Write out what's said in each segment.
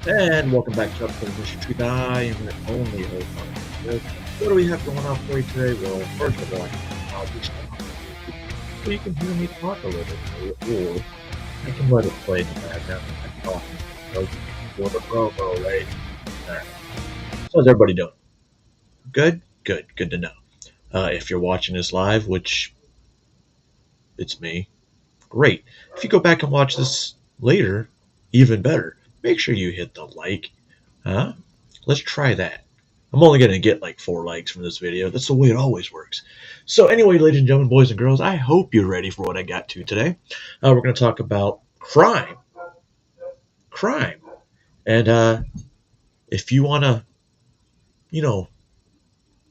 And welcome back to episode of Mr. Treat. I am your only host on this. What do we have going on for you today? Well, first of all, I'll be so you can hear me talk a little bit, or I can let it play in the background when I'm talking. So, for the promo, right? Alright. So, how's everybody doing? Good? Good to know. If you're watching this live, which it's me, great. If you go back and watch this later, even better. Make sure you hit the like. Huh? Let's try that. I'm only going to get like 4 likes from this video. That's the way it always works. So anyway, ladies and gentlemen, boys and girls, I hope you're ready for what I got to today. We're going to talk about crime. Crime. And if you want to, you know,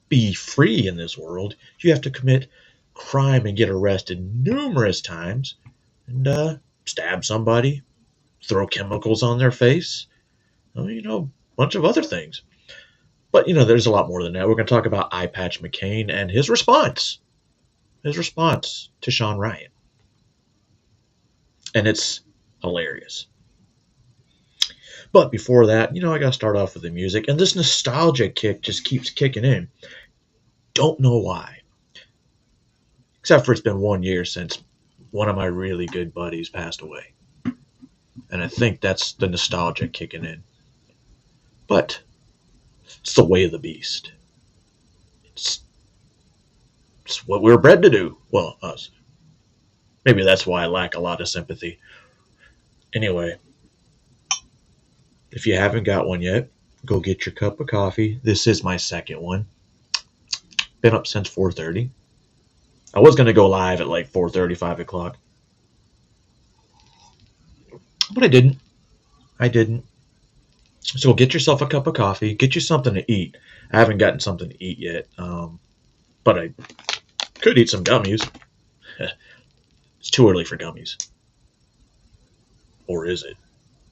be free in this world, you have to commit crime and get arrested numerous times and stab somebody, throw chemicals on their face, a bunch of other things. But, there's a lot more than that. We're going to talk about Eye Patch McCain and his response to Sean Ryan. And it's hilarious. But before that, I got to start off with the music. And this nostalgia kick just keeps kicking in. Don't know why. Except for it's been 1 year since one of my really good buddies passed away. And I think that's the nostalgia kicking in. But it's the way of the beast. It's what we were bred to do. Well, us. Maybe that's why I lack a lot of sympathy. Anyway, if you haven't got one yet, go get your cup of coffee. This is my second one. Been up since 4:30. I was going to go live at like 4:30, 5 o'clock. But I didn't. So get yourself a cup of coffee. Get you something to eat. I haven't gotten something to eat yet. But I could eat some gummies. It's too early for gummies. Or is it?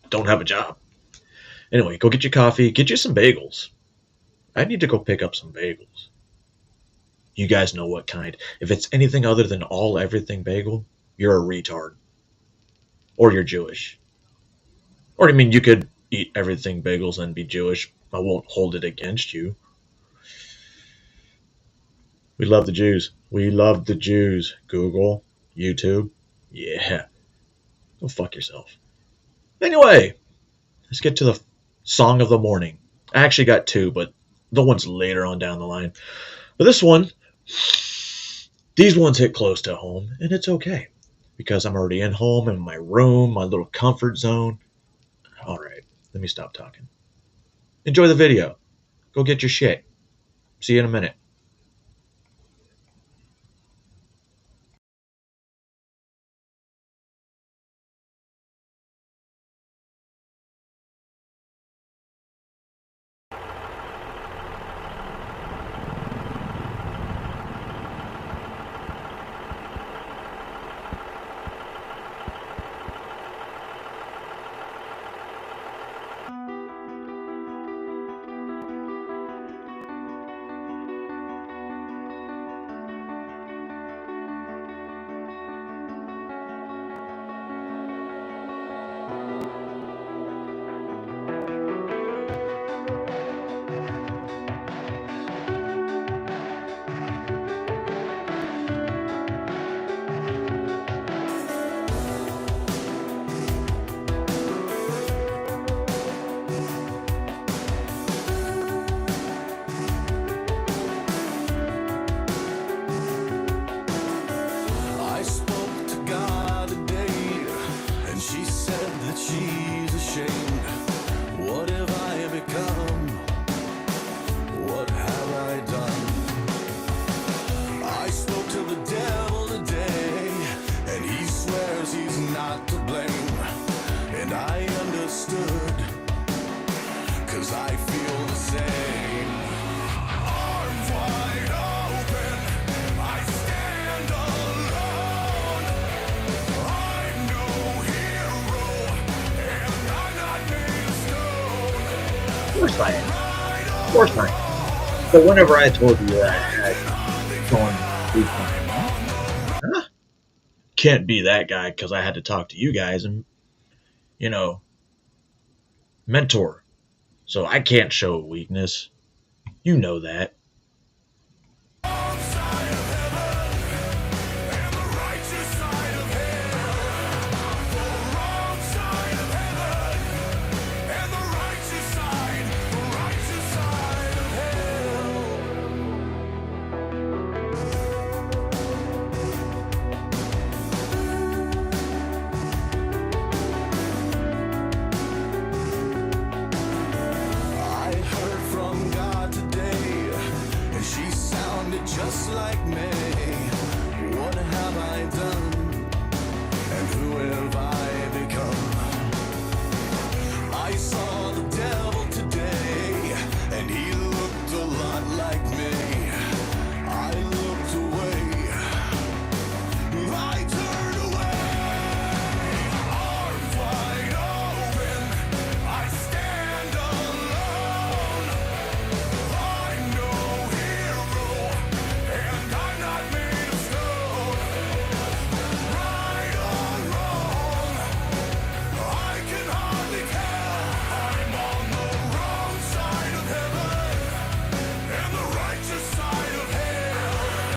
Don't have a job. Anyway, go get your coffee. Get you some bagels. I need to go pick up some bagels. You guys know what kind. If it's anything other than all everything bagel, you're a retard. Or you're Jewish. Or, you could eat everything bagels and be Jewish. I won't hold it against you. We love the Jews. We love the Jews. Google, YouTube. Yeah. Go fuck yourself. Anyway, let's get to the song of the morning. I actually got 2, but the one's later on down the line. But this one, these ones hit close to home, and it's okay. Because I'm already in home, in my room, my little comfort zone. Alright, let me stop talking. Enjoy the video. Go get your shit. See you in a minute. I spoke to God today, and she said that she's ashamed. What have I become? What have I done? I spoke to the devil today, and he swears he's not to blame. And I understood, 'cause I feel the same. Arms wide open, I stand alone. I'm no hero, and I'm not made of stone. Of course I am. Of course I am. But whenever I told you that I had gone through something, huh? Can't be that guy because I had to talk to you guys and, mentor, so I can't show weakness. You know that. I heard from God today, and she sounded just like me. What have I done, and who have I become? I saw the devil today, and he looked a lot like me. I looked away, I turned away, arms wide open, I stand alone. I'm no hero, and I'm not made of stone. Right or wrong, I can hardly tell. I'm on the wrong side of heaven, and the righteous side of hell.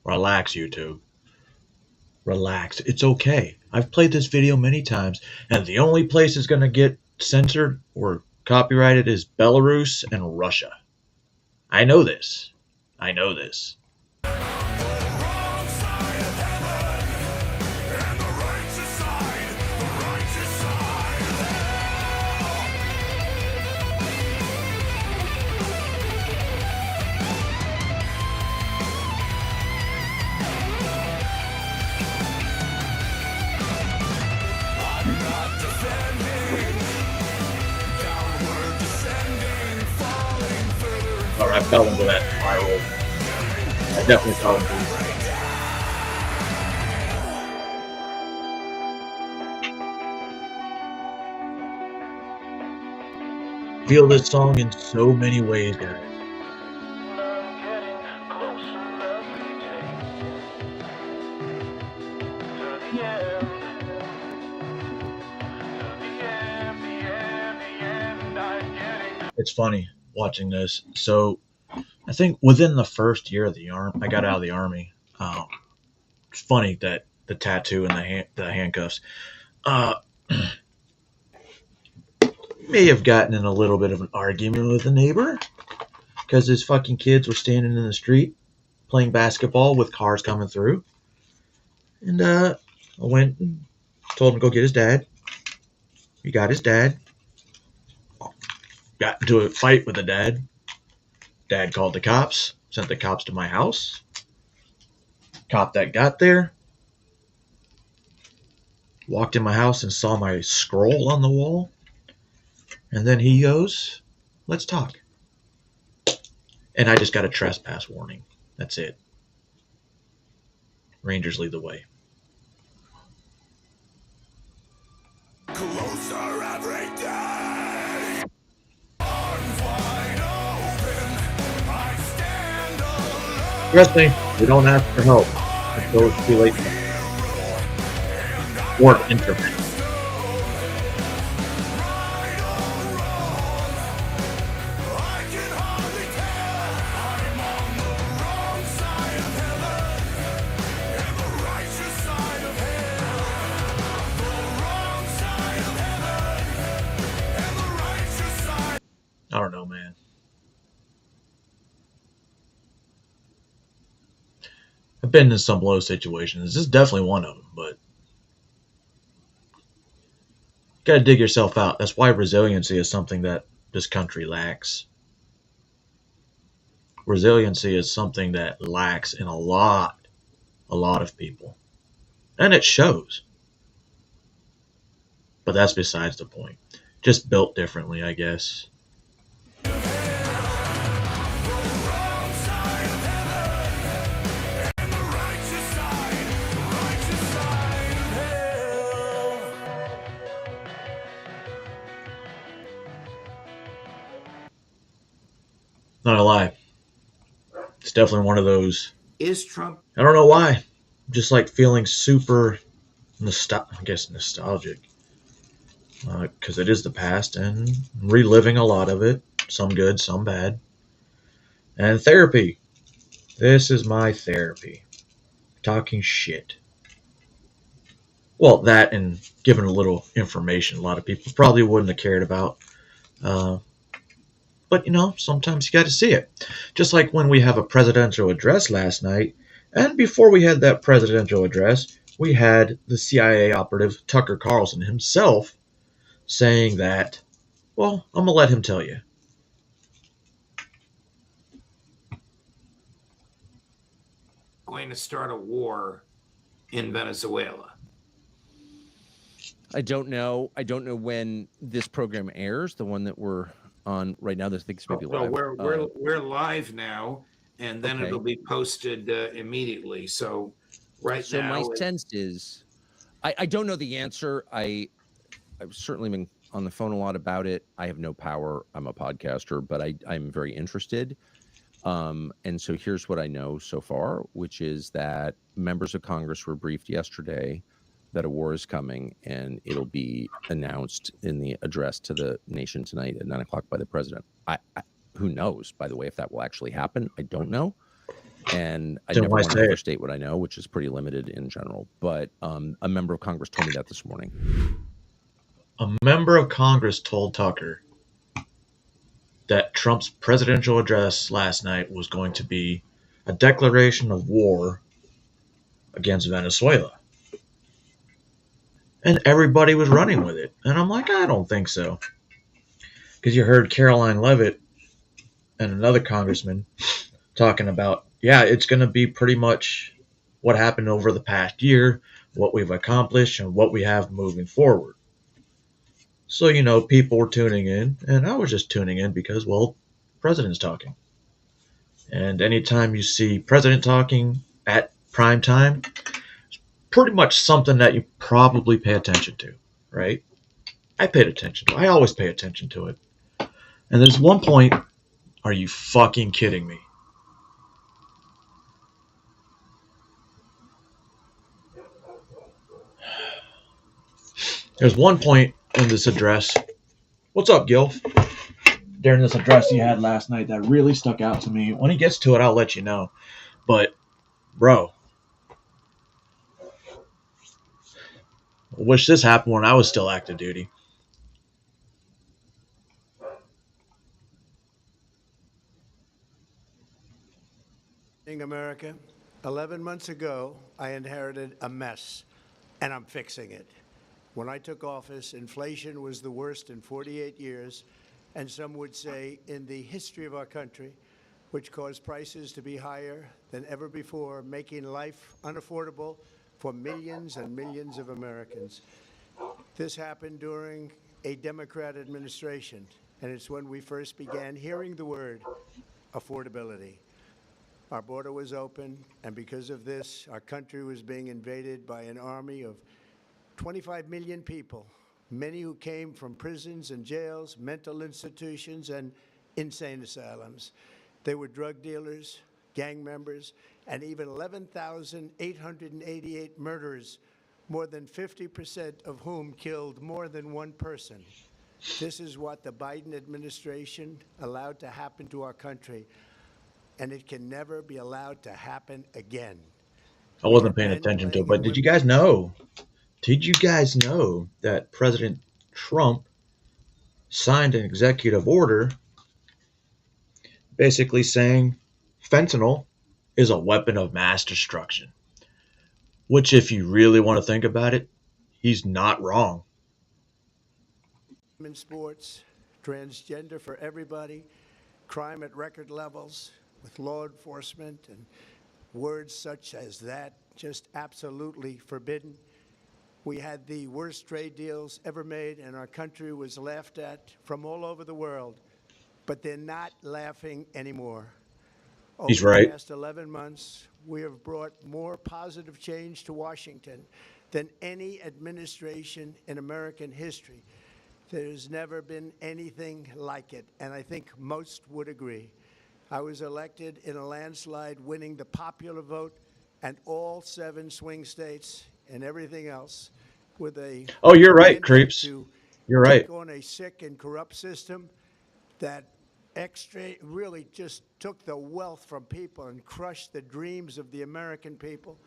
Relax, YouTube. Relax. It's okay. I've played this video many times, and the only place it's going to get censored or copyrighted is Belarus and Russia. I know this. I know this. Wrong side of heaven, and the righteous side, the righteous side of I'm not defending, downward descending, falling further and Or I fell into that spiral. I definitely fell into it. Feel this song in so many ways, guys. It's funny watching this. So I think within the first year of the army, I got out of the army. It's funny that the tattoo and the handcuffs. May have gotten in a little bit of an argument with a neighbor because his fucking kids were standing in the street playing basketball with cars coming through. And I went and told him to go get his dad. He got his dad. Got into a fight with the dad. Dad called the cops, sent the cops to my house. Cop that got there walked in my house and saw my scroll on the wall. And then he goes, "Let's talk." And I just got a trespass warning. That's it. Rangers lead the way. closer every day. Arms wide open, I stand alone. Trust me, we don't ask for help until it's too late. Or intervene. I can hardly tell. I'm on the wrong side of heaven, and the righteous side of hell. The wrong side of heaven, and the righteous side. I don't know, man. I've been in some low situations. This is definitely one of them, but you gotta dig yourself out. That's why resiliency is something that this country lacks. Resiliency is something that lacks in a lot of people. And it shows. But that's besides the point. Just built differently, I guess. Not a lie. It's definitely one of those. Is Trump I don't know why. just like feeling super nostalgic, because it is the past and reliving a lot of it, some good, some bad. And therapy. This is my therapy. Talking shit. Well, that and giving a little information a lot of people probably wouldn't have cared about. Uh, but sometimes you got to see it. Just like when we have a presidential address last night, and before we had that presidential address, we had the CIA operative Tucker Carlson himself saying that, well, I'm going to let him tell you. Going to start a war in Venezuela. I don't know. I don't know when this program airs. The one that we're on right now. This thing's maybe So live. we're live now, and then Okay. it'll be posted immediately. So So now, my sense is, I don't know the answer. I've certainly been on the phone a lot about it. I have no power. I'm a podcaster, but I'm very interested. And so here's what I know so far, which is that members of Congress were briefed yesterday that a war is coming, and it'll be announced in the address to the nation tonight at 9:00 by the president. Who knows, by the way, if that will actually happen? I don't know. And I Then never why want to say it? overstate what I know, which is pretty limited in general. But a member of Congress told me that this morning. A member of Congress told Tucker that Trump's presidential address last night was going to be a declaration of war against Venezuela. And everybody was running with it. And I'm like, I don't think so. Because you heard Caroline Levitt and another congressman talking about, yeah, it's going to be pretty much what happened over the past year, what we've accomplished, and what we have moving forward. So, people were tuning in, and I was just tuning in because, well, president's talking. And anytime you see president talking at prime time, it's pretty much something that you probably pay attention to, right? I paid attention to it. I always pay attention to it. And there's one point, are you fucking kidding me? There's one point in this address. What's up, Gilf? During this address he had last night that really stuck out to me. When he gets to it, I'll let you know. But, bro, I wish this happened when I was still active duty. America, 11 months ago, I inherited a mess, and I'm fixing it. When I took office, inflation was the worst in 48 years, and some would say in the history of our country, which caused prices to be higher than ever before, making life unaffordable for millions and millions of Americans. This happened during a Democrat administration, and it's when we first began hearing the word affordability. Our border was open, and because of this, our country was being invaded by an army of 25 million people, many who came from prisons and jails, mental institutions, and insane asylums. They were drug dealers, gang members, and even 11,888 murderers, more than 50% of whom killed more than one person. This is what the Biden administration allowed to happen to our country, and it can never be allowed to happen again. I wasn't paying attention to it, but did you guys know that President Trump signed an executive order basically saying fentanyl is a weapon of mass destruction? Which, if you really want to think about it, he's not wrong. In sports, transgender for everybody, crime at record levels with law enforcement, and words such as that just absolutely forbidden. We had the worst trade deals ever made, and our country was laughed at from all over the world. But they're not laughing anymore. He's Over right. the past 11 months, we have brought more positive change to Washington than any administration in American history. There's never been anything like it, and I think most would agree. I was elected in a landslide, winning the popular vote and all 7 swing states and everything else with a Oh, you're right, mandate creeps. to You're right. take on a sick and corrupt system that really just took the wealth from people and crushed the dreams of the American people.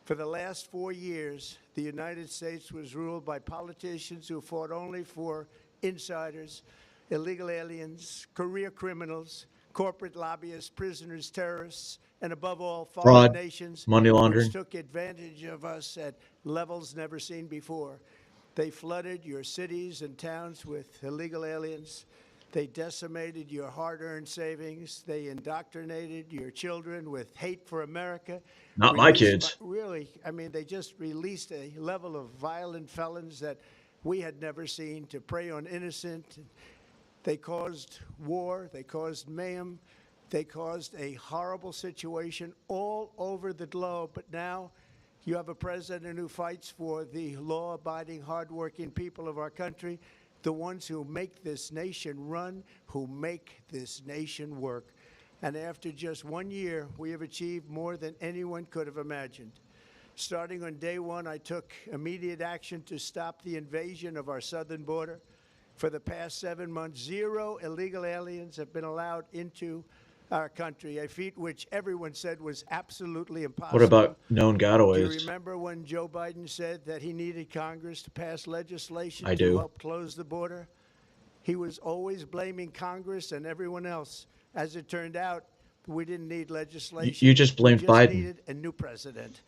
For the last 4 years, the United States was ruled by politicians who fought only for insiders, illegal aliens, career criminals, corporate lobbyists, prisoners, terrorists, and above all, foreign Fraud, nations money laundering. which took advantage of us at levels never seen before. They flooded your cities and towns with illegal aliens. They decimated your hard-earned savings. They indoctrinated your children with hate for America. Not my kids. Really, I mean, they just released a level of violent felons that we had never seen to prey on innocent. They caused war. They caused mayhem. They caused a horrible situation all over the globe. But now you have a president who fights for the law-abiding, hardworking people of our country, the ones who make this nation run, who make this nation work. And after just 1 year, we have achieved more than anyone could have imagined. Starting on day one, I took immediate action to stop the invasion of our southern border. For the past 7 months, 0 illegal aliens have been allowed into our country, a feat which everyone said was absolutely impossible. What about known Do you gotaways? remember when Joe Biden said that he needed Congress to pass legislation I to do. help close the border? He was always blaming Congress and everyone else. As it turned out, we didn't need legislation. You just blamed we Biden. needed a new president.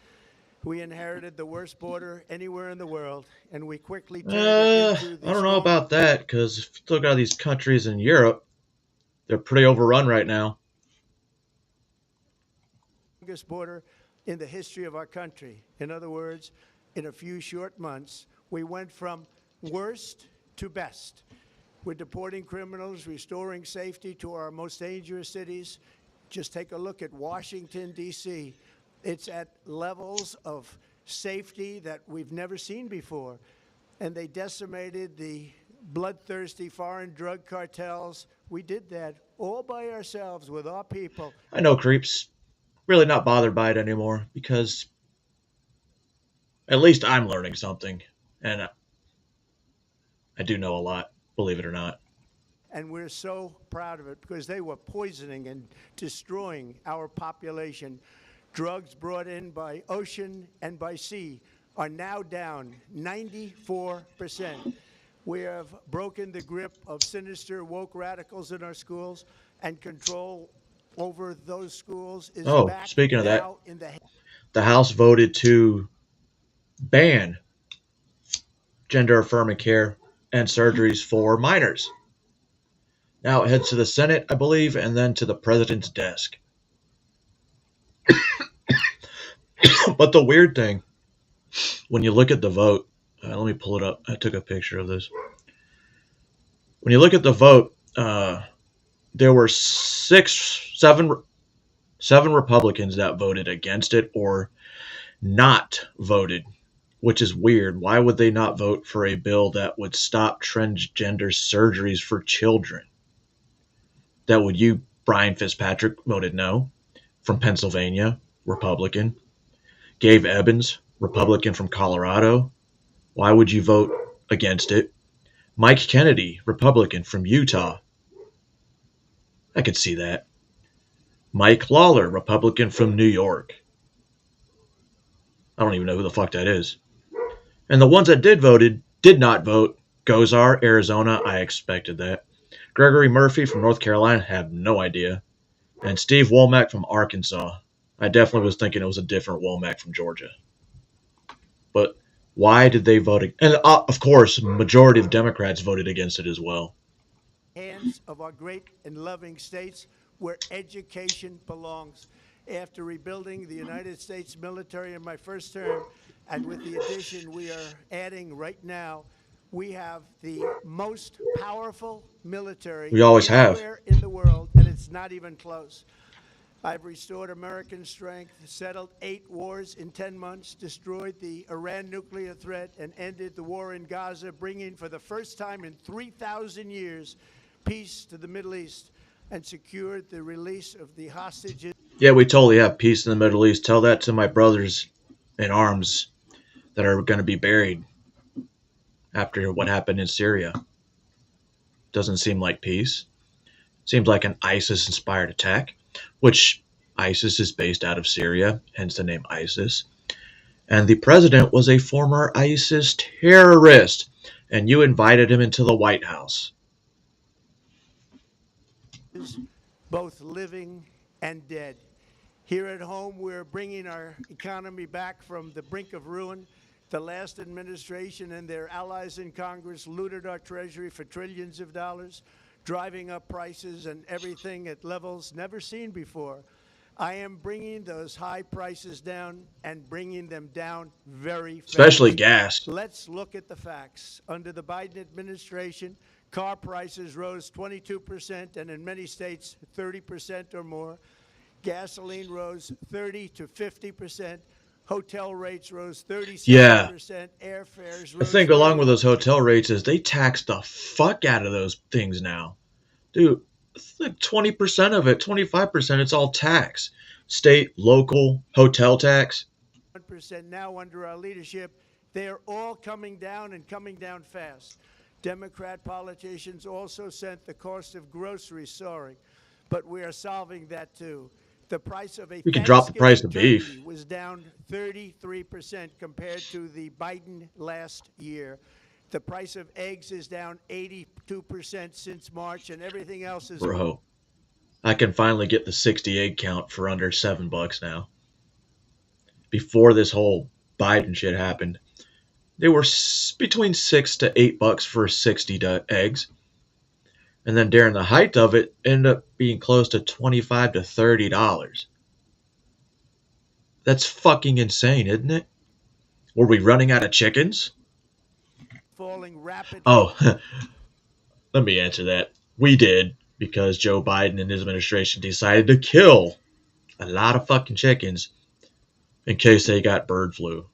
We inherited the worst border anywhere in the world, and we quickly turned it into the I don't know strong- about that, because if you look at these countries in Europe, they're pretty overrun right now. Longest border in the history of our country. In other words, in a few short months, we went from worst to best. We're deporting criminals, restoring safety to our most dangerous cities. Just take a look at Washington, D.C. It's at levels of safety that we've never seen before. And they decimated the bloodthirsty foreign drug cartels. We did that all by ourselves with our people. I know, creeps. Really not bothered by it anymore, because at least I'm learning something. And I do know a lot, believe it or not. And we're so proud of it because they were poisoning and destroying our population. Drugs brought in by ocean and by sea are now down 94%. We have broken the grip of sinister woke radicals in our schools, and control over those schools is Oh, back speaking of that, now in the the House voted to ban gender affirming care and surgeries for minors. Now it heads to the Senate, I believe, and then to the president's desk. But the weird thing, when you look at the vote, let me pull it up. I took a picture of this. When you look at the vote, there were seven Republicans that voted against it or not voted, which is weird. Why would they not vote for a bill that would stop transgender surgeries for children? That would you, Brian Fitzpatrick, voted no. From Pennsylvania, Republican. Gabe Evans, Republican from Colorado. Why would you vote against it? Mike Kennedy, Republican from Utah. I could see that. Mike Lawler, Republican from New York. I don't even know who the fuck that is. And the ones that did not vote, Gozar, Arizona, I expected that. Gregory Murphy from North Carolina, have no idea. And Steve Womack from Arkansas. I definitely was thinking it was a different Womack from Georgia. But why did they vote? And of course, majority of Democrats voted against it as well. hands of our great and loving states where education belongs. After rebuilding the United States military in my first term, and with the addition we are adding right now, we have the most powerful military We always have. anywhere in the world, and it's not even close. I've restored American strength, settled 8 wars in 10 months, destroyed the Iran nuclear threat, and ended the war in Gaza, bringing for the first time in 3,000 years peace to the Middle East, and secured the release of the hostages Yeah, we totally have peace in the Middle East. Tell that to my brothers in arms that are going to be buried after what happened in Syria. Doesn't seem like peace. Seems like an ISIS inspired attack, which ISIS is based out of Syria, hence the name ISIS. And the president was a former ISIS terrorist, and you invited him into the White House. Both living and dead. Here at home, we're bringing our economy back from the brink of ruin. The last administration and their allies in Congress looted our treasury for trillions of dollars, driving up prices and everything at levels never seen before. I am bringing those high prices down and bringing them down very fast. Especially gas. Let's look at the facts. Under the Biden administration, car prices rose 22% and in many states 30% or more. Gasoline rose 30 to 50%. Hotel rates rose 37%. Yeah. Airfares rose. I think along with those hotel rates is they tax the fuck out of those things now. Dude, it's like 20% of it, 25%, it's all tax. State, local, hotel tax. 1% now under our leadership. They are all coming down and coming down fast. Democrat politicians also sent the cost of groceries soaring, but we are solving that too. The price of a We could drop the price of beef. turkey was down 33% compared to the Biden last year. The price of eggs is down 82% since March, and everything else is. Bro, I can finally get the 60 egg count for under $7 now. Before this whole Biden shit happened, they were between $6 to $8 for 60 eggs. And then during the height of it, ended up being close to $25 to $30. That's fucking insane, isn't it? Were we running out of chickens? Falling rapidly. Oh, let me answer that. We did, because Joe Biden and his administration decided to kill a lot of fucking chickens in case they got bird flu.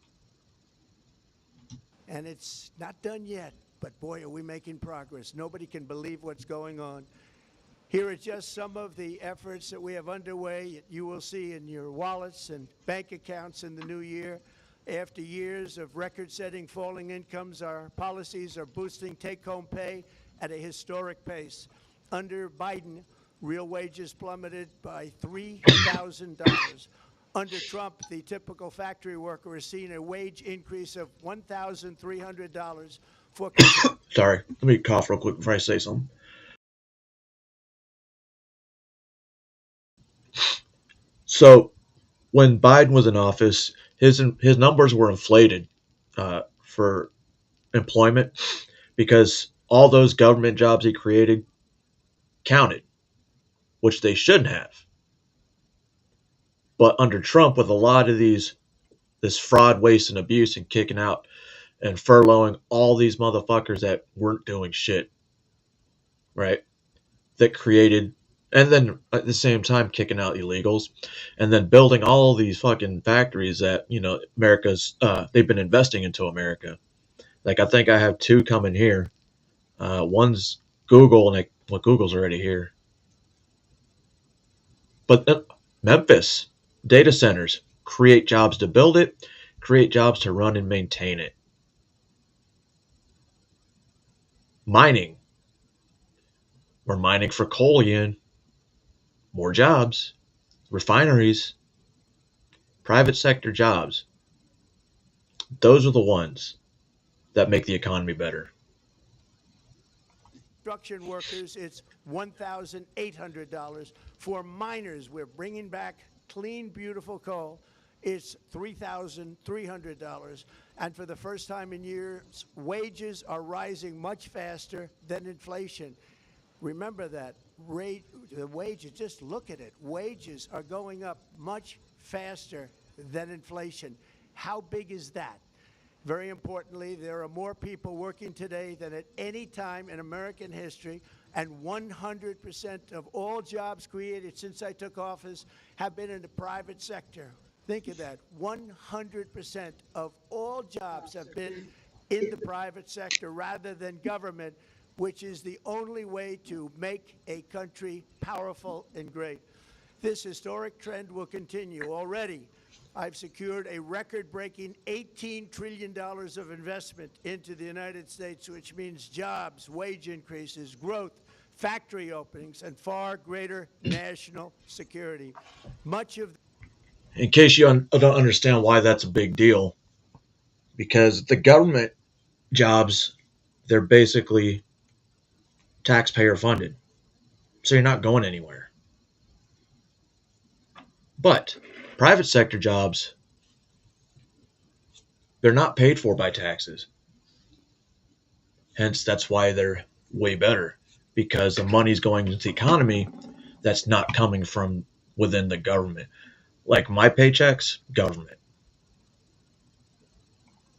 And it's not done yet, but boy, are we making progress. Nobody can believe what's going on. Here are just some of the efforts that we have underway. You will see in your wallets and bank accounts in the new year. After years of record-setting falling incomes, our policies are boosting take-home pay at a historic pace. Under Biden, real wages plummeted by $3,000. Under Trump, the typical factory worker has seen a wage increase of $1,300 for. Sorry, let me cough real quick before I say something. So, when Biden was in office, his numbers were inflated for employment because all those government jobs he created counted, which they shouldn't have. But under Trump, with a lot of this fraud, waste, and abuse, and kicking out and furloughing all these motherfuckers that weren't doing shit, right? That created, and then at the same time kicking out illegals, and then building all these fucking factories that, you know, they've been investing into America. Like, I think I have two coming here. One's Google, and Google's already here. But Memphis, data centers, create jobs to build it, create jobs to run and maintain it. Mining. We're mining for coal again. More jobs. Refineries. Private sector jobs. Those are the ones that make the economy better. Construction workers, it's $1,800. For miners, we're bringing back clean, beautiful coal. It's $3,300. And for the first time in years, wages are rising much faster than inflation. Remember that. The wages, just look at it. Wages are going up much faster than inflation. How big is that? Very importantly, there are more people working today than at any time in American history, and 100% of all jobs created since I took office have been in the private sector. Think of that. 100% of all jobs have been in the private sector rather than government, which is the only way to make a country powerful and great. This historic trend will continue. Already, I've secured a record-breaking $18 trillion of investment into the United States, which means jobs, wage increases, growth, factory openings, and far greater national security. Much of In case you don't understand why that's a big deal, because the government jobs, they're basically taxpayer funded. So you're not going anywhere. But private sector jobs, they're not paid for by taxes. Hence, that's why they're way better, because the money's going into the economy that's not coming from within the government. Like my paychecks, government.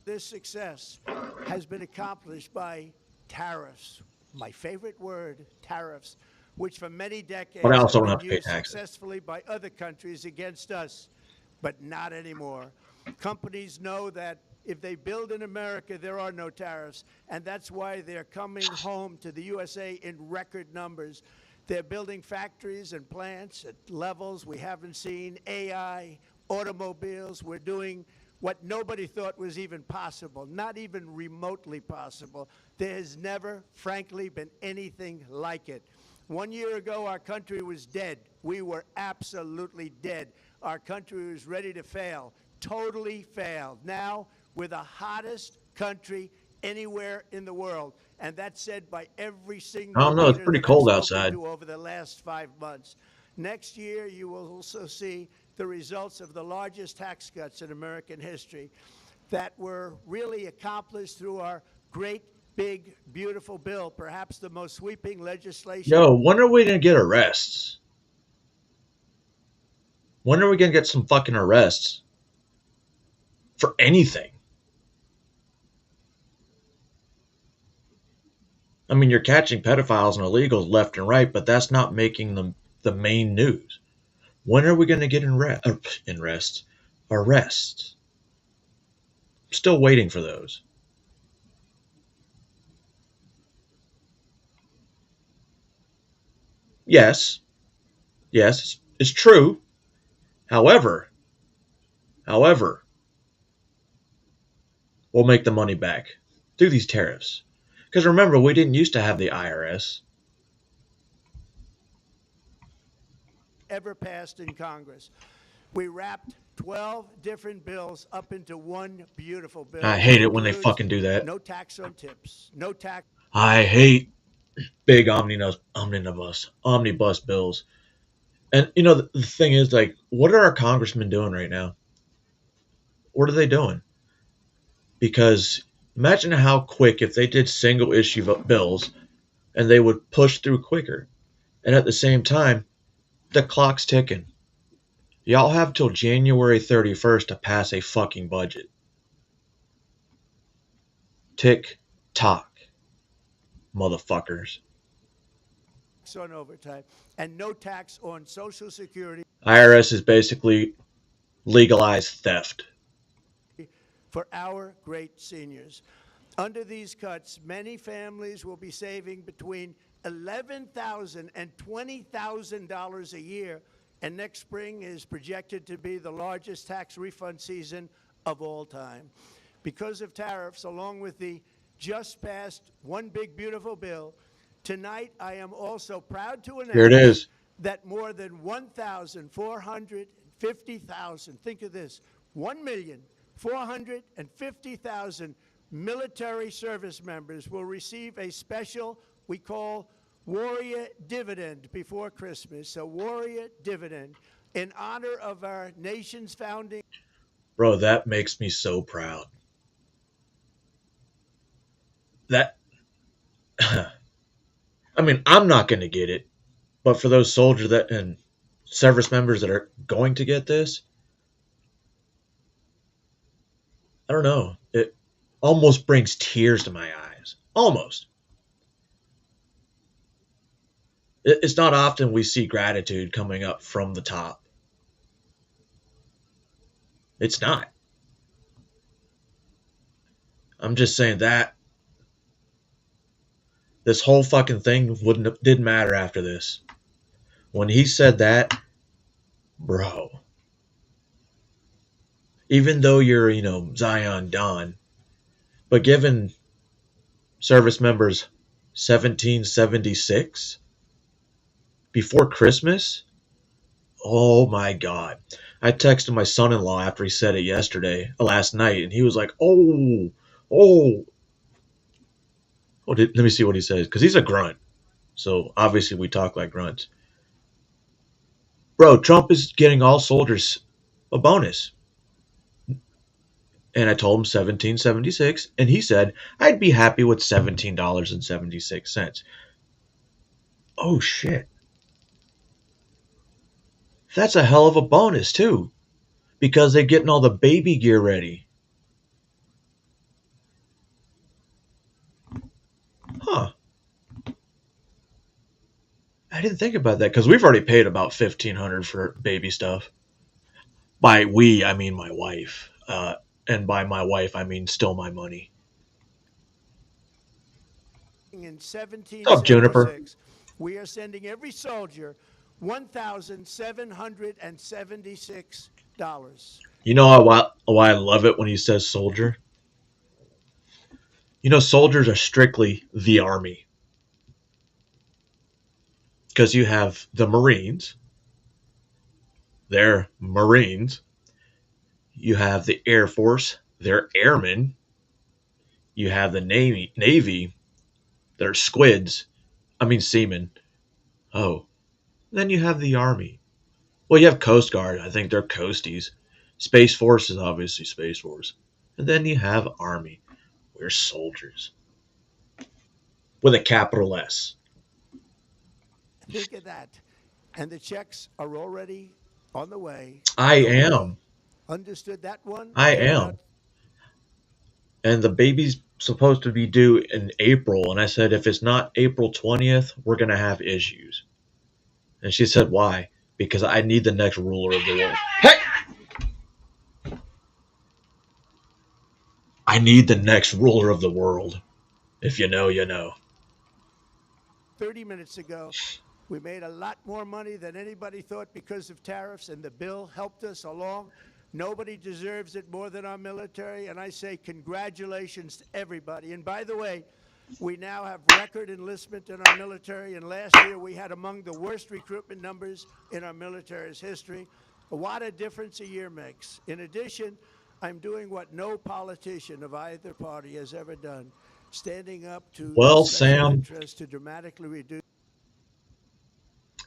this success has been accomplished by tariffs. My favorite word, tariffs, which for many decades But I also have don't been have to pay used taxes. successfully by other countries against us, but not anymore. Companies know that if they build in America, there are no tariffs, and that's why they're coming home to the USA in record numbers. They're building factories and plants at levels we haven't seen, AI, automobiles. We're doing what nobody thought was even possible, not even remotely possible. There has never, frankly, been anything like it. 1 year ago, our country was dead. We were absolutely dead. Our country was ready to fail, totally failed. Now, we're the hottest country anywhere in the world, and that's said by every single I don't know, it's leader pretty that I've cold spoken outside. to over the last 5 months. Next year, you will also see the results of the largest tax cuts in American history that were really accomplished through our great, big, beautiful bill, perhaps the most sweeping legislation. Yo, when are we going to get arrests? When are we going to get some fucking arrests? For anything. I mean, you're catching pedophiles and illegals left and right, but that's not making them the main news. When are we going to get arrests? I'm still waiting for those. Yes, it's true. However, we'll make the money back through these tariffs. Because remember, we didn't used to have the IRS. Ever passed in Congress. We wrapped 12 different bills up into one beautiful bill. I hate it when they Includes fucking do that. no tax on tips, no tax I hate big omnibus bills. And you know, the thing is, like, what are our congressmen doing right now? What are they doing? Because imagine how quick if they did single issue bills and they would push through quicker. And at the same time, the clock's ticking. Y'all have till January 31st to pass a fucking budget. Tick tock, motherfuckers. on overtime and no tax on Social Security IRS is basically legalized theft. for our great seniors. Under these cuts, many families will be saving between $11,000 and $20,000 a year, and next spring is projected to be the largest tax refund season of all time. Because of tariffs, along with the just passed One Big Beautiful Bill, tonight I am also proud to announce Here it is. that more than 1,450,000, think of this, 1,450,000 military service members will receive a special, we call Warrior Dividend before Christmas, a Warrior Dividend in honor of our nation's founding. Bro, that makes me so proud. That, I mean, I'm not going to get it, but for those soldiers that and service members that are going to get this, I don't know. It almost brings tears to my eyes. Almost. It's not often we see gratitude coming up from the top. It's not. I'm just saying that this whole fucking thing didn't matter after this. When he said that, Bro. Even though you're, Zion Don, but given service members 1776 before Christmas, oh my God. I texted my son in law after he said it last night, and he was like, oh. Let me see what he says, because he's a grunt. So obviously we talk like grunts. Bro, Trump is getting all soldiers a bonus. And I told him 1776, and he said I'd be happy with $17.76. Oh shit. That's a hell of a bonus too, because they're getting all the baby gear ready. Huh. I didn't think about that, because we've already paid about $1,500 for baby stuff. By we, I mean my wife. And by my wife, I mean still my money. In What's up, Juniper? 1776, we are sending every soldier $1,776. You know why I love it when he says soldier? Soldiers are strictly the Army. Because you have the Marines. They're Marines. You have the Air Force. They're airmen. You have the Navy. They're squids. I mean seamen. Oh. Then you have the Army. Well, you have Coast Guard. I think they're coasties. Space Force is obviously Space Force. And then you have Army. We're soldiers. With a capital S. Think of that. And the checks are already on the way. I am. Understood that one? I am. And the baby's supposed to be due in April. And I said, if it's not April 20th, we're going to have issues. And she said, why? Because I need the next ruler of the world. Hey! I need the next ruler of the world. If you know, you know. 30 minutes ago, we made a lot more money than anybody thought because of tariffs, and the bill helped us along. Nobody deserves it more than our military, and I say congratulations to everybody. And by the way, we now have record enlistment in our military, and last year we had among the worst recruitment numbers in our military's history. What a difference a year makes. In addition, I'm doing what no politician of either party has ever done, standing up to Well, special Sam, interests to dramatically reduce.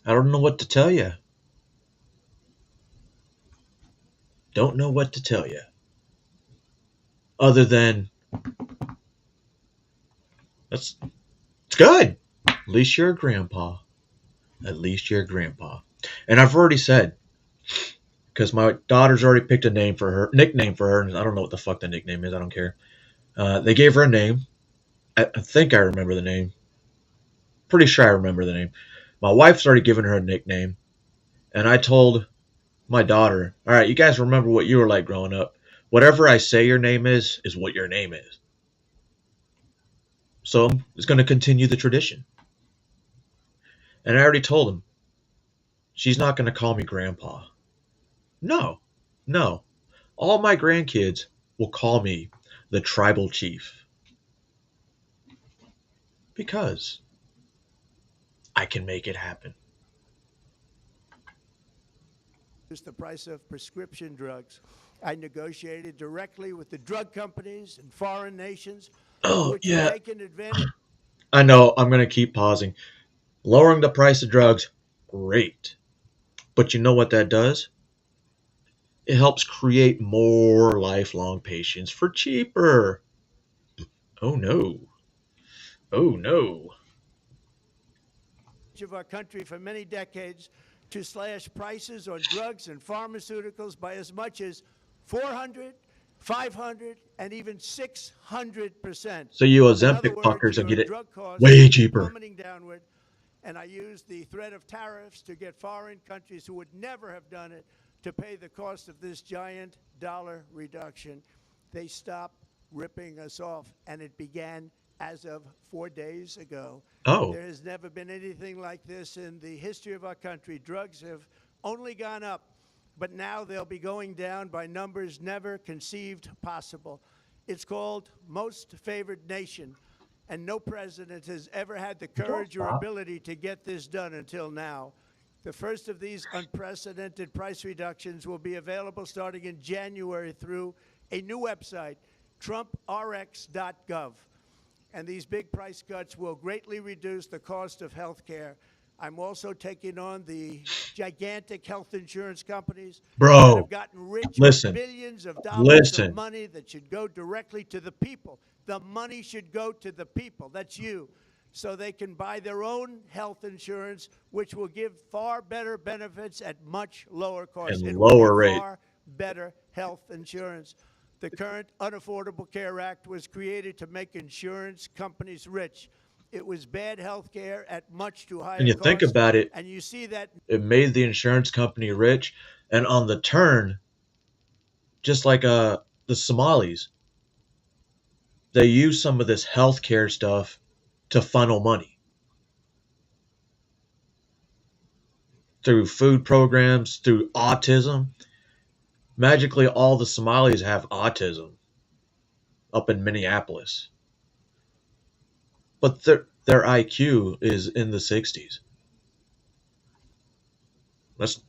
I don't know what to tell you. Don't know what to tell you. Other than, it's good. At least you're a grandpa. At least you're a grandpa. And I've already said, because my daughter's already picked a nickname for her, and I don't know what the fuck the nickname is. I don't care. They gave her a name. I think I remember the name. Pretty sure I remember the name. My wife's already given her a nickname. And I told my daughter, all right, you guys remember what you were like growing up. Whatever I say your name is what your name is. So it's going to continue the tradition. And I already told him, she's not going to call me grandpa. No. All my grandkids will call me the tribal chief. Because I can make it happen. The price of prescription drugs. I negotiated directly with the drug companies and foreign nations. Oh, yeah. Taking advantage. I know, I'm going to keep pausing. Lowering the price of drugs, great. But you know what that does? It helps create more lifelong patients for cheaper. Oh, no. Of our country for many decades to slash prices on drugs and pharmaceuticals by as much as 400, 500, and even 600%. So you Ozempic fuckers will get it way cheaper. Plummeting downward, and I used the threat of tariffs to get foreign countries who would never have done it to pay the cost of this giant dollar reduction. They stopped ripping us off, and it began as of 4 days ago. Oh. There has never been anything like this in the history of our country. Drugs have only gone up. but now they'll be going down by numbers never conceived possible. It's called Most Favored Nation, and no president has ever had the courage or ability to get this done until now. The first of these unprecedented price reductions will be available starting in January through a new website, TrumpRx.gov. And these big price cuts will greatly reduce the cost of health care. I'm also taking on the gigantic health insurance companies Bro, that have gotten rich listen, with billions of dollars listen. of money that should go directly to the people. The money should go to the people. That's you. So they can buy their own health insurance, which will give far better benefits at much lower cost. And It will be lower rate. far better health insurance. The current Unaffordable Care Act was created to make insurance companies rich. It was bad health care at much too high a And you cost. think about it, And you see that it made the insurance company rich. And on the turn, just like the Somalis, they use some of this healthcare stuff to funnel money through food programs, through autism. Magically, all the Somalis have autism up in Minneapolis, but their IQ is in the 60s. That's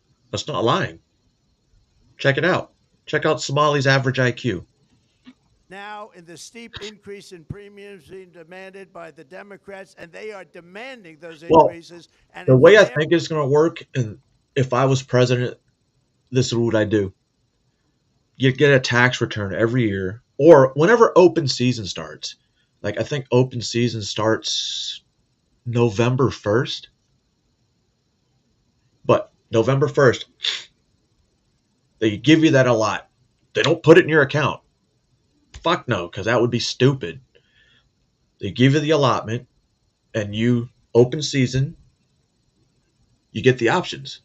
not lying. Check it out. Check out Somali's average IQ. now in the steep increase in premiums being demanded by the Democrats, and they are demanding those Well, increases. And the it's way I their think it's going to work, and if I was president, this is what I do. You get a tax return every year, or whenever open season starts. Like I think open season starts November 1st. But November 1st, they give you that a lot. They don't put it in your account. Fuck no, because that would be stupid. They give you the allotment, and you open season, you get the options.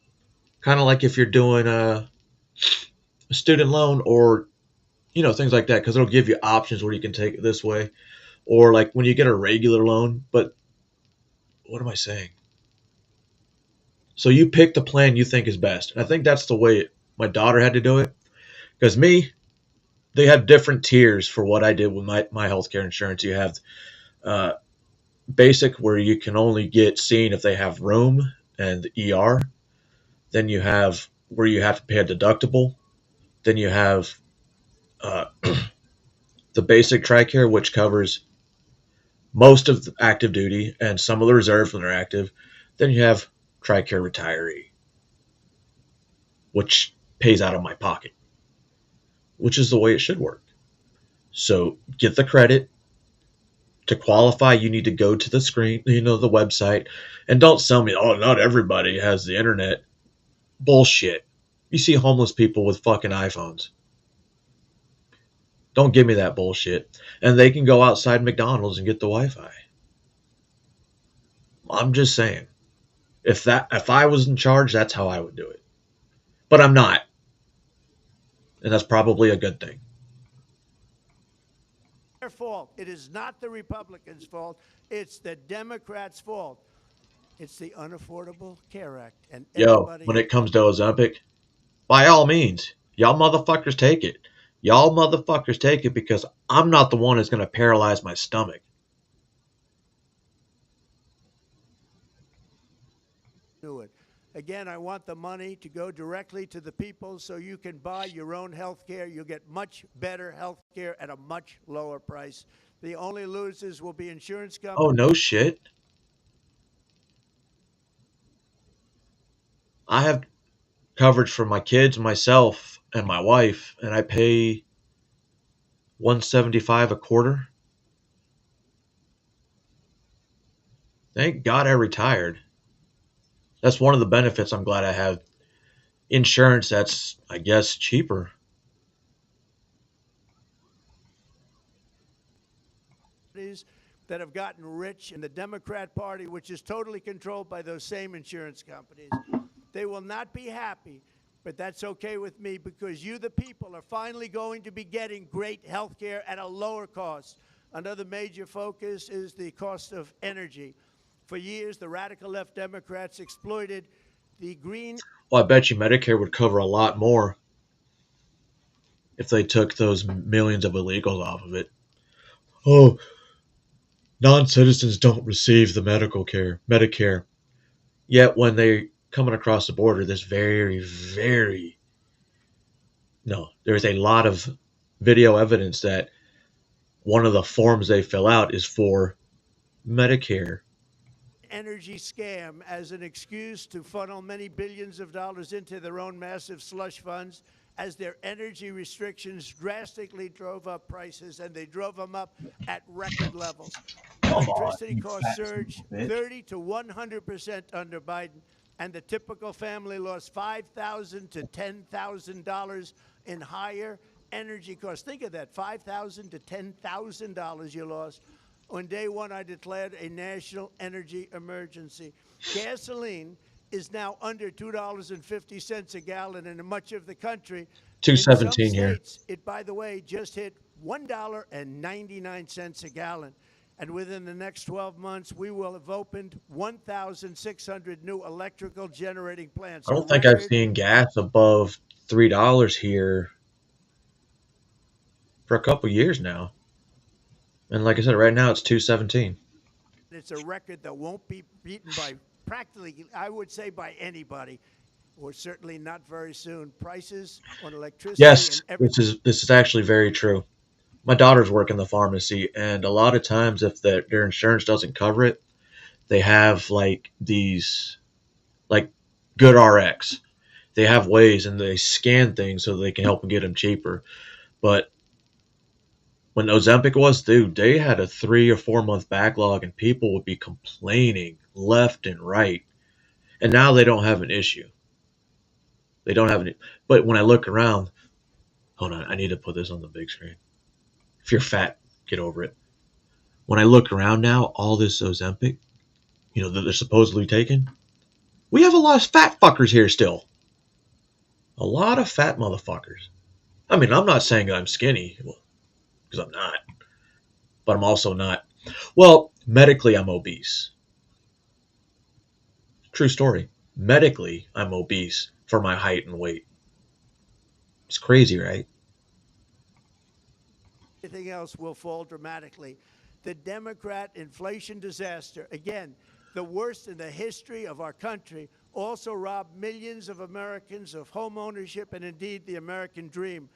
Kind of like if you're doing a student loan or things like that, because it'll give you options where you can take it this way, or like when you get a regular loan. But what am I saying? So you pick the plan you think is best. And I think that's the way my daughter had to do it. Because they have different tiers for what I did with my healthcare insurance. You have basic, where you can only get seen if they have room and ER. Then you have where you have to pay a deductible. Then you have the basic TRICARE, which covers most of the active duty and some of the reserves when they're active. Then you have TRICARE Retiree, which pays out of my pocket, which is the way it should work. So get the credit. To qualify, you need to go to the screen, the website, and don't sell me, oh, not everybody has the internet. Bullshit. You see homeless people with fucking iPhones. Don't give me that bullshit. And they can go outside McDonald's and get the Wi-Fi. I'm just saying. If I was in charge, that's how I would do it. But I'm not. And that's probably a good thing. their fault. It is not the Republicans' fault. It's the Democrats' fault. It's the Unaffordable Care Act. And Yo, everybody when it comes to Ozempic, by all means, y'all motherfuckers take it. Y'all motherfuckers take it, because I'm not the one that's going to paralyze my stomach. do it. Again, I want the money to go directly to the people so you can buy your own health care. You'll get much better health care at a much lower price. The only losers will be insurance companies. Oh, no shit. I have coverage for my kids, myself, and my wife, and I pay $175 a quarter. Thank God I retired. That's one of the benefits. I'm glad I have insurance that's, I guess, cheaper. That have gotten rich in the Democrat Party, which is totally controlled by those same insurance companies. They will not be happy, but that's okay with me, because you, the people, are finally going to be getting great health care at a lower cost. Another major focus is the cost of energy. For years, the radical left Democrats exploited the green Well, I bet you Medicare would cover a lot more if they took those millions of illegals off of it. Oh, non-citizens don't receive the Medicare. Yet when they coming across the border, there's there's a lot of video evidence that one of the forms they fill out is for Medicare. energy scam as an excuse to funnel many billions of dollars into their own massive slush funds as their energy restrictions drastically drove up prices, and they drove them up at record levels. Electricity costs surged 30 to 100% under Biden, and the typical family lost $5,000 to $10,000 in higher energy costs. Think of that, $5,000 to $10,000 you lost. On day one, I declared a national energy emergency. Gasoline is now under $2.50 a gallon in much of the country. $2.17 in some here. states, it, by the way, just hit $1.99 a gallon. And within the next 12 months, we will have opened 1,600 new electrical generating plants. I don't think I've seen gas above $3 here for a couple years now. And like I said, right now it's $2.17. It's a record that won't be beaten by practically, I would say, by anybody, or certainly not very soon. Prices on electricity Yes, and everything. this is actually very true. My daughters work in the pharmacy, and a lot of times if their insurance doesn't cover it, they have like these, like Good RX. They have ways, and they scan things so they can help them get them cheaper. But when Ozempic was, dude, they had a 3 or 4 month backlog, and people would be complaining left and right. And now they don't have an issue. They don't have any. But when I look around, hold on, I need to put this on the big screen. If you're fat, get over it. When I look around now, all this Ozempic, that they're supposedly taking, we have a lot of fat fuckers here still. A lot of fat motherfuckers. I mean, I'm not saying I'm skinny, because I'm not. But I'm also not. Well, medically, I'm obese. True story. Medically, I'm obese for my height and weight. It's crazy, right? Everything else will fall dramatically. The Democrat inflation disaster, again, the worst in the history of our country, also robbed millions of Americans of home ownership and indeed the American dream.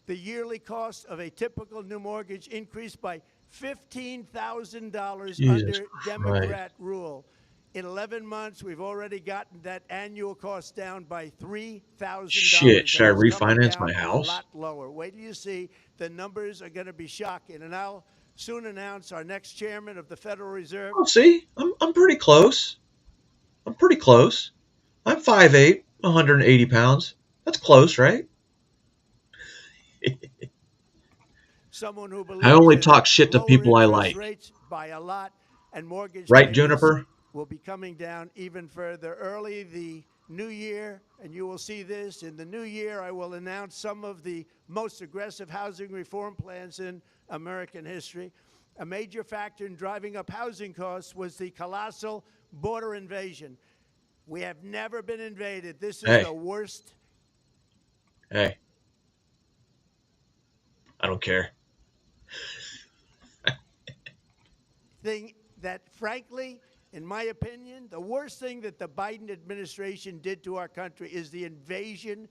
The yearly cost of a typical new mortgage increased by $15,000 under Democrat rule. In 11 months, we've already gotten that annual cost down by $3,000. Shit, should I And it's coming refinance down my house? A lot lower. Wait till you see. The numbers are going to be shocking. And I'll soon announce our next chairman of the Federal Reserve. Oh, see, I'm pretty close. I'm 5'8", 180 pounds. That's close, right? Someone who believes I only that talk shit to lower people I interest like. rates by a lot, and mortgage Right, payments Juniper? will be coming down even further. Early the new year, and you will see this, in the new year I will announce some of the most aggressive housing reform plans in American history. A major factor in driving up housing costs was the colossal border invasion. We have never been invaded. This is the worst. Hey. I don't care. Thing that, frankly, in my opinion, the worst thing that the Biden administration did to our country is the invasion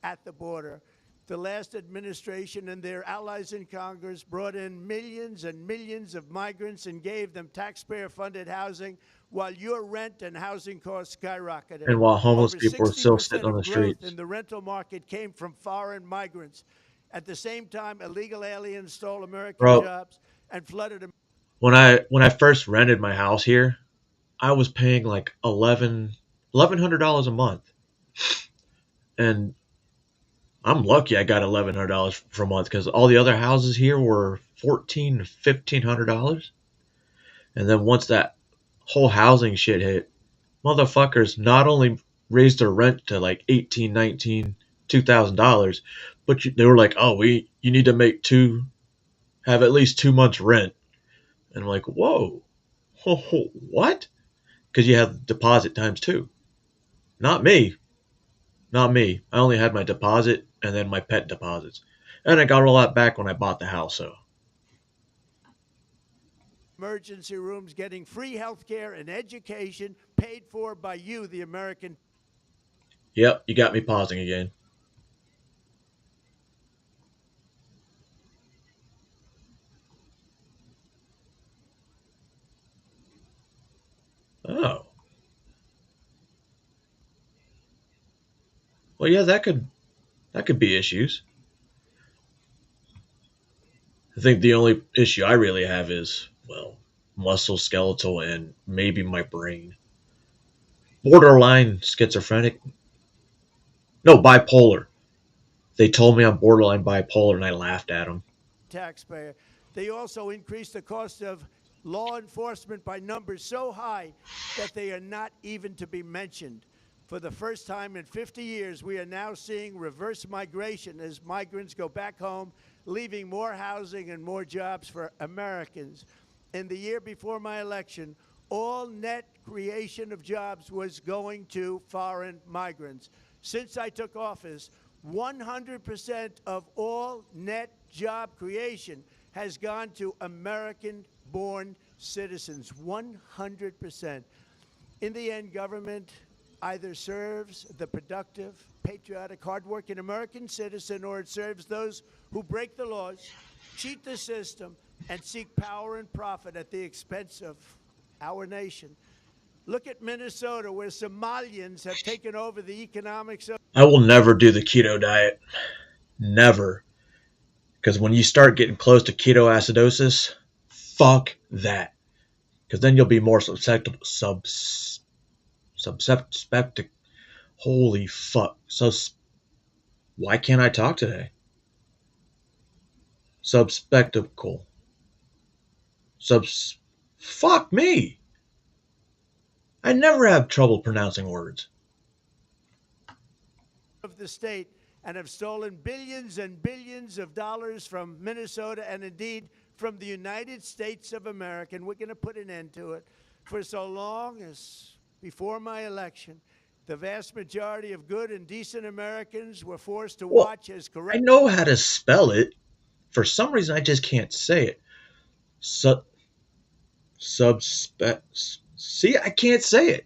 at the border. The last administration and their allies in Congress brought in millions and millions of migrants and gave them taxpayer-funded housing while your rent and housing costs skyrocketed. And while homeless Over people are still sitting 60% on the of growth streets. in the rental market came from foreign migrants. At the same time, illegal aliens stole American jobs and flooded them. When I first rented my house here, I was paying like $1,100 a month. And I'm lucky I got $1,100 per month, because all the other houses here were $1,400 to $1,500. And then once that whole housing shit hit, motherfuckers not only raised their rent to like $1,800, $1,900, $2,000, but they were like, oh, you need to have at least 2 months rent. And I'm like, whoa, what? Because you have deposit times 2. Not me. Not me. I only had my deposit and then my pet deposits. And I got all that back when I bought the house, so. Emergency rooms getting free health care and education paid for by you, the American. Yep, you got me pausing again. Oh. Well, yeah, that could be issues. I think the only issue I really have is, well, musculoskeletal and maybe my brain. Borderline schizophrenic. No, bipolar. They told me I'm borderline bipolar and I laughed at them. Taxpayer. They also increased the cost of law enforcement by numbers so high that they are not even to be mentioned. For the first time in 50 years, we are now seeing reverse migration as migrants go back home, leaving more housing and more jobs for Americans. In the year before my election, all net creation of jobs was going to foreign migrants. Since I took office, 100% of all net job creation has gone to American-born citizens. 100%. In the end, government either serves the productive, patriotic, hardworking American citizen, or it serves those who break the laws, cheat the system, and seek power and profit at the expense of our nation. Look at Minnesota, where Somalians have taken over the economics of. I will never do the keto diet. Never. Because when you start getting close to ketoacidosis, fuck that. Because then you'll be more susceptible. Holy fuck. Why can't I talk today? Subspectical. Fuck me. I never have trouble pronouncing words. Of the state and have stolen billions and billions of dollars from Minnesota and indeed from the United States of America. And we're going to put an end to it. For so long as before my election, the vast majority of good and decent Americans were forced to watch as corrupt. I know how to spell it. For some reason, I just can't say it. See, I can't say it.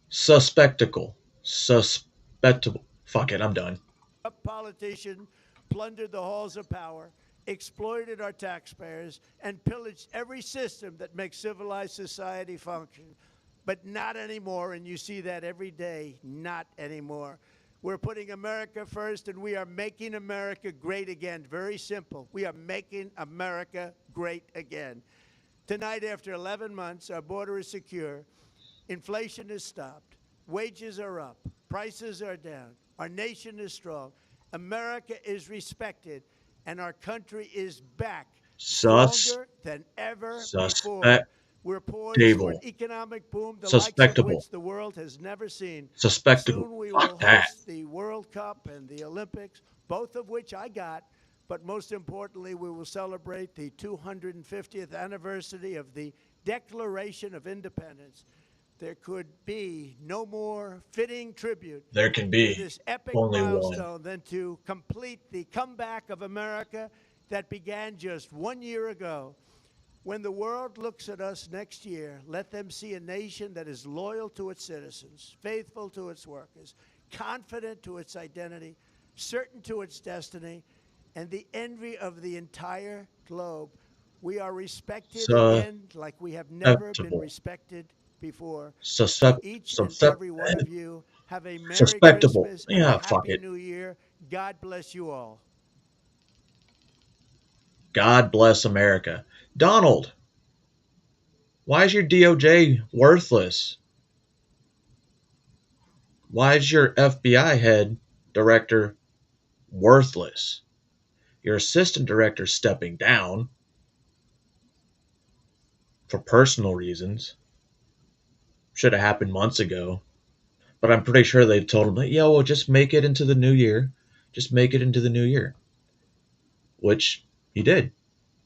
Suspectical. Suspectable. Fuck it, I'm done. A politician plundered the halls of power, exploited our taxpayers, and pillaged every system that makes civilized society function. But not anymore, and you see that every day. Not anymore. We're putting America first, and we are making America great again. Very simple. We are making America great again. Tonight, after 11 months, our border is secure. Inflation is stopped. Wages are up. Prices are down. Our nation is strong. America is respected, and our country is back stronger than ever before. We're poised for an economic boom, the likes of which the world has never seen. Soon we will host the World Cup and the Olympics, both of which I got. But most importantly, we will celebrate the 250th anniversary of the Declaration of Independence. There could be no more fitting tribute There can be to this epic only milestone one. than to complete the comeback of America that began just 1 year ago. When the world looks at us next year, let them see a nation that is loyal to its citizens, faithful to its workers, confident to its identity, certain to its destiny, and the envy of the entire globe. We are respected again like we have never been respected before. Each and every one of you have a Merry Christmas and a Happy New Year. God bless you all. God bless America. Donald, why is your DOJ worthless? Why is your FBI head director worthless? Your assistant director stepping down for personal reasons. Should have happened months ago. But I'm pretty sure they told him, yeah, well, just make it into the new year. Just make it into the new year. Which he did.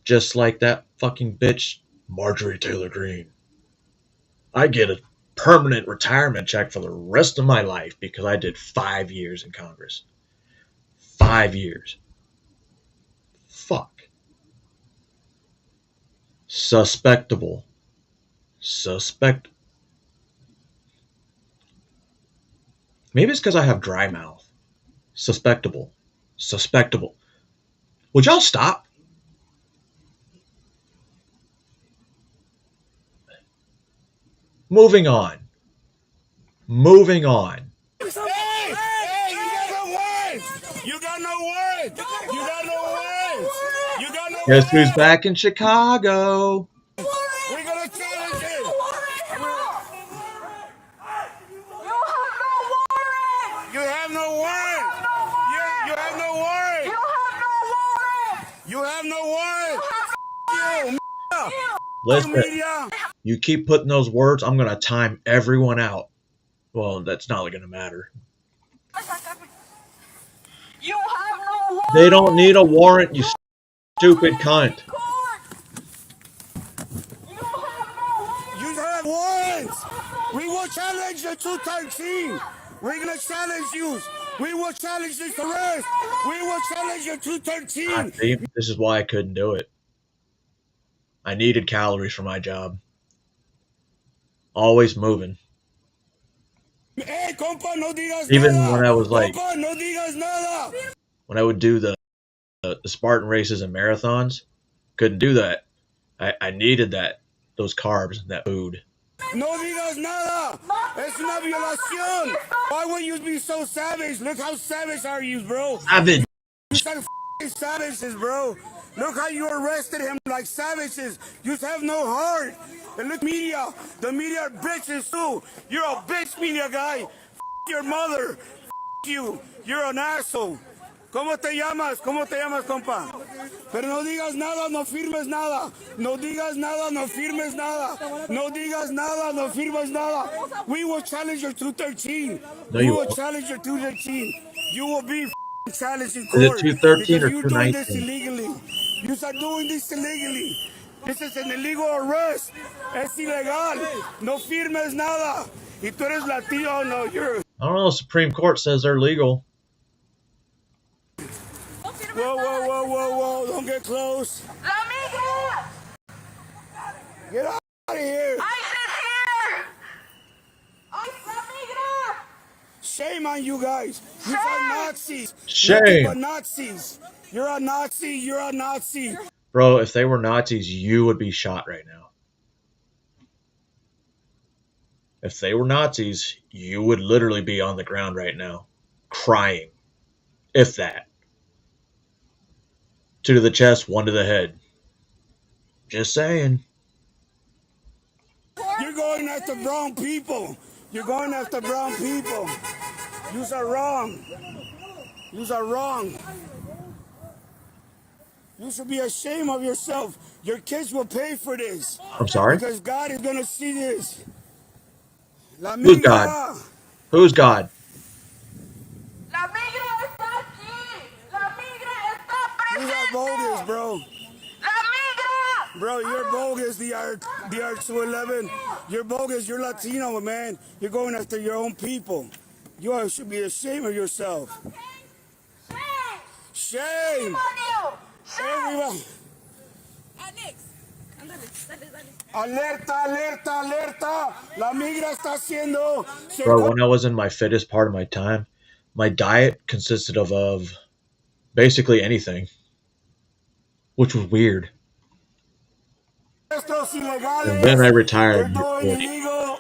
Just like that fucking bitch, Marjorie Taylor Greene. I get a permanent retirement check for the rest of my life because I did 5 years in Congress. 5 years. Fuck. Suspectable. Maybe it's because I have dry mouth. Suspectable. Would y'all stop? Moving on. Hey, you got no words. You got no words. You got no words. You got no Guess who's words. back in Chicago? We're gonna challenge it. You have no warrant. You have no warrant. You have no warrant. Listen, Media. you keep putting those words, I'm going to time everyone out. Well, that's not going to matter. You have no warrant. They don't need a warrant, you stupid cunt. You have warrants. We will challenge the 213. We're gonna challenge you. We will challenge this arrest. We will challenge your 213. See, this is why I couldn't do it. I needed calories for my job. Always moving. Hey, compa, no digas Even nada. when I was like, Compa, no digas nada. when I would do the Spartan races and marathons, couldn't do that. I needed those carbs, that food. No digas nada. Es una violación. Why would you be so savage? Look how savage are you, bro. Savage. You like f***ing savages, bro. Look how you arrested him like savages. You have no heart. And look, media. The media are bitches too. You're a bitch, media guy. F*** your mother. F*** you. You're an asshole. ¿Cómo te llamas? ¿Cómo te llamas, compa? Pero no digas nada, no firmes nada. No digas nada, no firmes nada. No digas nada, no firmes nada. We will challenge your 213. No, We you will won't. challenge your 213. You will be challenged in Is it court 213 or because you're doing this 219? illegally. You are doing this illegally. This is an illegal arrest. Es ilegal. No firmes nada. Y tú eres latino. No, you're. I don't know. The Supreme Court says they're legal. Whoa, whoa, whoa, whoa, whoa. Don't get close. La migra. Get out of here. I said here. La migra. Shame on you guys. You are Nazis. Shame. Nothing but Nazis. You're a Nazi. You're a Nazi. Bro, if they were Nazis, you would be shot right now. If they were Nazis, you would literally be on the ground right now, crying. If that. 2 to the chest, 1 to the head. Just saying. You're going after brown people. You're going after brown people. You are wrong. You are wrong. You should be ashamed of yourself. Your kids will pay for this. I'm sorry? Because God is going to see this. La Who's God? migra. Who's God? La migra está aquí. La migra está You are bogus, bro. La migra. Bro, you're bogus, the R211. You're bogus. You're Latino, man. You're going after your own people. You all should be ashamed of yourself. Shame. Everybody. Alerta, alerta, alerta. La migra está haciendo. Bro, when I was in my fittest part of my time, my diet consisted of basically anything, which was weird. And then I retired. They're doing illegal.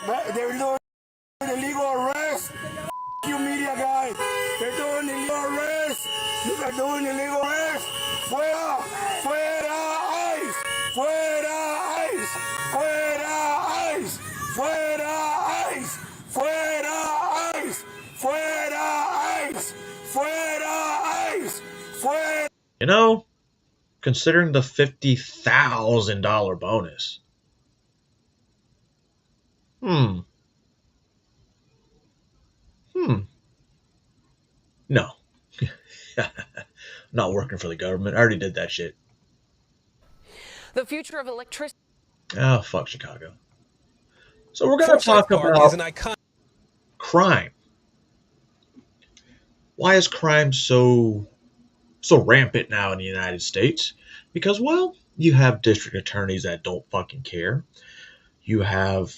They're doing illegal arrest. You media guy. They're doing illegal arrest. You are doing illegal arrest. Fuera, fuera, ICE. Fuera, ICE. Fuera, ICE. Fuera, ICE. Fuera, ICE. Fuera, ICE. Fuera, ICE. Fuera. You know, considering the $50,000 bonus. No. Not working for the government. I already did that shit. The future of electricity. Oh, fuck Chicago. So we're going to Forsyth talk Park about is an iconic. crime. Why is crime so rampant now in the United States? Because, well, you have district attorneys that don't fucking care. You have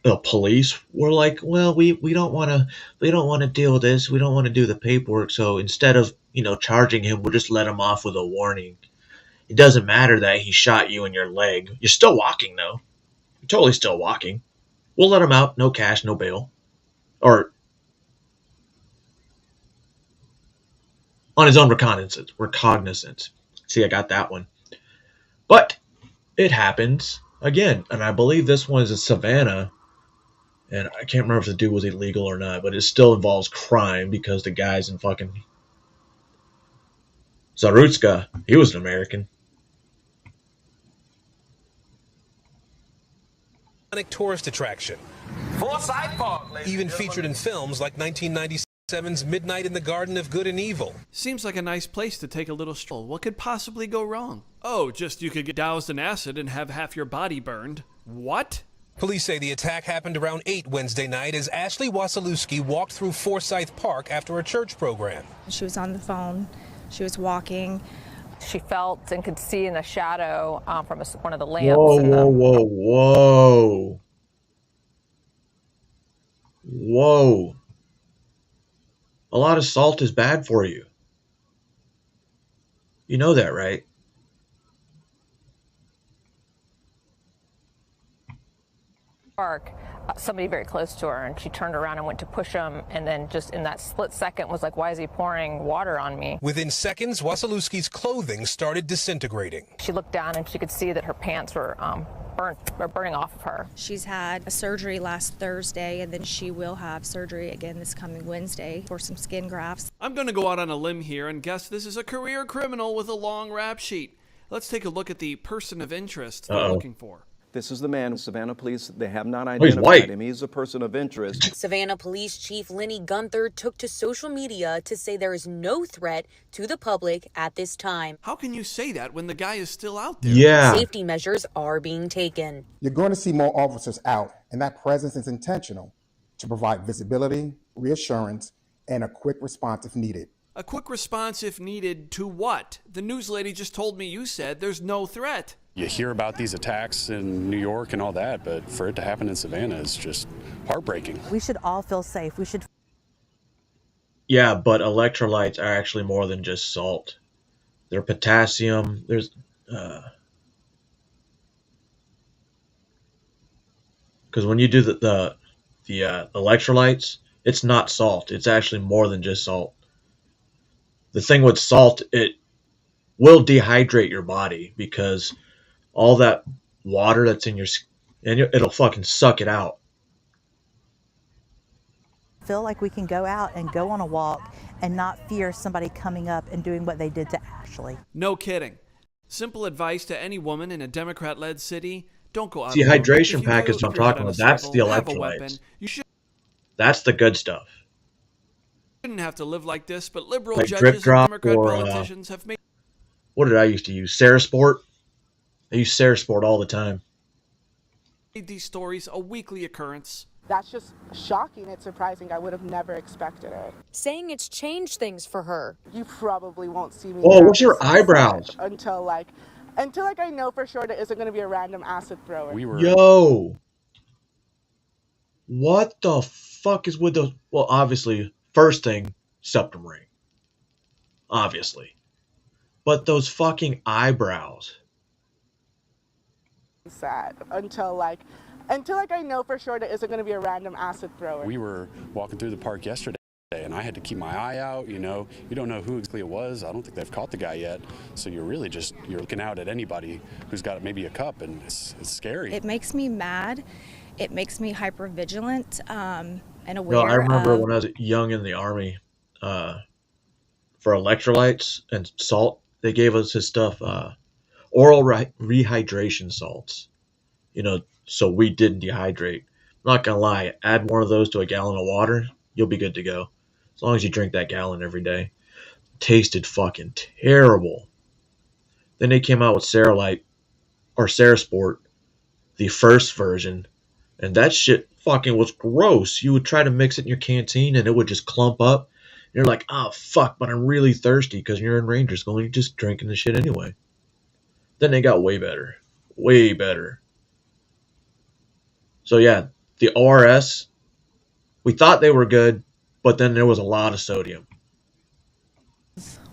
the police were like, well, we don't want to deal with this. We don't want to do the paperwork. So instead of charging him, we'll just let him off with a warning. It doesn't matter that he shot you in your leg. You're still walking though. You're totally still walking. We'll let him out. No cash, no bail, or on his own recognizance. See, I got that one. But it happens again, and I believe this one is in Savannah. And I can't remember if the dude was illegal or not, but it still involves crime because the guy's in fucking Zarutska. He was an American. Tourist attraction. Forsyth Park, ladies Even and gentlemen. featured in films like 1997's Midnight in the Garden of Good and Evil. Seems like a nice place to take a little stroll. What could possibly go wrong? Oh, just you could get doused in acid and have half your body burned. What? Police say the attack happened around 8 Wednesday night as Ashley Wasilewski walked through Forsyth Park after a church program. She was on the phone. She was walking. She felt and could see in the shadow from one of the lamps. Whoa. A lot of salt is bad for you. You know that, right? Park, somebody very close to her, and she turned around and went to push him, and then just in that split second was like, why is he pouring water on me? Within seconds, Wasilewski's clothing started disintegrating. She looked down and she could see that her pants were burning off of her. She's had a surgery last Thursday, and then she will have surgery again this coming Wednesday for some skin grafts. I'm going to go out on a limb here and guess this is a career criminal with a long rap sheet. Let's take a look at the person of interest they're looking for. This is the man. Savannah police, they have not he's white. identified him. He's a person of interest. Savannah Police Chief Lenny Gunther took to social media to say there is no threat to the public at this time. How can you say that when the guy is still out there? Yeah. Safety measures are being taken. You're going to see more officers out, and that presence is intentional to provide visibility, reassurance, and a quick response if needed. A quick response if needed to what? The news lady just told me you said there's no threat. You hear about these attacks in New York and all that, but for it to happen in Savannah is just heartbreaking. We should all feel safe. We should. Yeah, but electrolytes are actually more than just salt. They're potassium. There's because when you do the electrolytes, it's not salt. It's actually more than just salt. The thing with salt, it will dehydrate your body because all that water that's in your skin, and it'll fucking suck it out. Feel like we can go out and go on a walk and not fear somebody coming up and doing what they did to Ashley. No kidding. Simple advice to any woman in a Democrat-led city: don't go out. The alone. hydration If you package know I'm you're out talking on a about, that's the cycle, have a weapon. electrolytes. You That's the good stuff. shouldn't have to live like this, but liberal Like judges Drip and Drop Democrat or, politicians have made What did I used to use? Sarasport? I use Sarasport all the time. these stories a weekly occurrence. That's just shocking. It's surprising. I would have never expected it. Saying it's changed things for her. You probably won't see me. Whoa, what's your nervous eyebrows? until I know for sure there isn't going to be a random acid thrower. Yo! What the fuck is with those? Well, obviously, first thing, septum ring. Obviously. But those fucking eyebrows. Sad until I know for sure there isn't going to be a random acid thrower. We were walking through the park yesterday, and I had to keep my eye out. You know, you don't know who exactly it was. I don't think they've caught the guy yet. So you're really you're looking out at anybody who's got maybe a cup, and it's scary. It makes me mad. It makes me hyper vigilant and No, aware. I remember of, when I was young in the Army, for electrolytes and salt, they gave us this stuff, oral rehydration salts, so we didn't dehydrate. I'm not gonna lie, add one of those to a gallon of water, you'll be good to go. As long as you drink that gallon every day. Tasted fucking terrible. Then they came out with Sarasport, the first version. And that shit fucking was gross. You would try to mix it in your canteen and it would just clump up. You're like, oh fuck, but I'm really thirsty because you're in Ranger School and you're just drinking the shit anyway. Then they got way better. Way better. So yeah, the ORS, we thought they were good, but then there was a lot of sodium.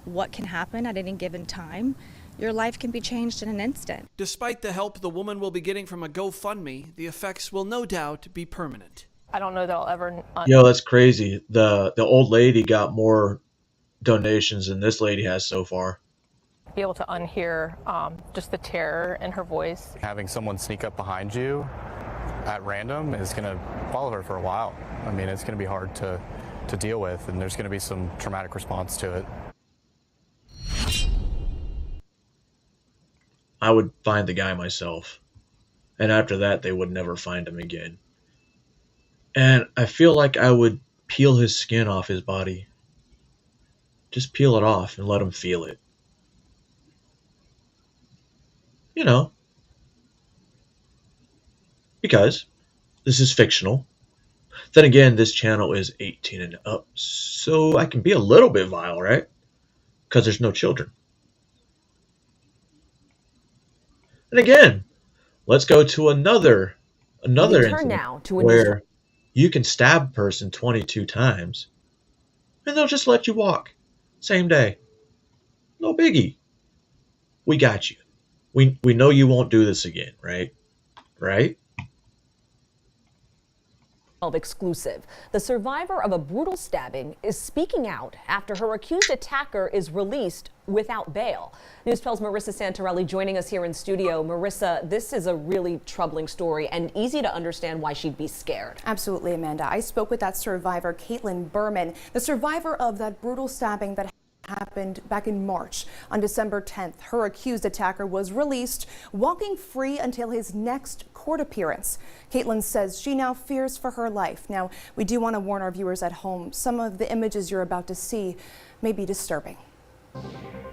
What can happen at any given time? Your life can be changed in an instant. Despite the help the woman will be getting from a GoFundMe, the effects will no doubt be permanent. I don't know that I'll ever. Yo, that's crazy. The old lady got more donations than this lady has so far. Be able to unhear just the terror in her voice. Having someone sneak up behind you at random is going to follow her for a while. I mean, it's going to be hard to deal with, and there's going to be some traumatic response to it. I would find the guy myself. And after that, they would never find him again. And I feel like I would peel his skin off his body. Just peel it off and let him feel it. You know. Because this is fictional. Then again, this channel is 18 and up. So I can be a little bit vile, right? Because there's no children. And again, let's go to another incident now to where you can stab a person 22 times and they'll just let you walk. Same day. No biggie. We got you. We know you won't do this again, right? Right? Exclusive. The survivor of a brutal stabbing is speaking out after her accused attacker is released without bail. News 12's Marissa Santorelli joining us here in studio. Marissa, this is a really troubling story and easy to understand why she'd be scared. Absolutely, Amanda. I spoke with that survivor, Caitlin Berman, the survivor of that brutal stabbing that happened back in March. On December 10th, her accused attacker was released, walking free until his next court appearance. Caitlin says she now fears for her life. Now, we do want to warn our viewers at home, some of the images you're about to see may be disturbing.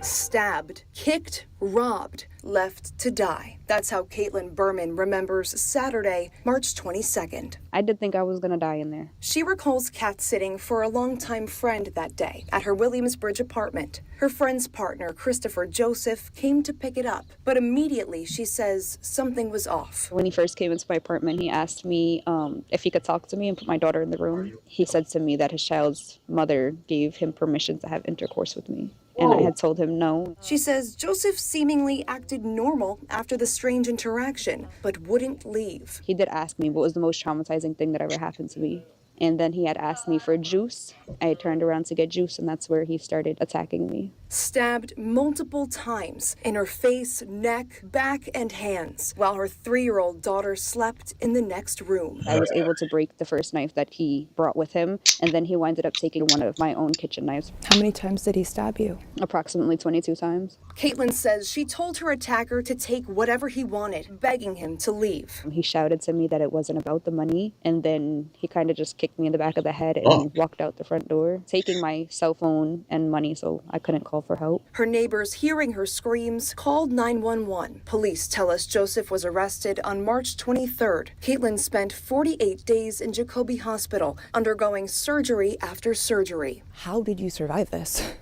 Stabbed, kicked, robbed, left to die. That's how Caitlin Berman remembers Saturday, March 22nd. I did think I was gonna die in there. She recalls cat-sitting for a longtime friend that day at her Williamsbridge apartment. Her friend's partner, Christopher Joseph, came to pick it up, but immediately she says something was off. When he first came into my apartment, he asked me if he could talk to me and put my daughter in the room. He said to me that his child's mother gave him permission to have intercourse with me. And I had told him no. She says Joseph seemingly acted normal after the strange interaction, but wouldn't leave. He did ask me what was the most traumatizing thing that ever happened to me. And then he had asked me for juice. I turned around to get juice, and that's where he started attacking me. Stabbed multiple times in her face, neck, back, and hands, while her 3-year-old daughter slept in the next room. I was able to break the first knife that he brought with him, and then he winded up taking one of my own kitchen knives. How many times did he stab you? Approximately 22 times. Caitlin says she told her attacker to take whatever he wanted, begging him to leave. He shouted to me that it wasn't about the money, and then he kind of just kicked me in the back of the head and walked out the front door, taking my cell phone and money, so I couldn't call for help. Her neighbors, hearing her screams, called 911. Police tell us Joseph was arrested on March 23rd. Caitlin spent 48 days in Jacoby Hospital, undergoing surgery after surgery. How did you survive this?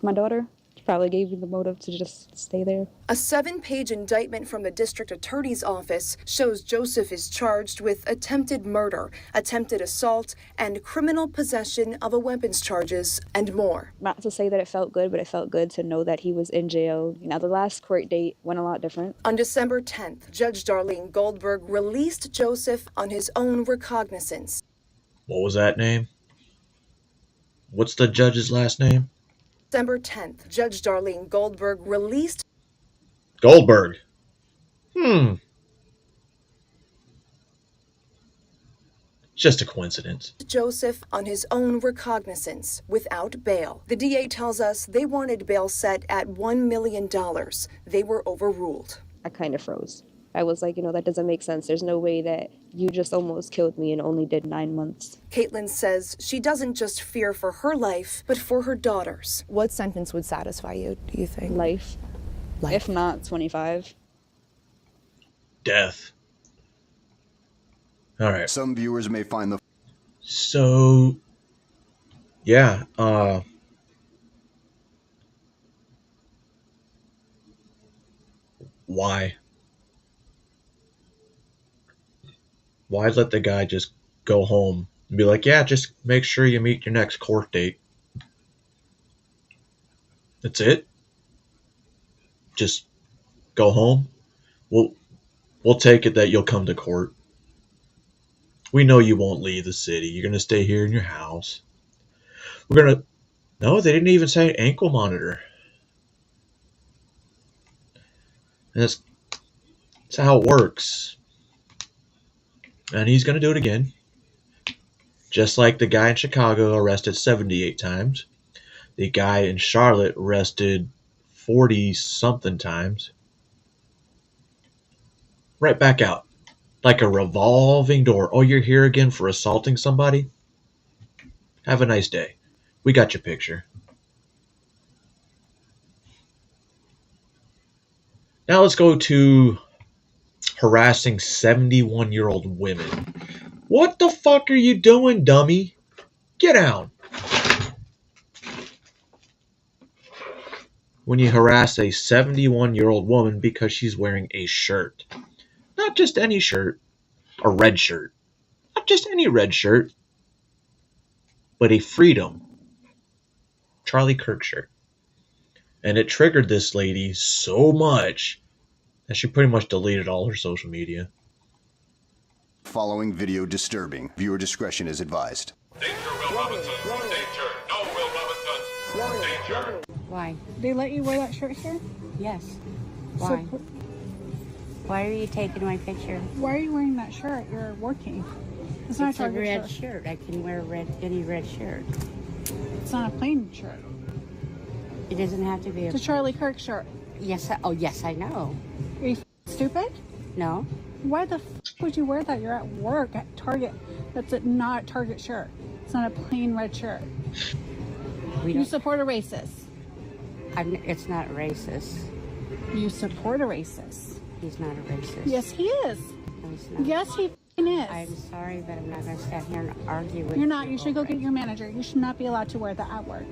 My daughter probably gave me the motive to just stay there. A 7-page indictment from the district attorney's office shows Joseph is charged with attempted murder, attempted assault, and criminal possession of a weapons charges, and more. Not to say that it felt good, but it felt good to know that he was in jail. You know, the last court date went a lot different. On December 10th, Judge Darlene Goldberg released Joseph on his own recognizance. What was that name? What's the judge's last name? December 10th, Judge Darlene Goldberg released Goldberg. Just a coincidence. Joseph on his own recognizance without bail. The DA tells us they wanted bail set at $1 million. They were overruled. I kind of froze. I was like, that doesn't make sense. There's no way that you just almost killed me and only did 9 months. Caitlin says she doesn't just fear for her life, but for her daughters. What sentence would satisfy you, do you think? Life. If not, 25. Death. All right. Some viewers may find the So, yeah, why? Why let the guy just go home and be like, yeah, just make sure you meet your next court date? That's it? Just go home? We'll take it that you'll come to court. We know you won't leave the city. You're going to stay here in your house. No, they didn't even say ankle monitor. And that's how it works. And he's going to do it again. Just like the guy in Chicago arrested 78 times. The guy in Charlotte arrested 40-something times. Right back out. Like a revolving door. Oh, you're here again for assaulting somebody? Have a nice day. We got your picture. Now let's go to harassing 71-year-old women. What the fuck are you doing, dummy? Get down. When you harass a 71-year-old woman because she's wearing a shirt. Not just any shirt. A red shirt. Not just any red shirt. But a Freedom Charlie Kirk shirt. And it triggered this lady so much that she pretty much deleted all her social media. following video disturbing. Viewer discretion is advised. Danger, Will Robinson. Danger. No, Will Robinson. Danger. Why? They let you wear that shirt here? Yes. Why? Why are you taking my picture? Why are you wearing that shirt? You're working. It's not a red shirt. I can wear any red shirt. It's not a plain shirt. It doesn't have to be. It's a Charlie Kirk shirt. Yes. Yes, I know. Are you stupid? No. Why the would you wear that? You're at work at Target. That's not a Target shirt. It's not a plain red shirt. You support a racist. It's not racist. You support a racist. He's not a racist. Yes, he is. No, he's not. Yes, he is. I'm sorry, but I'm not going to stand here and argue with you. You're not. You should go get your manager. You should not be allowed to wear that at work.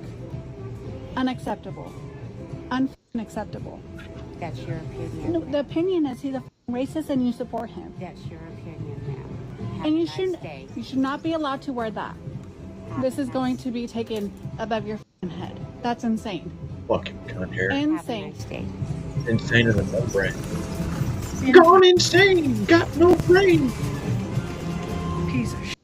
Unacceptable. Unacceptable. That's your opinion. No, the opinion is he's a racist and you support him. That's your opinion, ma'am. And you shouldn't. You should not be allowed to wear that. This is going to be taken above your head. That's insane. Fucking cunt here. Insane. Insane in the no brain. Gone insane. Got no brain. Piece of shit.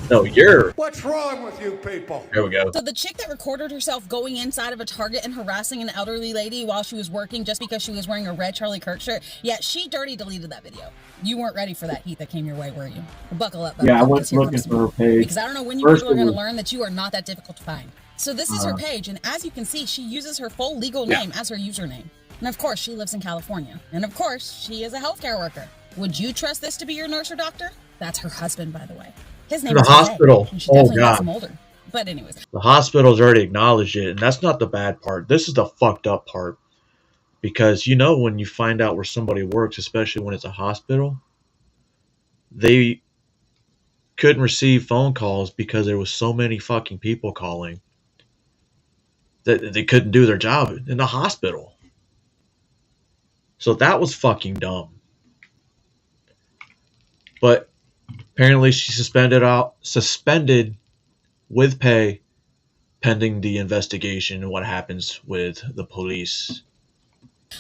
No, you're. What's wrong with you people? There we go. So the chick that recorded herself going inside of a Target and harassing an elderly lady while she was working just because she was wearing a red Charlie Kirk shirt, yeah, she dirty deleted that video. You weren't ready for that heat that came your way, were you? Buckle up. Yeah, I went looking for her page. Because I don't know when you people are going to learn that you are not that difficult to find. So this is her page, and as you can see, she uses her full legal name as her username. And of course, she lives in California. And of course, she is a healthcare worker. Would you trust this to be your nurse or doctor? That's her husband, by the way. His name the is hospital. Jay, and she Oh definitely god. makes him older. But anyways. The hospital's already acknowledged it, and that's not the bad part. This is the fucked up part. Because you know when you find out where somebody works, especially when it's a hospital, they couldn't receive phone calls because there was so many fucking people calling that they couldn't do their job in the hospital. So that was fucking dumb. But apparently she's suspended with pay pending the investigation and what happens with the police.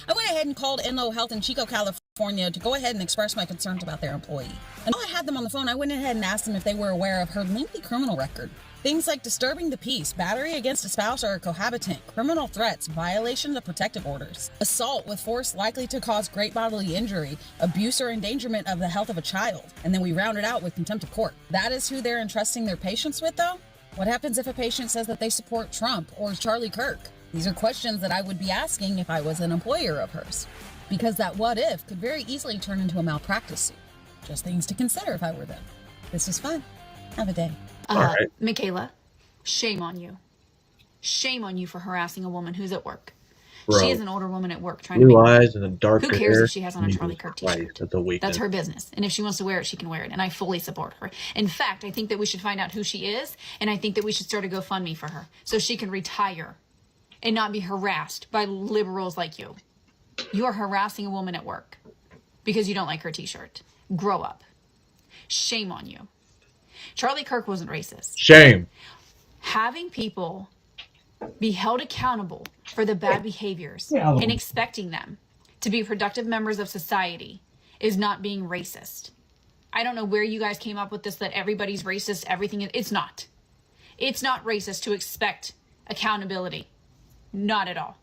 I went ahead and called Enlo Health in Chico, California to go ahead and express my concerns about their employee. And while I had them on the phone, I went ahead and asked them if they were aware of her lengthy criminal record. Things like disturbing the peace, battery against a spouse or a cohabitant, criminal threats, violation of protective orders, assault with force likely to cause great bodily injury, abuse or endangerment of the health of a child, and then we round it out with contempt of court. That is who they're entrusting their patients with, though? What happens if a patient says that they support Trump or Charlie Kirk? These are questions that I would be asking if I was an employer of hers. Because that what if could very easily turn into a malpractice suit. Just things to consider if I were them. This was fun. Have a day. Michaela, shame on you. Shame on you for harassing a woman who's at work. Bro. She is an older woman at work trying to Blue make money. eyes and a darker Who cares hair. if she has on a Charlie Kirk t-shirt? Christ, that's a weakness. That's her business. And if she wants to wear it, she can wear it. And I fully support her. In fact, I think that we should find out who she is. And I think that we should start a GoFundMe for her so she can retire and not be harassed by liberals like you. You are harassing a woman at work because you don't like her t-shirt. Grow up. Shame on you. Charlie Kirk wasn't racist. Shame. Having people be held accountable for the bad behaviors and expecting them to be productive members of society is not being racist. I don't know where you guys came up with this, that everybody's racist, everything. It's not. It's not racist to expect accountability. Not at all.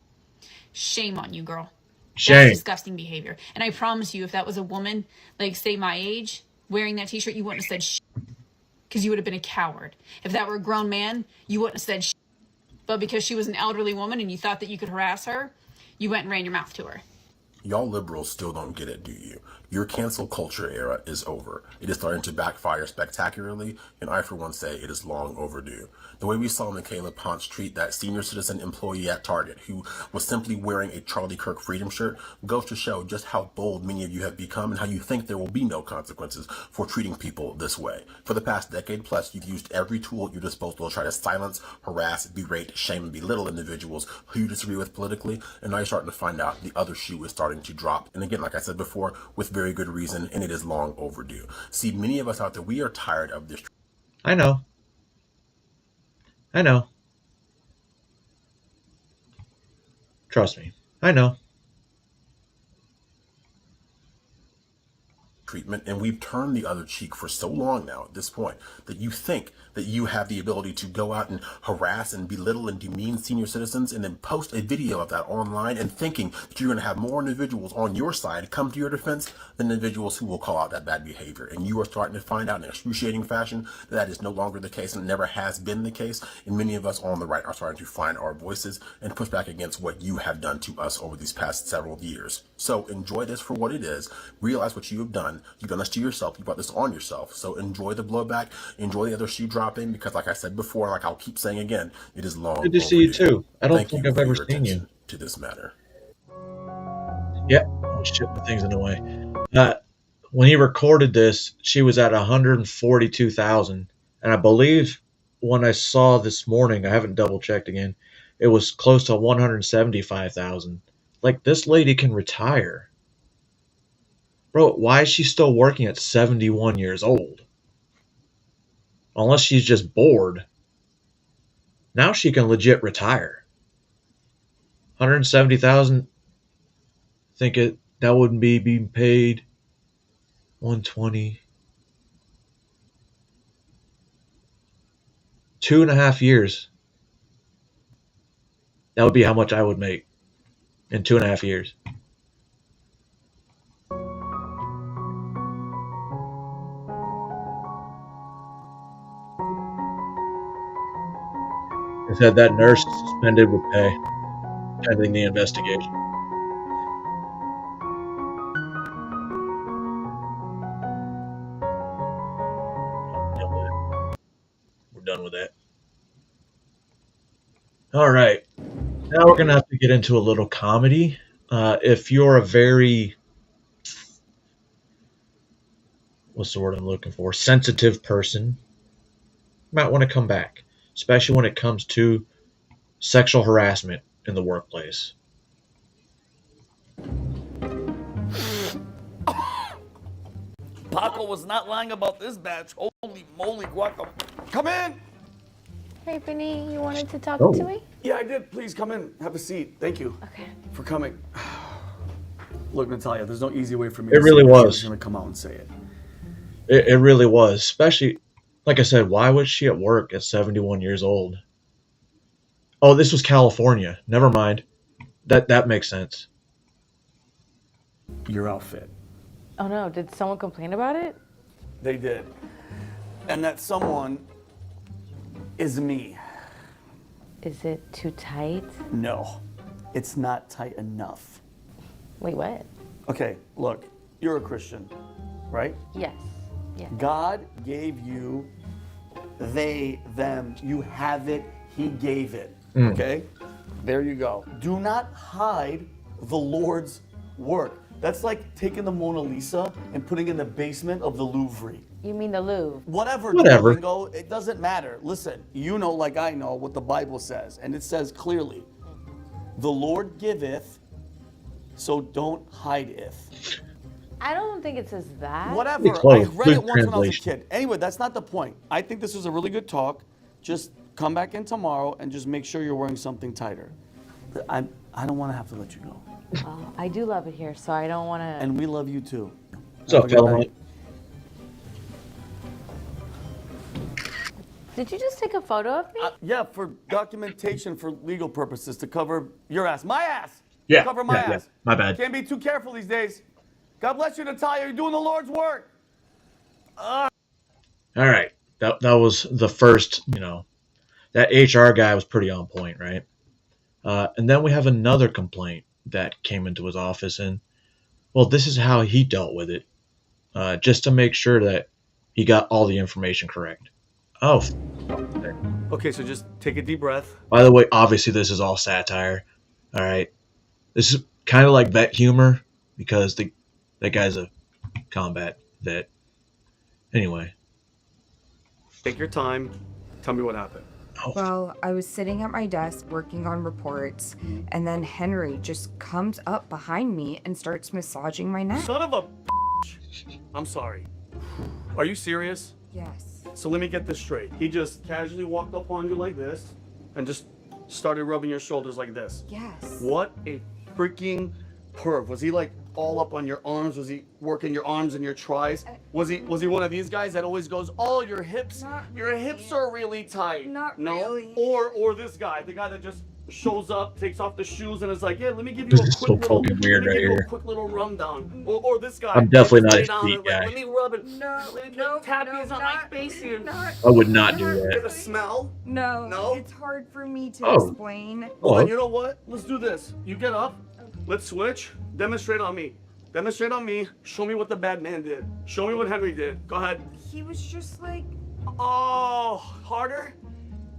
Shame on you, girl. Shame. That's disgusting behavior. And I promise you, if that was a woman, like say my age, wearing that t-shirt, you wouldn't have said because you would have been a coward. If that were a grown man, you wouldn't have said but because she was an elderly woman and you thought that you could harass her, you went and ran your mouth to her. Y'all liberals still don't get it, do you? Your cancel culture era is over. It is starting to backfire spectacularly, and I for one say it is long overdue. The way we saw Michaela Ponce treat that senior citizen employee at Target who was simply wearing a Charlie Kirk Freedom shirt goes to show just how bold many of you have become and how you think there will be no consequences for treating people this way. For the past decade plus, you've used every tool at your disposal to try to silence, harass, berate, shame, and belittle individuals who you disagree with politically, and now you're starting to find out the other shoe is starting to drop. And again, like I said before, with very good reason, and it is long overdue. See, many of us out there, we are tired of this. I know. Trust me. I know. Treatment, and we've turned the other cheek for so long now at this point that you think that you have the ability to go out and harass and belittle and demean senior citizens and then post a video of that online and thinking that you're going to have more individuals on your side come to your defense than individuals who will call out that bad behavior. And you are starting to find out in excruciating fashion that that is no longer the case and never has been the case. And many of us on the right are starting to find our voices and push back against what you have done to us over these past several years. So enjoy this for what it is. Realize what you have done. You've done this to yourself. You brought this on yourself. So enjoy the blowback. Enjoy the other shoe dropping, because like I said before, like I'll keep saying again, it is long. Good to see you too. I don't think I've ever seen you. To this matter. Yeah. Oh shit, my thing's in the way. When he recorded this, she was at 142,000, and I believe when I saw this morning, I haven't double checked again, it was close to 175,000. Like, this lady can retire. Bro, why is she still working at 71 years old? Unless she's just bored. Now she can legit retire. 170,000. Think that wouldn't be being paid 120. 2.5 years. That would be how much I would make in 2.5 years. It said that nurse suspended with pay pending the investigation. We're done with that. All right. Now we're going to have to get into a little comedy. If you're a very, what's the word I'm looking for? Sensitive person, you might want to come back. Especially when it comes to sexual harassment in the workplace. Paco was not lying about this batch. Holy moly, guacamole. Come in! Hey, Vinny, you wanted to talk Oh. to me? Yeah, I did. Please come in. Have a seat. Thank you for coming. Look, Natalia, there's no easy way for me It to really say it. I'm was. just going to come out and say it. It really was. Especially, like I said, why was she at work at 71 years old? Oh, this was California. Never mind. That makes sense. Your outfit. Oh no, did someone complain about it? They did. And that someone is me. Is it too tight? No, it's not tight enough. Wait, what? Okay, look, you're a Christian, right? Yes. Yeah. God gave you they, them. You have it. He gave it. Okay? There you go. Do not hide the Lord's work. That's like taking the Mona Lisa and putting it in the basement of the Louvre. You mean the Louvre? Whatever. Duolingo, it doesn't matter. Listen, you know like I know what the Bible says, and it says clearly, the Lord giveth, so don't hideth. I don't think it says that. Whatever. I read it once when I was a kid. Anyway, that's not the point. I think this was a really good talk. Just come back in tomorrow and just make sure you're wearing something tighter. I don't want to have to let you go. I do love it here, so I don't want to. And we love you too. What's up, fella? Did you just take a photo of me? Yeah, for documentation for legal purposes to cover your ass. My ass! Yeah, Cover my yeah, ass. my bad. Can't be too careful these days. God bless you, Natalia. You're doing the Lord's work. All right. That was the first, that HR guy was pretty on point, right? And then we have another complaint that came into his office, and, well, this is how he dealt with it, just to make sure that he got all the information correct. Oh. Okay, so just take a deep breath. By the way, obviously this is all satire. All right. This is kind of like vet humor because that guy's a combat vet. Anyway. Take your time. Tell me what happened. Well, I was sitting at my desk working on reports, and then Henry just comes up behind me and starts massaging my neck. Son of a I'm sorry. Are you serious? Yes. So let me get this straight. He just casually walked up on you like this and just started rubbing your shoulders like this. Yes. What a freaking perv. Was he like all up on your arms? Was he working your arms and your tries? Was he one of these guys that always goes, "Oh, your hips are really tight." Not no? really. Or this guy, the guy that just shows up, takes off the shoes, and is like, "Yeah, let me give you This is so fucking weird right here. quick little rundown." Or this guy. I'm definitely not a Lay down feet and like, guy. Let me rub it. Let me tap these on my face here. I would not do Get that. the smell? No, No? it's hard for me to Oh. explain. Well, then you know what? Let's do this. You get up. Let's switch. Demonstrate on me. Demonstrate on me. Show me what the bad man did. Show me what Henry did. Go ahead. He was just like, Oh, harder?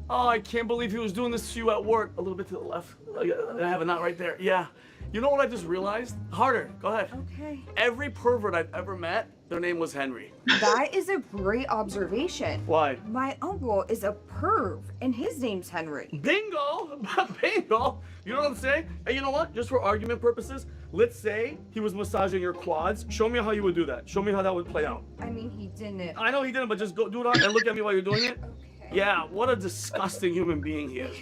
Oh, I can't believe he was doing this to you at work. A little bit to the left. I have a knot right there. Yeah. You know what I just realized? Harder. Go ahead. okay. Every pervert I've ever met, their name was Henry. That is a great observation. Why? My uncle is a perv, and his name's Henry. Bingo! Bingo! You know what I'm saying? And you know what? Just for argument purposes, let's say he was massaging your quads. Show me how you would do that. Show me how that would play out. I mean, he didn't. I know he didn't, but just go do it on and look at me while you're doing it. Okay. Yeah, what a disgusting human being he is.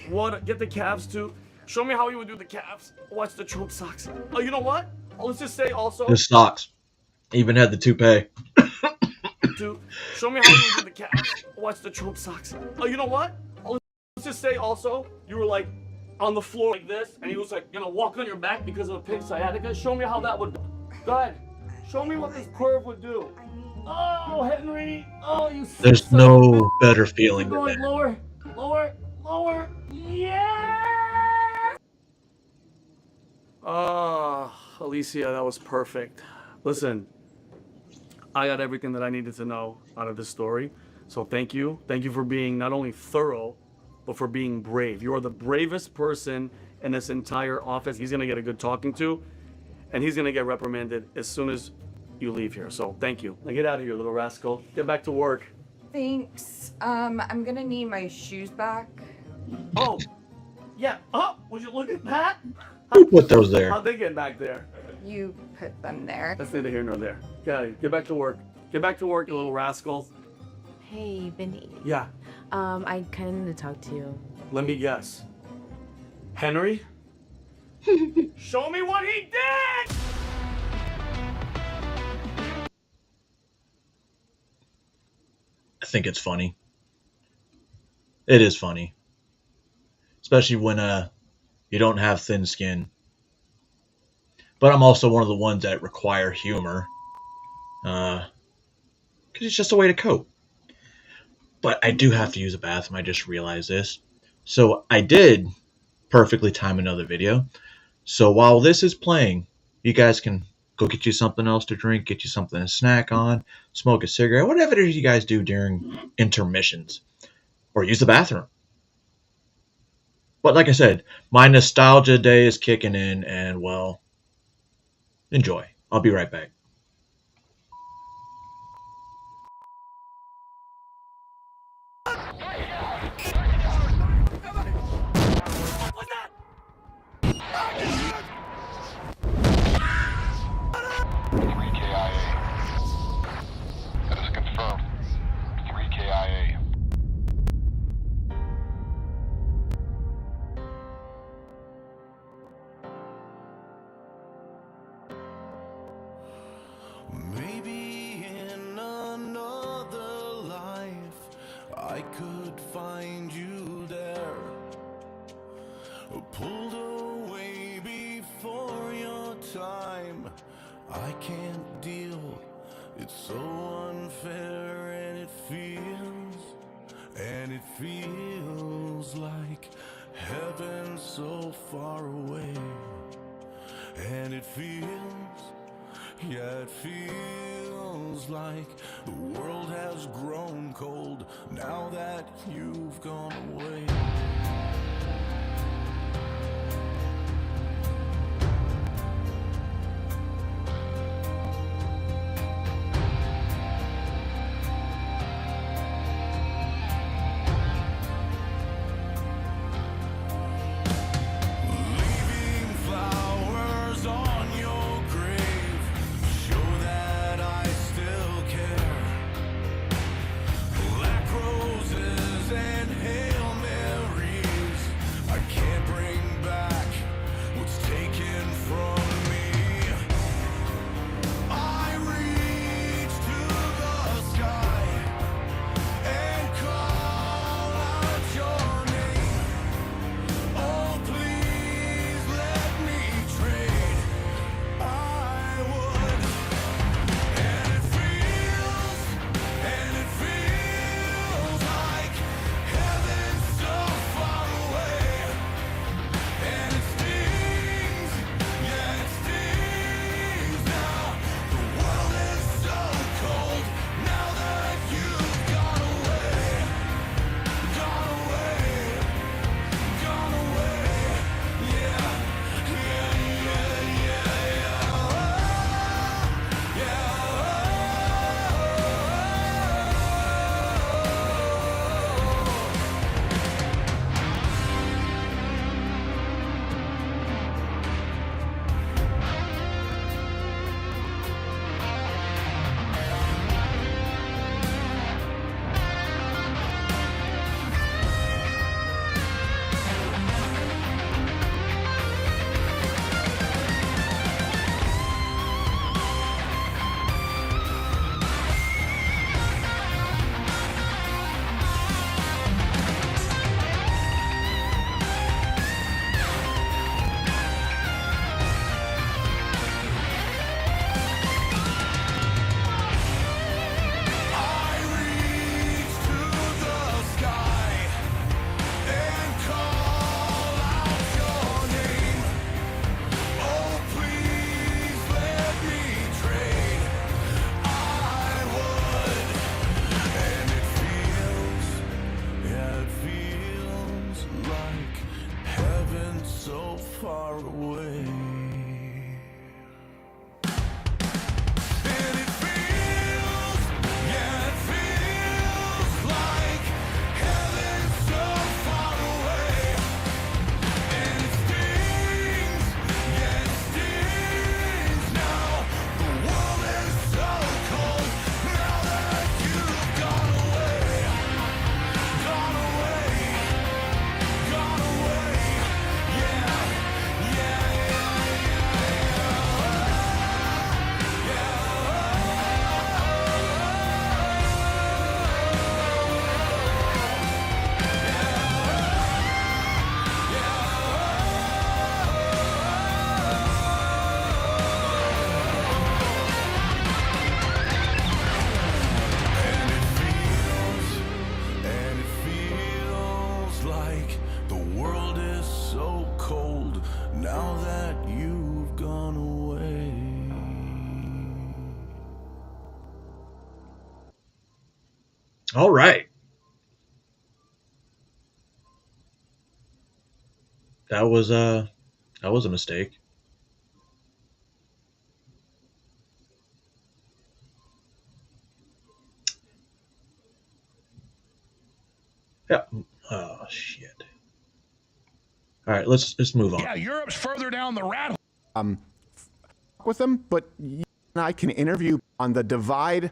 Get the calves too. Show me how he would do the calves. Watch the Trump socks. Oh, you know what? Let's just say also. The socks. Even had the toupee. Show me how you would do the calves. Watch the Trump socks. Oh, you know what? Let's just say also you were like on the floor like this, and he was like gonna walk on your back because of a pig sciatica. Show me how that would. Go ahead. Show me what this perv would do. Oh, Henry. Oh, you. There's no better feeling Keep than going that. lower, lower, lower. Yeah. Oh, Alicia, that was perfect. Listen, I got everything that I needed to know out of this story. So thank you. Thank you for being not only thorough, but for being brave. You are the bravest person in this entire office. He's going to get a good talking to, and he's going to get reprimanded as soon as you leave here. So thank you. Now get out of here, little rascal. Get back to work. Thanks. I'm gonna need my shoes back. Oh, yeah. Oh, would you look at that? Who put those there? How'd they get back there? You put them there. That's neither here nor there. Get back to work. Get back to work, you little rascal. Hey, Benny. Yeah, I kind of need to talk to you. let me guess. Henry? Show me what he did! I think it's funny. It is funny. Especially when you don't have thin skin. But I'm also one of the ones that require humor. Because it's just a way to cope. But I do have to use a bathroom. I just realized this. So I did perfectly time another video. So while this is playing, you guys can go get you something else to drink, get you something to snack on, smoke a cigarette, whatever it is you guys do during intermissions. Or use the bathroom. But like I said, my nostalgia day is kicking in, and well, enjoy. I'll be right back. Maybe in another life I could find you there, pulled away before your time. I can't deal, it's so unfair, and it feels like heaven so far away, and it feels, yeah, it feels like the world has grown cold now that you've gone away. Leaving flowers on your grave show that I still care. Black roses and Hail Marys, I can't bring back what's taken from me. I reach to the sky and call out your name. Oh, please let me trade. I would, and it feels like heaven so far away, and it stings, yeah, it stings now. The world is so cold now that you've gone away, gone away, gone away, yeah, yeah, yeah, yeah, I reach to the sky and call out your name. Oh, please let me trade. I would, and it feels, yeah, it feels like heaven so far away. And it feels, yeah, it feels like heaven so far away, and it stings, yeah, it stings now. The world is so cold now that you've gone away, gone away, gone away, yeah, yeah, and it feels like the world is so cold now that you've gone away. All right. that was a mistake. Yeah. Oh shit. All right, let's move on. Yeah, Europe's further down the rat hole. With them, but you and I can interview on the divide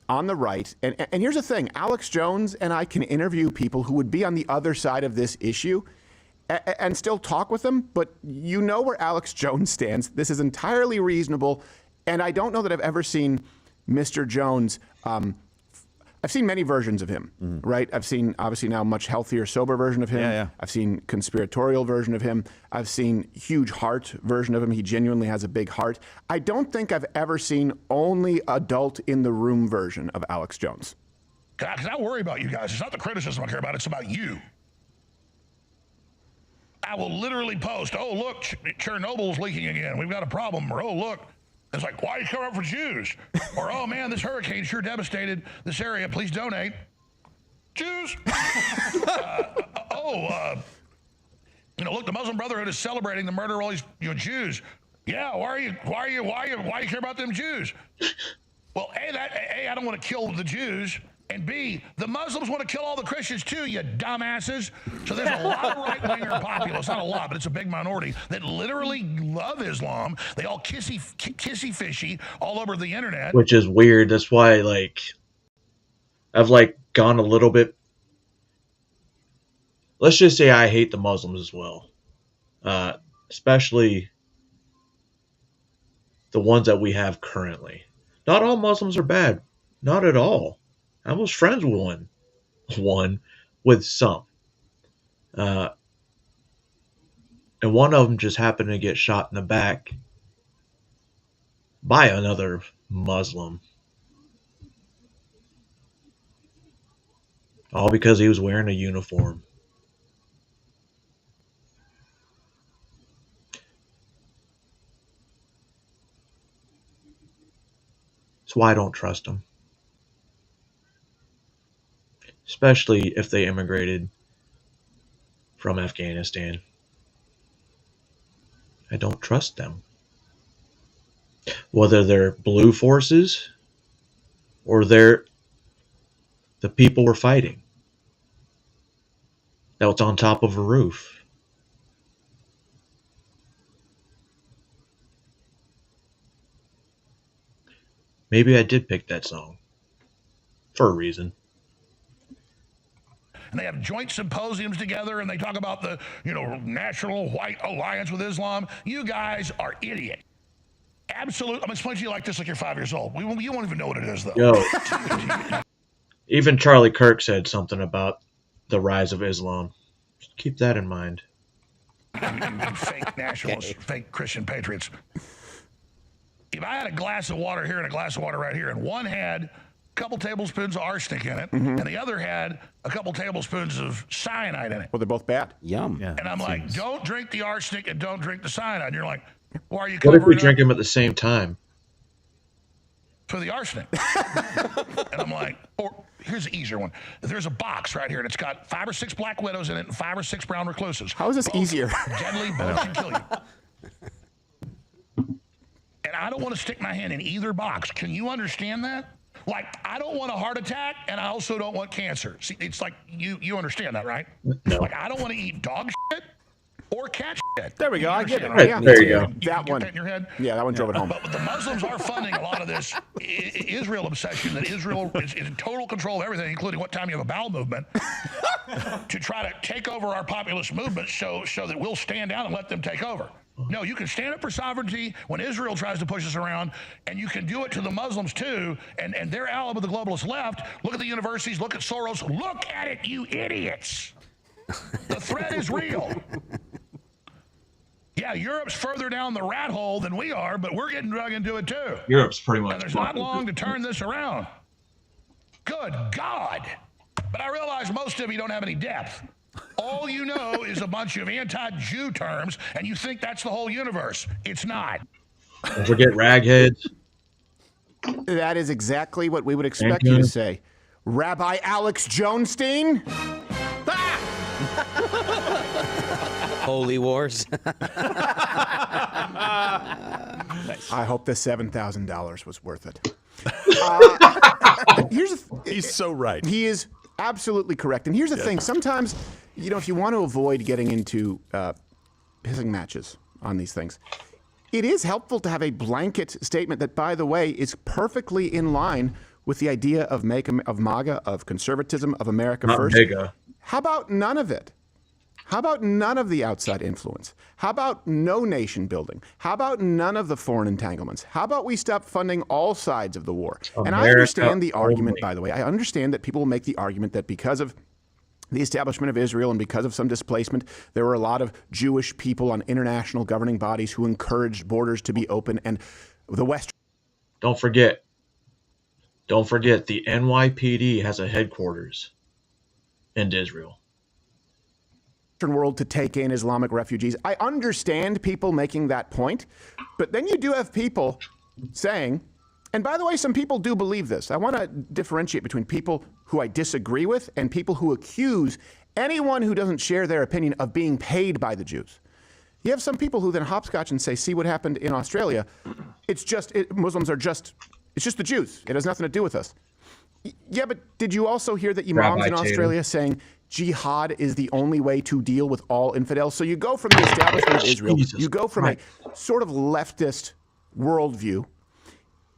on the right. And here's the thing, Alex Jones and I can interview people who would be on the other side of this issue and still talk with them, but you know where Alex Jones stands. This is entirely reasonable, and I don't know that I've ever seen Mr. Jones. I've seen many versions of him, right? I've seen, obviously now, much healthier, sober version of him. Yeah. I've seen conspiratorial version of him. I've seen huge heart version of him. He genuinely has a big heart. I don't think I've ever seen only adult in the room version of Alex Jones. Because I worry about you guys. It's not the criticism I care about. It's about you. I will literally post, oh, look, Chernobyl's leaking again. We've got a problem. Or, oh, look. It's like, why are you covering up for Jews? Or, oh, man, this hurricane sure devastated this area. Please donate. Jews. Look, the Muslim Brotherhood is celebrating the murder of all these Jews. Yeah, why you care about them Jews? Well, A, I don't want to kill the Jews. And B, the Muslims want to kill all the Christians too, you dumbasses. So there's a lot of right-winger populace, not a lot, but it's a big minority, that literally love Islam. They all kissy-fishy all over the internet. Which is weird. That's why, I've, gone a little bit... Let's just say I hate the Muslims as well. Especially the ones that we have currently. Not all Muslims are bad. Not at all. I was friends with one with some. And one of them just happened to get shot in the back by another Muslim. All because he was wearing a uniform. That's why I don't trust him. Especially if they immigrated from Afghanistan. I don't trust them. Whether they're blue forces or they're the people we're fighting. That was on top of a roof. Maybe I did pick that song for a reason. And they have joint symposiums together, and they talk about the, National White Alliance with Islam. You guys are idiot. Absolute. I'm going to explain to you like this like you're 5 years old. You won't even know what it is, though. Yo. Even Charlie Kirk said something about the rise of Islam. Just keep that in mind. Fake nationalists, fake Christian patriots. If I had a glass of water here and a glass of water right here, and one had couple tablespoons of arsenic in it, and the other had a couple tablespoons of cyanide in it. Well, they're both bad. Yum. Yeah, and I'm like, don't drink the arsenic and don't drink the cyanide. And you're like, why are you What covering if we up drink them at the same time? for the arsenic? And I'm like, or here's the easier one. There's a box right here, and it's got 5 or 6 black widows in it and 5 or 6 brown recluses. How is this easier? Deadly, both can kill you. And I don't want to stick my hand in either box. Can you understand that? I don't want a heart attack, and I also don't want cancer. See, it's like, you understand that, right? No. I don't want to eat dog shit or cat shit. There we go. I get it. Right? Yeah. There you go. That one. That in your head? Yeah, that one drove it home. But the Muslims are funding a lot of this Israel obsession, that Israel is in total control of everything, including what time you have a bowel movement, to try to take over our populist movement so that we'll stand down and let them take over. No, you can stand up for sovereignty when Israel tries to push us around, and you can do it to the Muslims too, and they're allied with the globalist left. Look at the universities, look at Soros, look at it, you idiots. The threat is real. Yeah, Europe's further down the rat hole than we are, but we're getting drug into it too. Europe's pretty much. And there's not long to turn this around. Good God. But I realize most of you don't have any depth. All you know is a bunch of anti-Jew terms, and you think that's the whole universe. It's not. Don't forget ragheads. That is exactly what we would expect you to say. Rabbi Alex Jonestein? Holy wars. I hope the $7,000 was worth it. He's so right. He is absolutely correct. And here's the thing. Sometimes, if you want to avoid getting into pissing matches on these things, it is helpful to have a blanket statement that, by the way, is perfectly in line with the idea of MAGA, of conservatism, of America Not first. mega. How about none of it? How about none of the outside influence? How about no nation building? How about none of the foreign entanglements? How about we stop funding all sides of the war? And I understand the argument, by the way. I understand that people will make the argument that because of the establishment of Israel and because of some displacement, there were a lot of Jewish people on international governing bodies who encouraged borders to be open, and the West. Don't forget, the NYPD has a headquarters in Israel. World to take in Islamic refugees. I understand people making that point, but then you do have people saying, and by the way, some people do believe this. I want to differentiate between people who I disagree with and people who accuse anyone who doesn't share their opinion of being paid by the Jews. You have some people who then hopscotch and say, see what happened in Australia. Muslims are just, it's just the Jews. It has nothing to do with us. Yeah, but did you also hear that imams in Australia saying jihad is the only way to deal with all infidels? So you go from the establishment of Israel, you go from a sort of leftist worldview,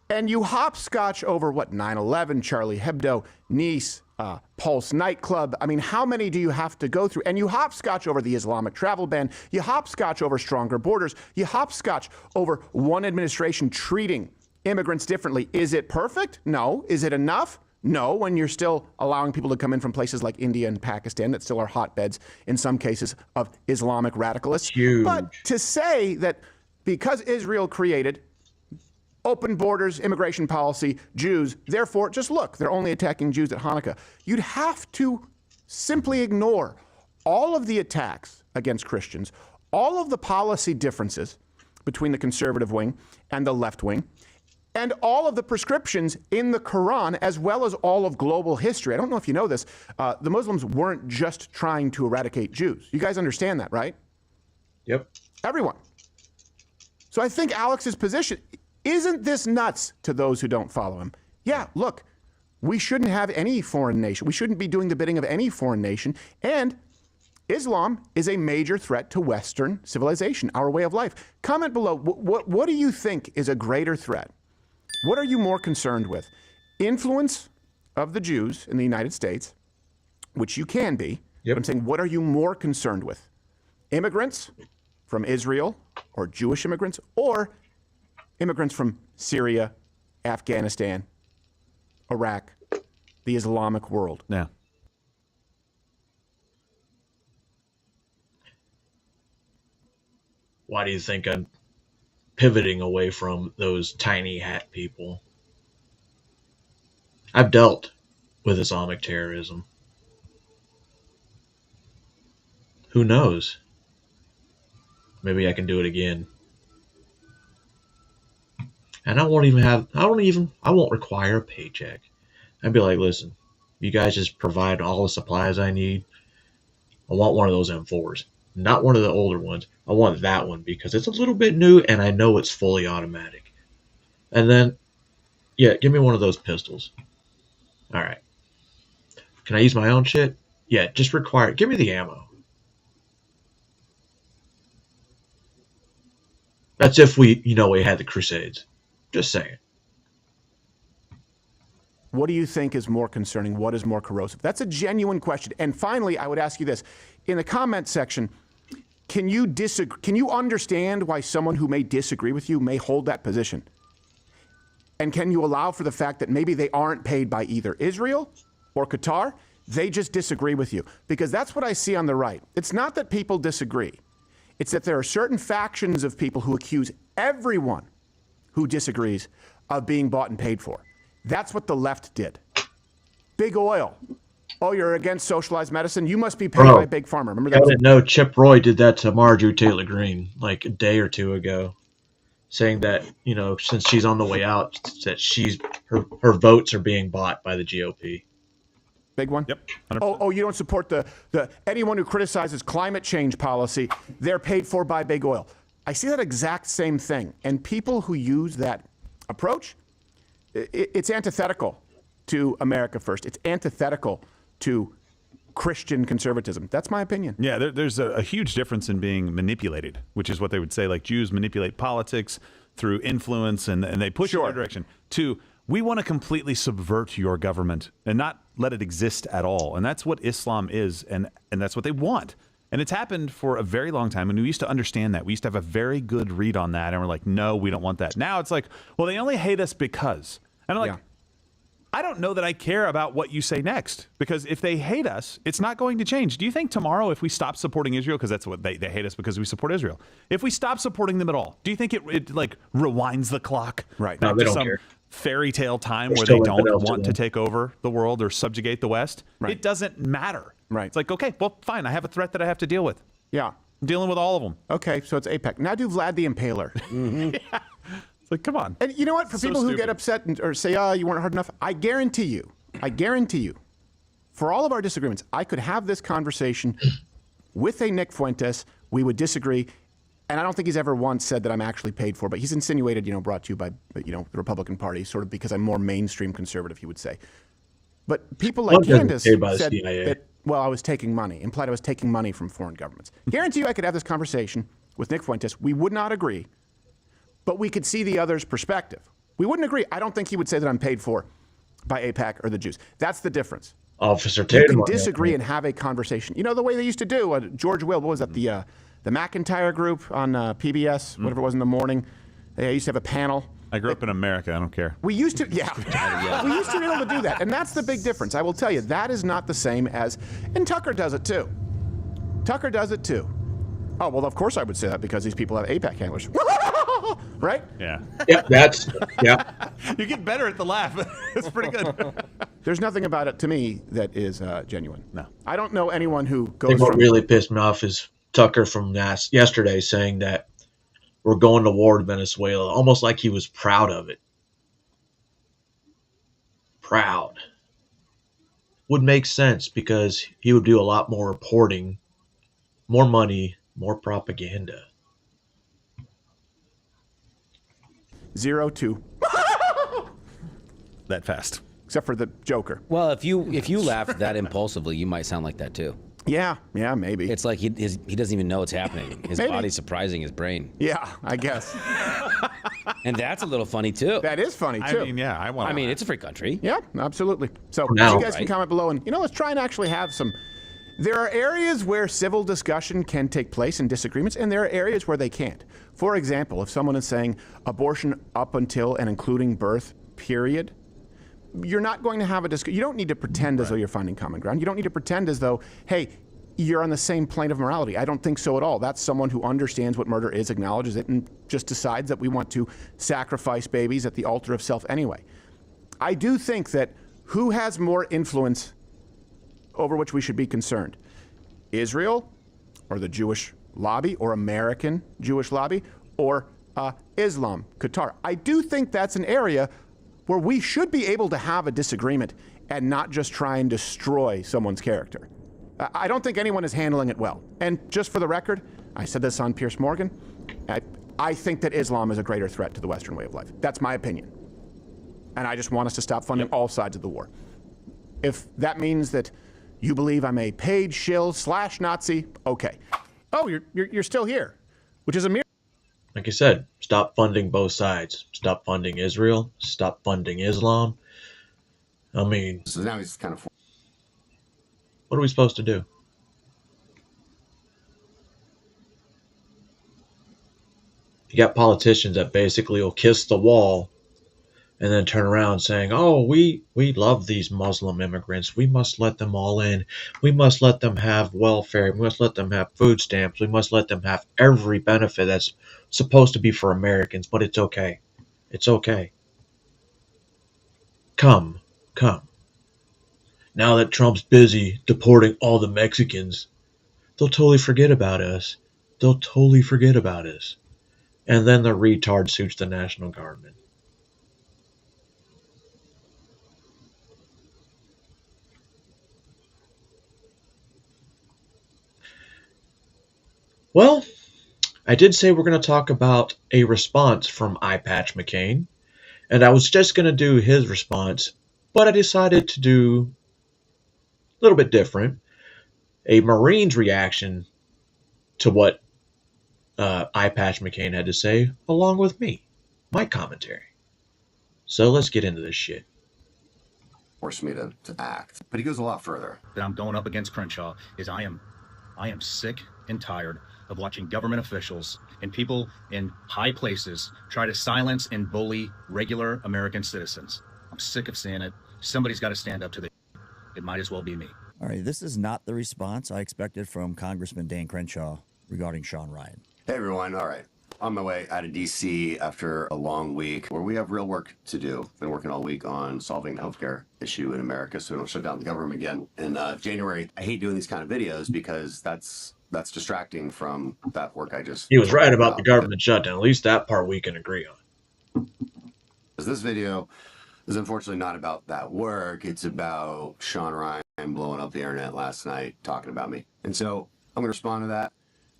and you hopscotch over 9/11, Charlie Hebdo, Nice, Pulse nightclub. I mean, how many do you have to go through? And you hopscotch over the Islamic travel ban. You hopscotch over stronger borders. You hopscotch over one administration treating immigrants differently. Is it perfect? No. Is it enough? No, when you're still allowing people to come in from places like India and Pakistan that still are hotbeds, in some cases, of Islamic radicalists. Huge. But to say that because Israel created open borders, immigration policy, Jews, therefore, just look, they're only attacking Jews at Hanukkah. You'd have to simply ignore all of the attacks against Christians, all of the policy differences between the conservative wing and the left wing, and all of the prescriptions in the Quran, as well as all of global history. I don't know if you know this. The Muslims weren't just trying to eradicate Jews. You guys understand that, right? Yep. Everyone. So I think Alex's position, isn't this nuts to those who don't follow him? Yeah, look, we shouldn't have any foreign nation. We shouldn't be doing the bidding of any foreign nation. And Islam is a major threat to Western civilization, our way of life. Comment below, what do you think is a greater threat? What are you more concerned with? Influence of the Jews in the United States, which you can be. Yep. I'm saying, what are you more concerned with? Immigrants from Israel or Jewish immigrants, or immigrants from Syria, Afghanistan, Iraq, the Islamic world? Yeah. Why do you think I'm pivoting away from those tiny hat people? I've dealt with Islamic terrorism. Who knows? Maybe I can do it again. And I won't require a paycheck. I'd be like, listen, you guys just provide all the supplies I need. I want one of those M4s. Not one of the older ones. I want that one because it's a little bit new and I know it's fully automatic. And then, yeah, give me one of those pistols. All right. Can I use my own shit? Yeah, just require it. Give me the ammo. That's if we had the Crusades. Just saying. What do you think is more concerning? What is more corrosive? That's a genuine question. And finally, I would ask you this. In the comment section, can you understand why someone who may disagree with you may hold that position? And can you allow for the fact that maybe they aren't paid by either Israel or Qatar? They just disagree with you. Because that's what I see on the right. It's not that people disagree. It's that there are certain factions of people who accuse everyone who disagrees of being bought and paid for. That's what the left did. Big oil. Oh, you're against socialized medicine? You must be paid by Big Pharma. Remember that? I didn't know Chip Roy did that to Marjorie Taylor Greene like a day or two ago, saying that, since she's on the way out, that her votes are being bought by the GOP. Big one? Yep. Oh, you don't support the anyone who criticizes climate change policy, they're paid for by big oil. I see that exact same thing. And people who use that approach, it's antithetical to America First. It's antithetical to Christian conservatism. That's my opinion. Yeah, there's a huge difference in being manipulated, which is what they would say, like Jews manipulate politics through influence and they push in your direction, to we want to completely subvert your government and not let it exist at all. And that's what Islam is, and that's what they want. And it's happened for a very long time, and we used to understand that. We used to have a very good read on that, and we're like, no, we don't want that. Now it's like, well, they only hate us because. And I'm like, I don't know that I care about what you say next, because if they hate us, it's not going to change. Do you think tomorrow, if we stop supporting Israel, because that's what they hate us because we support Israel, if we stop supporting them at all, do you think it like rewinds the clock? Right. No, Back they to don't some care. fairy tale time They're where still they don't infidels to want to them. take over the world or subjugate the West? Right. It doesn't matter. Right. It's like, okay, well, fine. I have a threat that I have to deal with. Yeah. I'm dealing with all of them. Okay, so it's APEC. Now do Vlad the Impaler. Yeah. It's like, come on. And you know what? For So people who stupid. get upset or say, you weren't hard enough, I guarantee you, for all of our disagreements, I could have this conversation with a Nick Fuentes. We would disagree. And I don't think he's ever once said that I'm actually paid for, but he's insinuated, brought to you by, the Republican Party, sort of because I'm more mainstream conservative, he would say. But people like Well, Candace paid by the said CIA. that, I was taking money, implied I was taking money from foreign governments. Guarantee you I could have this conversation with Nick Fuentes. We would not agree, but we could see the other's perspective. We wouldn't agree. I don't think he would say that I'm paid for by AIPAC or the Jews. That's the difference. Officer You Tatum. can on that. disagree and have a conversation. You know the way they used to do. George Will, what was that? The McIntyre Group on PBS, whatever it was in the morning. They used to have a panel. I grew up in America. I don't care. We used to, we used to be able to do that, and that's the big difference. I will tell you, that is not the same as, and Tucker does it too. Tucker does it too. Oh, well, of course I would say that because these people have AIPAC handlers. Right? Yeah. Yeah. You get better at the laugh. It's pretty good. There's nothing about it to me that is genuine. No. I don't know anyone who I goes think what from... really pissed me off is Tucker from yesterday saying that we're going to war with Venezuela, almost like he was proud of it. Proud. Would make sense because he would do a lot more reporting, more money, more propaganda. 0 to that fast. Except for the Joker. Well, if you laugh that impulsively, you might sound like that too. Yeah, maybe. It's like he doesn't even know it's happening. His Maybe. body's surprising his brain. Yeah, I guess. And that's a little funny too. That is funny too. I mean, it's a free country. Yeah, absolutely. So now. you guys can comment below, and let's try and actually have some. There are areas where civil discussion can take place and disagreements, and there are areas where they can't. For example, if someone is saying abortion up until and including birth, period, you're not going to have a discussion. You don't need to pretend as though you're finding common ground. You don't need to pretend as though, hey, you're on the same plane of morality. I don't think so at all. That's someone who understands what murder is, acknowledges it, and just decides that we want to sacrifice babies at the altar of self anyway. I do think that who has more influence over which we should be concerned? Israel, or the Jewish lobby, or American Jewish lobby, or Islam, Qatar? I do think that's an area where we should be able to have a disagreement and not just try and destroy someone's character. I don't think anyone is handling it well. And just for the record, I said this on Piers Morgan, I think that Islam is a greater threat to the Western way of life. That's my opinion. And I just want us to stop funding all sides of the war. If that means that you believe I'm a paid shill / Nazi, okay. Oh, you're still here, which is a miracle. Like I said, stop funding both sides. Stop funding Israel. Stop funding Islam. I mean, So now he's kind of... what are we supposed to do? You got politicians that basically will kiss the wall and then turn around saying, oh, we love these Muslim immigrants. We must let them all in. We must let them have welfare. We must let them have food stamps. We must let them have every benefit that's supposed to be for Americans, but it's okay. It's okay. Come. Now that Trump's busy deporting all the Mexicans, they'll totally forget about us. And then the retard suits the National Guardman. Well, I did say we're going to talk about a response from Eye Patch McCain, and I was just going to do his response, but I decided to do a little bit different. A Marine's reaction to what Eye Patch McCain had to say, along with me, my commentary. So let's get into this shit. Forced me to act. But he goes a lot further. That I'm going up against Crenshaw is I am sick and tired of watching government officials and people in high places try to silence and bully regular American citizens. I'm sick of seeing it. Somebody's got to stand up to this. It might as well be me. All right, this is not the response I expected from Congressman Dan Crenshaw regarding Sean Ryan. Hey everyone, all right. On my way out of DC after a long week where we have real work to do. Been working all week on solving the healthcare issue in America so we don't shut down the government again. In January, I hate doing these kind of videos because that's distracting from that work I just... He was right about the government shutdown. At least that part we can agree on. This video is unfortunately not about that work. It's about Sean Ryan blowing up the internet last night, talking about me. And so I'm going to respond to that.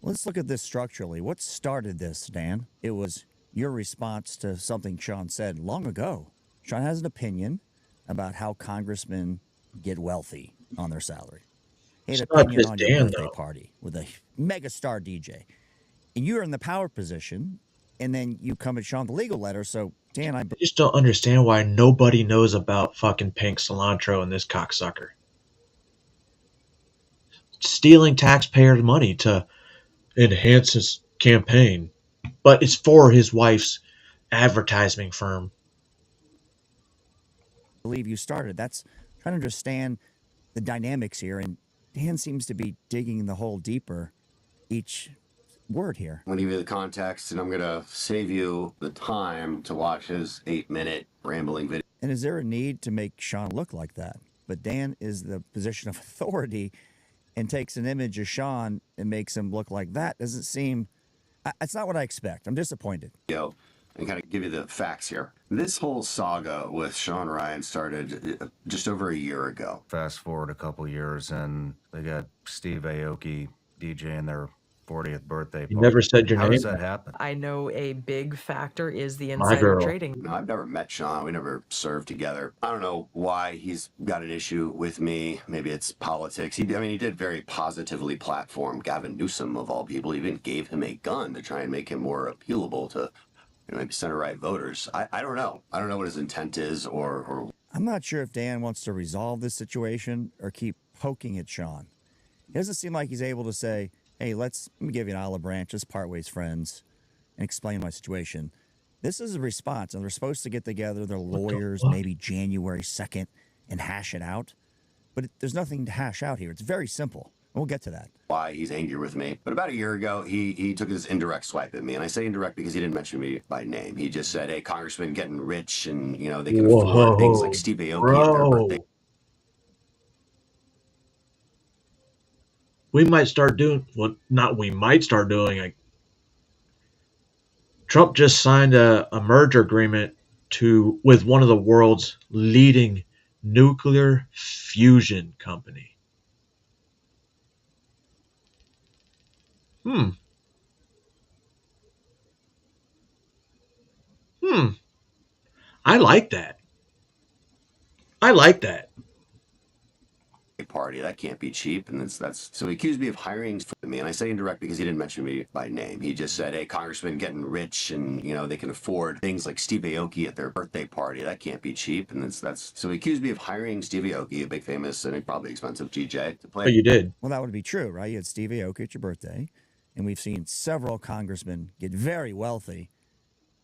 Let's look at this structurally. What started this, Dan? It was your response to something Sean said long ago. Sean has an opinion about how congressmen get wealthy on their salary. He had an opinion on your birthday party with a megastar DJ. And you're in the power position, and then you come at Sean the legal letter. So, Dan, I just don't understand why nobody knows about fucking Pink Cilantro and this cocksucker. Stealing taxpayers' money to enhance his campaign, but it's for his wife's advertising firm. I believe you started. That's trying to understand the dynamics here, and Dan seems to be digging the hole deeper each word here. I'm going to give you the context, and I'm going to save you the time to watch his 8-minute rambling video. And is there a need to make Sean look like that? But Dan is the position of authority and takes an image of Sean and makes him look like that. Doesn't seem... It's not what I expect. I'm disappointed. And kind of give you the facts here. This whole saga with Sean Ryan started just over a year ago. Fast forward a couple years, and they got Steve Aoki DJing their 40th birthday party. You never said your name. How does that happen? I know a big factor is the My insider girl. trading. No, I've never met Sean. We never served together. I don't know why he's got an issue with me. Maybe it's politics. He did very positively platform Gavin Newsom, of all people. He even gave him a gun to try and make him more appealable to maybe center-right voters. I don't know. I don't know what his intent is or... I'm not sure if Dan wants to resolve this situation or keep poking at Sean. It doesn't seem like he's able to say, hey, let me give you an olive branch, let's part ways friends, and explain my situation. This is a response, and they're supposed to get together, their lawyers, maybe January 2nd, and hash it out. But there's nothing to hash out here. It's very simple. And we'll get to that. Why he's angry with me. But about a year ago, he took this indirect swipe at me. And I say indirect because he didn't mention me by name. He just said, hey, congressman getting rich, and, they can afford things like Steve Aoki at their birthday. We might start doing, well, not we might start doing, Trump just signed a merger agreement with one of the world's leading nuclear fusion company. I like that. Party that can't be cheap, and that's so he accused me of hiring for me, and I say indirect because he didn't mention me by name. He just said, hey, congressman getting rich, and they can afford things like Steve Aoki at their birthday party. That can't be cheap, and that's so he accused me of hiring Steve Aoki, a big famous and probably expensive DJ, to play. Oh, you did. Well, that would be true, right? You had Steve Aoki at your birthday, and we've seen several congressmen get very wealthy.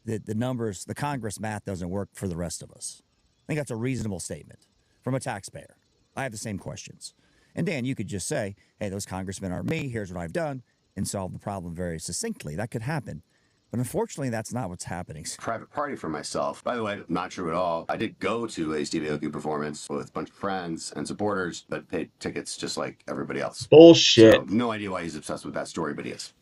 The numbers, the Congress math doesn't work for the rest of us. I think that's a reasonable statement from a taxpayer. I have the same questions. And Dan, you could just say, hey, those congressmen aren't me, here's what I've done, and solve the problem very succinctly. That could happen. But unfortunately, that's not what's happening. Private party for myself. By the way, not true at all. I did go to a Steve Aoki performance with a bunch of friends and supporters, but paid tickets just like everybody else. Bullshit. So, no idea why he's obsessed with that story, but he is.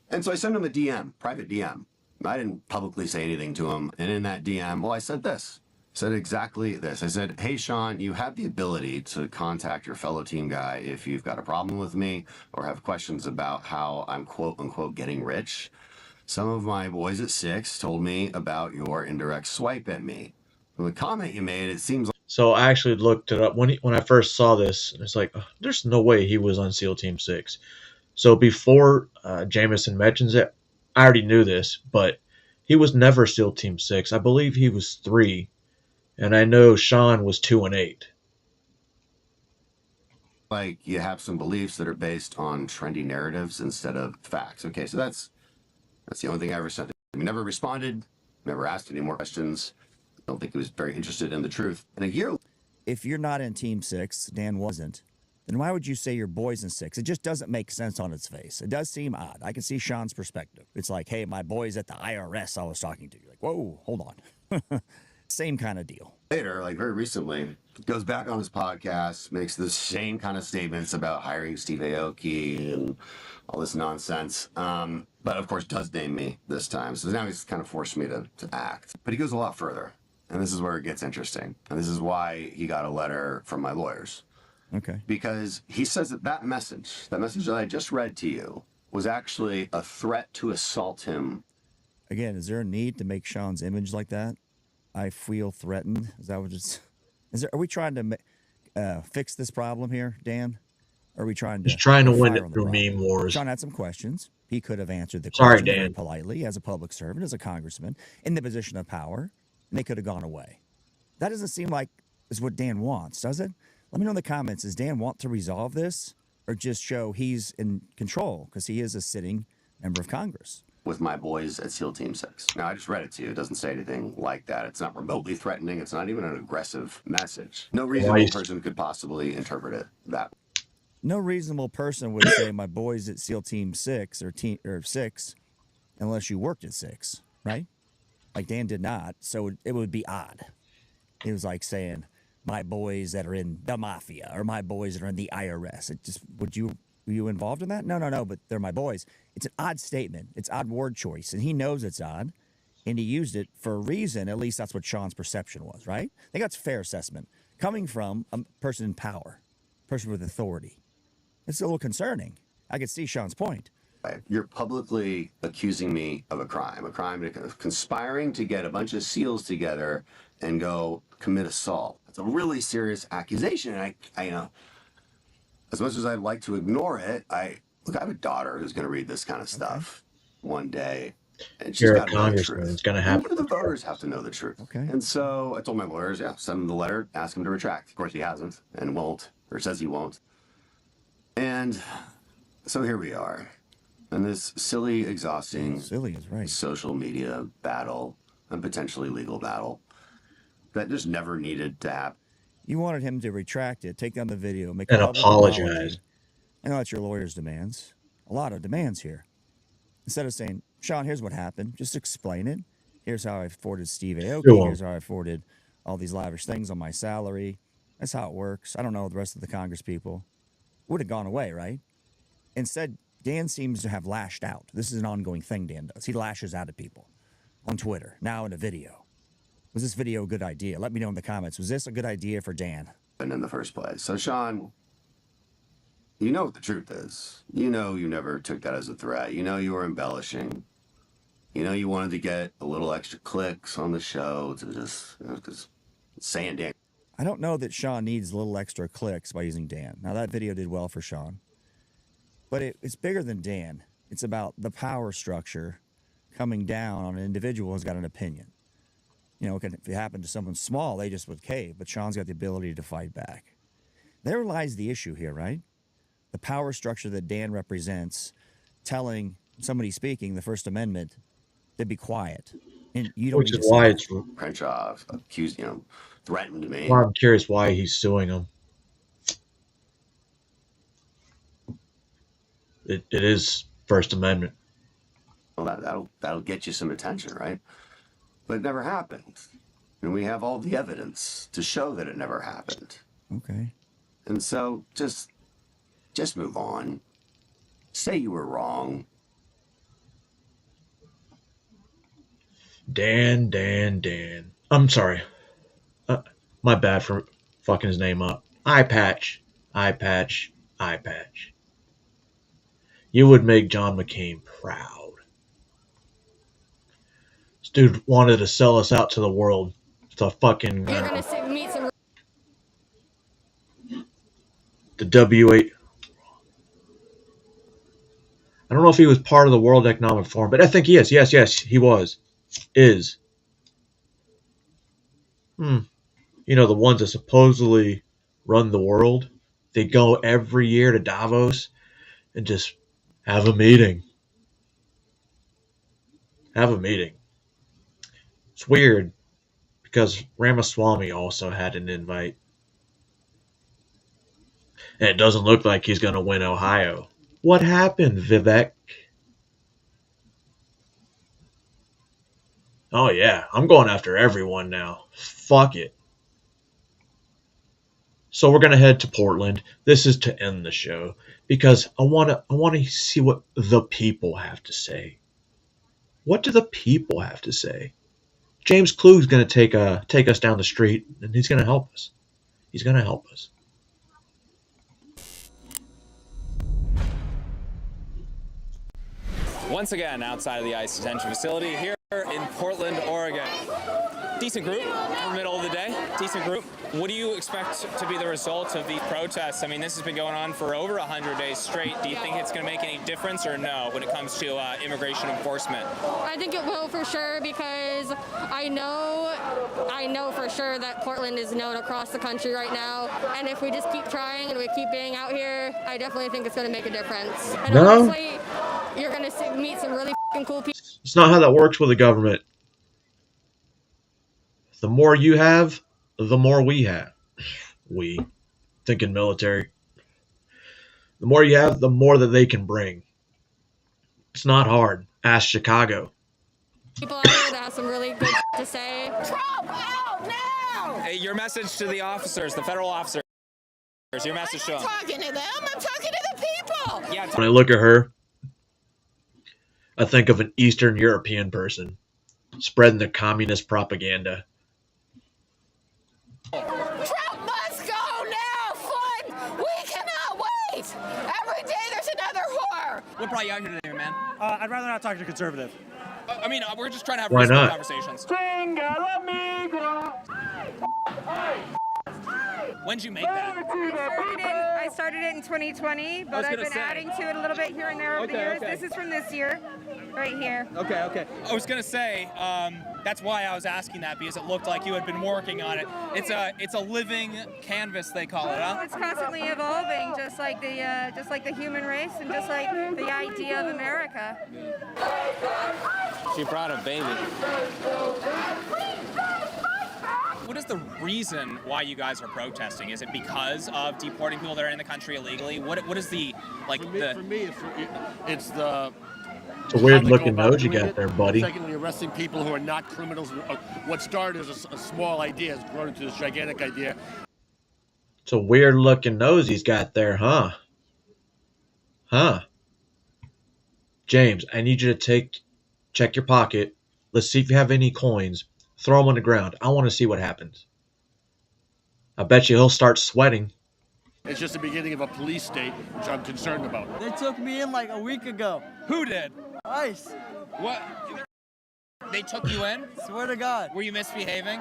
And so I sent him a DM, private DM. I didn't publicly say anything to him. And in that DM, I said this. Said exactly this. I said, hey, Sean, you have the ability to contact your fellow team guy if you've got a problem with me or have questions about how I'm quote unquote getting rich. Some of my boys at 6 told me about your indirect swipe at me. From the comment you made, it seems like. So I actually looked it up when I first saw this. It's like, there's no way he was on SEAL Team 6. So before Jameson mentions it, I already knew this, but he was never SEAL Team 6. I believe he was 3. And I know Sean was 2 and 8. Like you have some beliefs that are based on trendy narratives instead of facts. Okay, so that's the only thing I ever sent him. He never responded, never asked any more questions. I don't think he was very interested in the truth. And a year. If you're not in Team 6, Dan wasn't, then why would you say your boy's in 6? It just doesn't make sense on its face. It does seem odd. I can see Sean's perspective. It's like, hey, my boy's at the IRS I was talking to. You're like, whoa, hold on. Same kind of deal. Later, like very recently, goes back on his podcast, makes the same kind of statements about hiring Steve Aoki and all this nonsense. But of course, does name me this time. So now he's kind of forced me to act. But he goes a lot further. And this is where it gets interesting. And this is why he got a letter from my lawyers. Okay. Because he says that message that I just read to you, was actually a threat to assault him. Again, is there a need to make Sean's image like that? I feel threatened. Is that what it's? Are we trying to fix this problem here, Dan? Or are we trying to? He's trying to win it through meme wars. Sean had some questions. He could have answered the Sorry, questions Dan. very politely as a public servant, as a congressman, in the position of power, and they could have gone away. That doesn't seem like is what Dan wants, does it? Let me know in the comments. Does Dan want to resolve this, or just show he's in control because he is a sitting member of Congress? With my boys at SEAL Team 6. Now, I just read it to you. It doesn't say anything like that. It's not remotely threatening. It's not even an aggressive message. No reasonable person could possibly interpret it that way. No reasonable person would say my boys at SEAL Team 6 or 6 unless you worked at 6, right? Like Dan did not, so it would be odd. It was like saying my boys that are in the mafia or my boys that are in the IRS. It just were you involved in that? No, but they're my boys. It's an odd statement. It's odd word choice, and he knows it's odd, and he used it for a reason. At least that's what Sean's perception was, right? I think that's a fair assessment. Coming from a person in power, a person with authority. It's a little concerning. I could see Sean's point. You're publicly accusing me of a crime conspiring to get a bunch of SEALs together and go commit assault. That's a really serious accusation, and I as much as I'd like to ignore it, I have a daughter who's going to read this kind of stuff one day, and she's You're a got to know the congressman. truth. It's going to happen. What do the voters have to know the truth? Okay. And so I told my lawyers, send him the letter, ask him to retract. Of course, he hasn't and won't, or says he won't. And so here we are, in this silly, exhausting, social media battle and potentially legal battle that just never needed to happen. You wanted him to retract it, take down the video, make And a public apologize. apology. I know that's your lawyer's demands. A lot of demands here. Instead of saying, Sean, here's what happened, just explain it. Here's how I afforded Steve Aoki. Sure. Here's how I afforded all these lavish things on my salary. That's how it works. I don't know the rest of the Congress people. Would have gone away, right? Instead, Dan seems to have lashed out. This is an ongoing thing Dan does. He lashes out at people on Twitter, now in a video. Was this video a good idea? Let me know in the comments. Was this a good idea for Dan? And in the first place. So, Sean, you know what the truth is. You know you never took that as a threat. You know you were embellishing. You know you wanted to get a little extra clicks on the show to just, because saying Dan. I don't know that Sean needs a little extra clicks by using Dan. Now, that video did well for Sean. But it's bigger than Dan. It's about the power structure coming down on an individual who's got an opinion. You know, if it happened to someone small, they just would cave. But Sean's got the ability to fight back. There lies the issue here, right? The power structure that Dan represents telling somebody speaking the First Amendment to be quiet. And you don't Which need is to why say it's. Crenshaw accused, threatened me. Well, I'm curious why he's suing him. It is First Amendment. Well, that'll get you some attention, right? But it never happened. And we have all the evidence to show that it never happened. Okay. And so just move on. Say you were wrong. Dan. I'm sorry. My bad for fucking his name up. Eye patch. You would make John McCain proud. This dude wanted to sell us out to the world. It's a fucking You're gonna meet some. the W8. I don't know if he was part of the World Economic Forum, but I think he is. Yes, he was. Is. You know, the ones that supposedly run the world, they go every year to Davos and just have a meeting. It's weird because Ramaswamy also had an invite. And it doesn't look like he's going to win Ohio. What happened, Vivek? Oh yeah, I'm going after everyone now. Fuck it. So we're going to head to Portland. This is to end the show because I want to see what the people have to say. What do the people have to say? James Klug's going to take us down the street and he's going to help us. Once again, outside of the ICE detention facility here in Portland, Oregon. Decent group for middle of the day. Decent group. What do you expect to be the result of these protests? I mean, this has been going on for over 100 days straight. Do you think it's going to make any difference or no when it comes to immigration enforcement? I think it will for sure because I know for sure that Portland is known across the country right now. And if we just keep trying and we keep being out here, I definitely think it's going to make a difference. And honestly, you're going to meet some really f***ing cool people. It's not how that works with the government. The more you have, the more we have. We, thinking military. The more you have, the more that they can bring. It's not hard. Ask Chicago. People out here that have some really good to say. Trump out now! Hey, your message to the officers, the federal officers. Your message to them. I'm not talking to them. I'm talking to the people. Yeah. When I look at her, I think of an Eastern European person spreading the communist propaganda. Trump must go now, Floyd. We cannot wait. Every day there's another whore. What brought you out here today, man? I'd rather not talk to a conservative. I mean, we're just trying to have Why reasonable not? conversations. When'd you make that? I started it in 2020, but I've been adding to it a little bit here and there over the years. This is from this year, right here. Okay. I was gonna say, that's why I was asking that because it looked like you had been working on it. It's a living canvas, they call it, huh? It's constantly evolving, just like the human race and just like the idea of America. She brought a baby. What is the reason why you guys are protesting? Is it because of deporting people that are in the country illegally? What is the like? For me, it's the. It's a weird looking nose you got there, buddy. Secondly, arresting people who are not criminals. What started as a small idea has grown into this gigantic idea. It's a weird looking nose he's got there, huh? James, I need you to check your pocket. Let's see if you have any coins. Throw them on the ground. I want to see what happens. I bet you he'll start sweating. It's just the beginning of a police state, which I'm concerned about. They took me in like a week ago. Who did? ICE. What? They took you in? Swear to God. Were you misbehaving?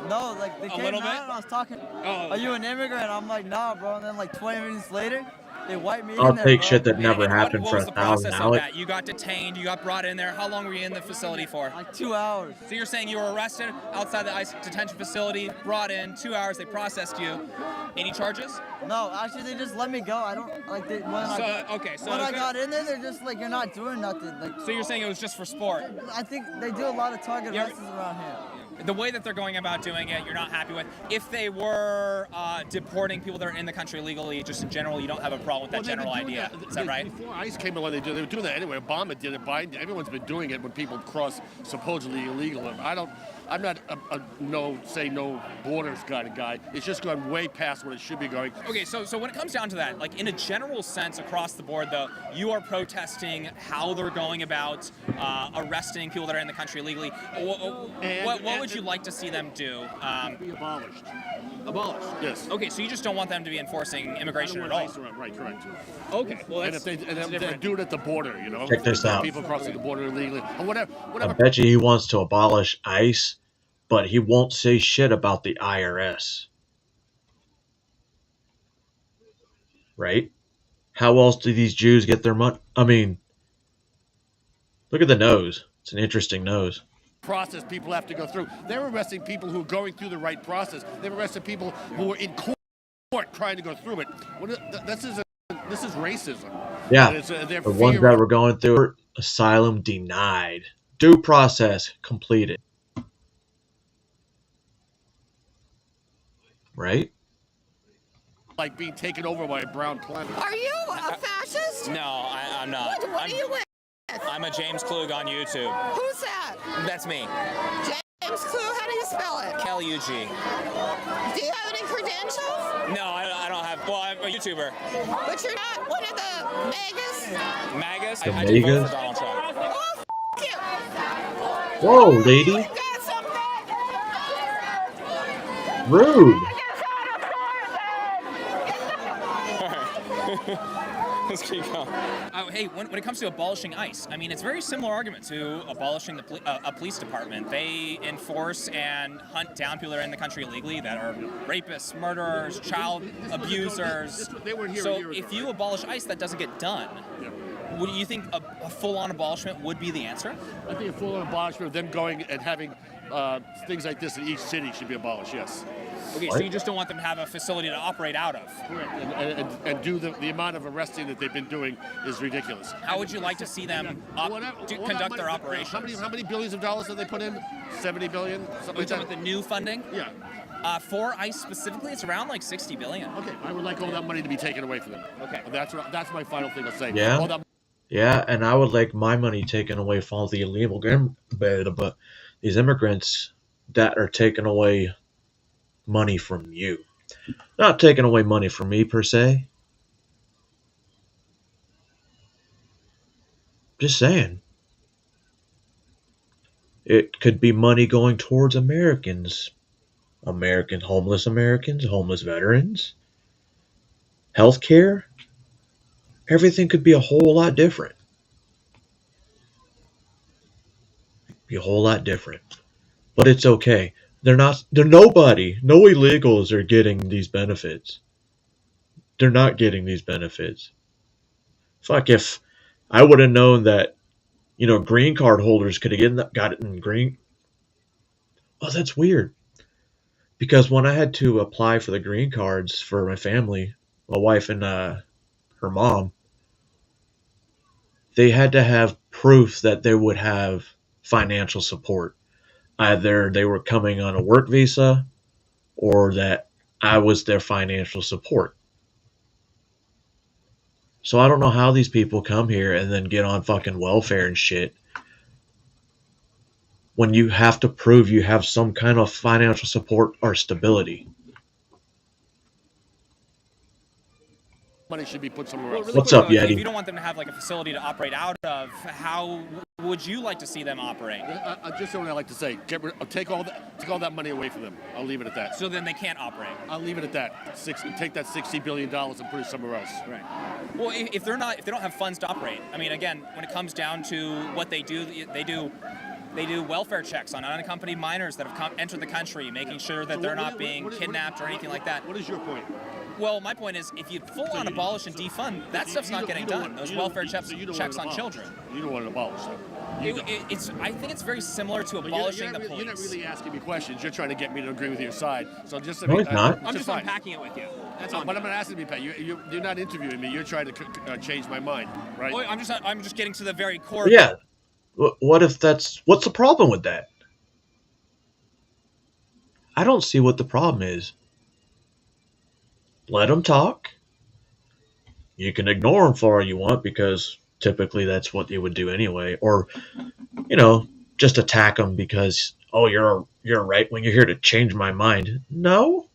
No, like they A came little out bit? and I was talking. Oh. Are you an immigrant? I'm like, nah, bro. And then like 20 minutes later, they wiped me I'll in there, take bro. shit that never happened What for was the 1,000 process of Alex. that? You got detained, you got brought in there. How long were you in the facility for? Like 2 hours. So you're saying you were arrested outside the ICE detention facility, brought in, 2 hours, they processed you. Any charges? No, actually, they just let me go. I don't like when I got in there, they're just like, you're not doing nothing. Like, So you're saying it was just for sport? I think they do a lot of target arrests around here. The way that they're going about doing it, you're not happy with. If they were deporting people that are in the country illegally, just in general, you don't have a problem with that general idea. Is that right? Before ICE came along, they were doing that anyway. Obama did it. Biden, everyone's been doing it when people cross supposedly illegal. I'm not a no borders kind of guy. It's just gone way past what it should be going. Okay, so when it comes down to that, like in a general sense across the board, though, you are protesting how they're going about arresting people that are in the country illegally. What would you like to see them do? Be abolished. Abolished. Yes. Okay, so you just don't want them to be enforcing immigration at all. Right, correct. Okay, well And that's, if they that's different. do it at the border, you know, Check this out. people crossing the border illegally, or whatever. I bet you he wants to abolish ICE, but he won't say shit about the IRS. Right? How else do these Jews get their money? I mean, look at the nose. It's an interesting nose. Process people have to go through. They're arresting people who are going through the right process. They've arrested people who are in court trying to go through it. This is racism. Yeah, And it's, their the ones fear that of- were going through asylum denied. Due process completed. Right? like being taken over by a brown planet. Are you a fascist? No, I'm not. What are you with? I'm a James Klug on YouTube. Who's that? That's me. James Klug, how do you spell it? K-L-U-G. Do you have any credentials? No, I don't have. Well, I'm a YouTuber. But you're not one of the MAGAs? MAGAs? The I do vote MAGAs? for Donald Trump. Oh, f you. Whoa, lady. Rude. Let's keep going. Hey, when it comes to abolishing ICE, I mean, it's a very similar argument to abolishing a police department. They enforce and hunt down people that are in the country illegally that are rapists, murderers, child abusers. They weren't here a So year ago. if you abolish ICE, that doesn't get done. Would you think a full-on abolishment would be the answer? I think a full abolishment of them going and having things like this in each city should be abolished, yes. Okay, so you just don't want them to have a facility to operate out of. Correct. And do the amount of arresting that they've been doing is ridiculous. How would you like to see them conduct their operations? How many billions of dollars have they put in? 70 billion? Something Are you like talking that? about the new funding? Yeah. For ICE specifically, it's around like 60 billion. Okay, I would like all that money to be taken away from them. Okay. That's my final thing I'll say. Yeah. All that Yeah, and I would like my money taken away from all the illegal but these immigrants that are taking away money from you. Not taking away money from me per se. Just saying. It could be money going towards Americans. Homeless veterans. Healthcare. Everything could be a whole lot different. Be a whole lot different. But it's okay. They're nobody, no illegals are getting these benefits. They're not getting these benefits. Fuck, if I would have known that, green card holders could have got it in green. Oh, that's weird. Because when I had to apply for the green cards for my family, my wife and her mom, they had to have proof that they would have financial support. Either they were coming on a work visa or that I was their financial support. So I don't know how these people come here and then get on fucking welfare and shit when you have to prove you have some kind of financial support or stability. money should be put somewhere else. What's up, If Yeti? you don't want them to have like a facility to operate out of, how would you like to see them operate? Just what I like to say. Take all that money away from them. I'll leave it at that. So then they can't operate. I'll leave it at that. Take that $60 billion and put it somewhere else. Right. Well, if they don't have funds to operate, I mean, again, when it comes down to what they do welfare checks on unaccompanied minors that have entered the country, making sure that they're not being kidnapped or anything like that. What is your point? Well, my point is, if you full-on abolish and defund, that stuff's not getting done. Those welfare checks on children. You don't want it abolished. I think it's very similar to abolishing the police. You're not really asking me questions. You're trying to get me to agree with your side. So just No, it's not. I'm just fine. unpacking it with you. That's all. But I'm not asking you, Pat. You're not interviewing me. You're trying to change my mind, right? Well, I'm just getting to the very core. Yeah. What if what's the problem with that? I don't see what the problem is. Let them talk. You can ignore them for all you want because typically that's what you would do anyway. Or, just attack them because, oh, you're right when you're here to change my mind. No.